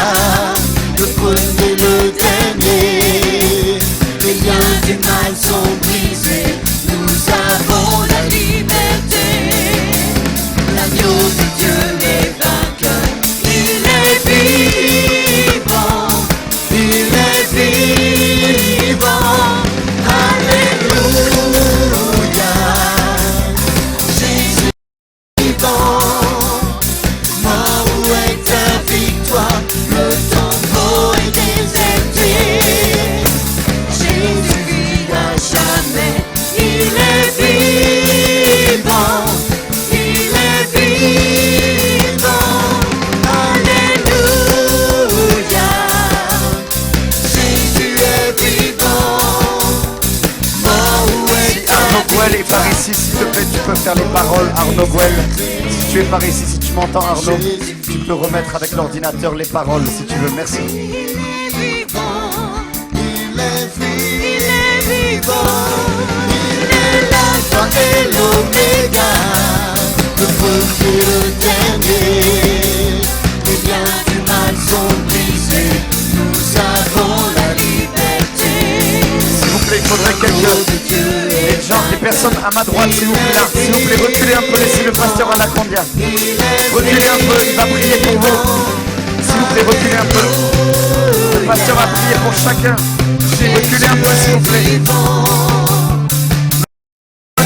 le premier, le dernier. Les liens du mal sont brisés, nous avons la liberté. L'agneau de Dieu est vainqueur, il est vivant, il est vivant. Alléluia, Jésus est vivant. Mort, où est ta victoire? Le tombeau est déserté. Jésus vit à jamais, il est vivant, il est vivant. Alléluia, Jésus est vivant. Mort, où est ta Arnaud Gouel est par ici, s'il te plaît, tu peux faire les paroles. Arnaud Gouel, si tu es par ici, si tu m'entends Arnaud, tu peux remettre avec l'ordinateur les paroles si tu veux, merci. Il est vivant, il est vivant, il est l'alpha et l'oméga, le premier, le dernier. Les liens du mal sont brisés, nous avons la liberté. S'il vous plaît, il faudrait quelques... Les gens, les personnes à ma droite, s'il vous plaît, là, s'il vous plaît, reculez un peu, laissez le pasteur Anacondia. Reculez un peu, il va prier pour vous. S'il vous plaît, reculez un peu. Le pasteur va prier pour chacun. Reculez un peu, s'il vous plaît.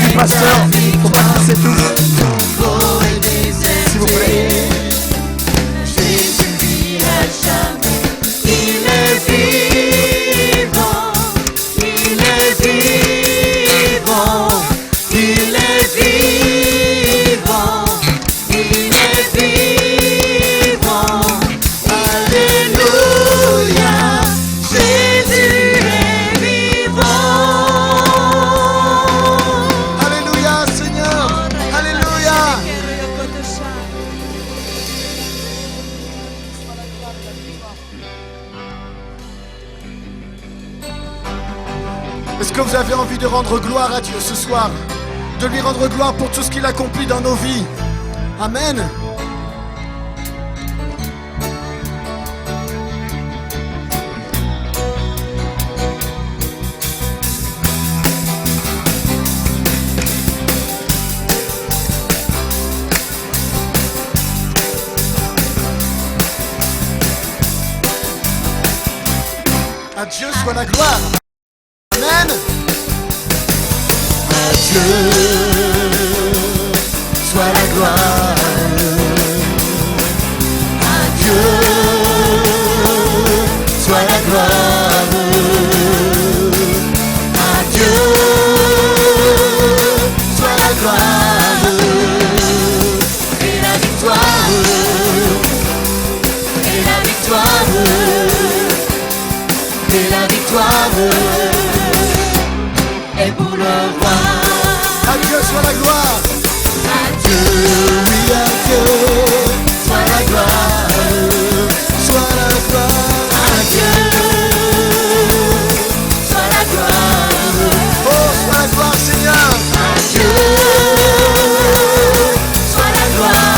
Du pasteur, faut pas qu'ils s'étouffent. S'il vous plaît. Jésus vit à jamais, il est vivant, il est vivant, il est vivant, il est vivant. Alléluia, Jésus est vivant. Alléluia, Seigneur. Alléluia. Est-ce que vous avez envie de rendre gloire à Dieu ce soir? De lui rendre gloire pour tout ce qu'il accomplit dans nos vies? Amen. À Dieu soit la gloire. Amen. À Dieu soit la gloire. À Dieu soit la gloire. et la victoire est pour le roi. À Dieu soit la gloire. À Dieu, oui à Dieu, soit la gloire, soit la gloire. À Dieu, soit la gloire. Oh, soit la gloire, Seigneur. À Dieu, soit la gloire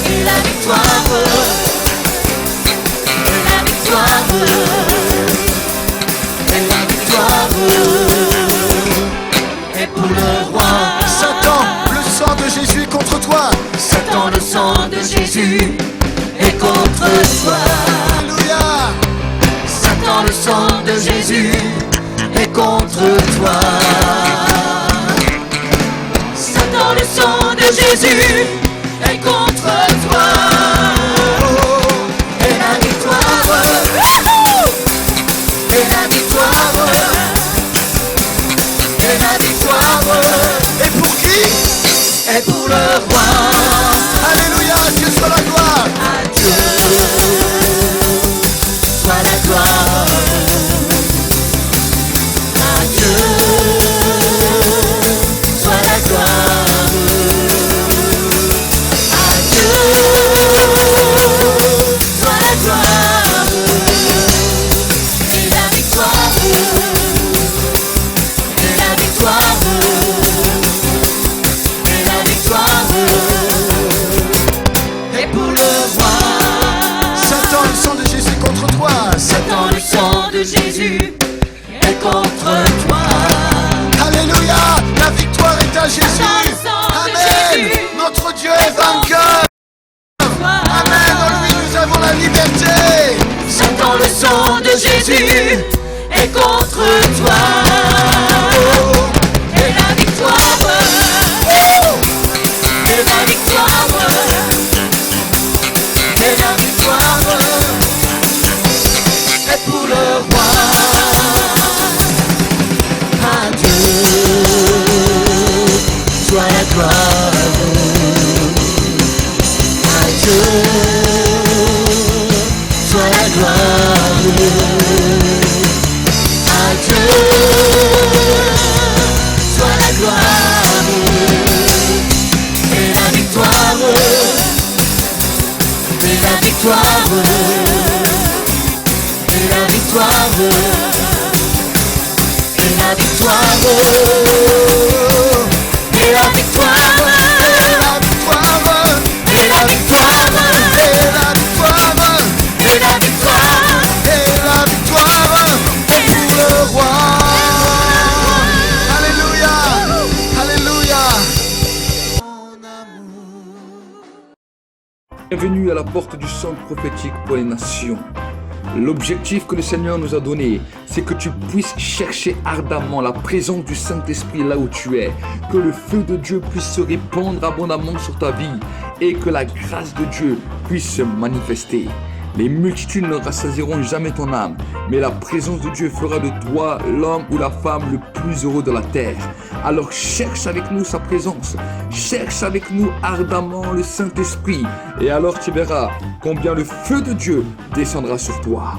et la victoire, et la victoire, et la victoire est pour le roi. Satan, le sang de Jésus est contre toi. Satan, le sang de Jésus est contre toi. Alléluia. Satan, le sang de Jésus est contre toi. Satan, le sang de Jésus est contre toi. Et la victoire, et la victoire, et la victoire Et pour qui? est pour le roi. Alléluia, à Dieu soit la gloire. À Dieu soit la gloire. À Dieu soit la gloire. À Dieu soit la gloire. Et la victoire. Et la victoire. Et la victoire est pour le roi. Satan, le sang de Jésus est contre toi. Satan, le sang de Jésus est contre toi. Alléluia, la victoire est à Jésus. Satan, le sang de Amen. Jésus Notre Dieu est vainqueur. Amen, en lui nous avons la liberté. Satan, le sang de Jésus est contre toi. Et la victoire, et la victoire, et la victoire est pour le roi. À Dieu soit la gloire. À Dieu soit la gloire. À Dieu soit la gloire. Et la victoire, et la victoire, et la victoire, et la victoire, et la victoire, Et la victoire, et la victoire, et la victoire, et la victoire et la victoire est pour le roi. Alléluia, alléluia. Bienvenue à la porte du centre prophétique pour les nations. L'objectif que le Seigneur nous a donné, c'est que tu puisses chercher ardemment la présence du Saint-Esprit là où tu es, que le feu de Dieu puisse se répandre abondamment sur ta vie et que la grâce de Dieu puisse se manifester. Les multitudes ne rassasieront jamais ton âme, mais la présence de Dieu fera de toi l'homme ou la femme le plus heureux de la terre. Alors cherche avec nous sa présence, cherche avec nous ardemment le Saint-Esprit, et alors tu verras combien le feu de Dieu descendra sur toi.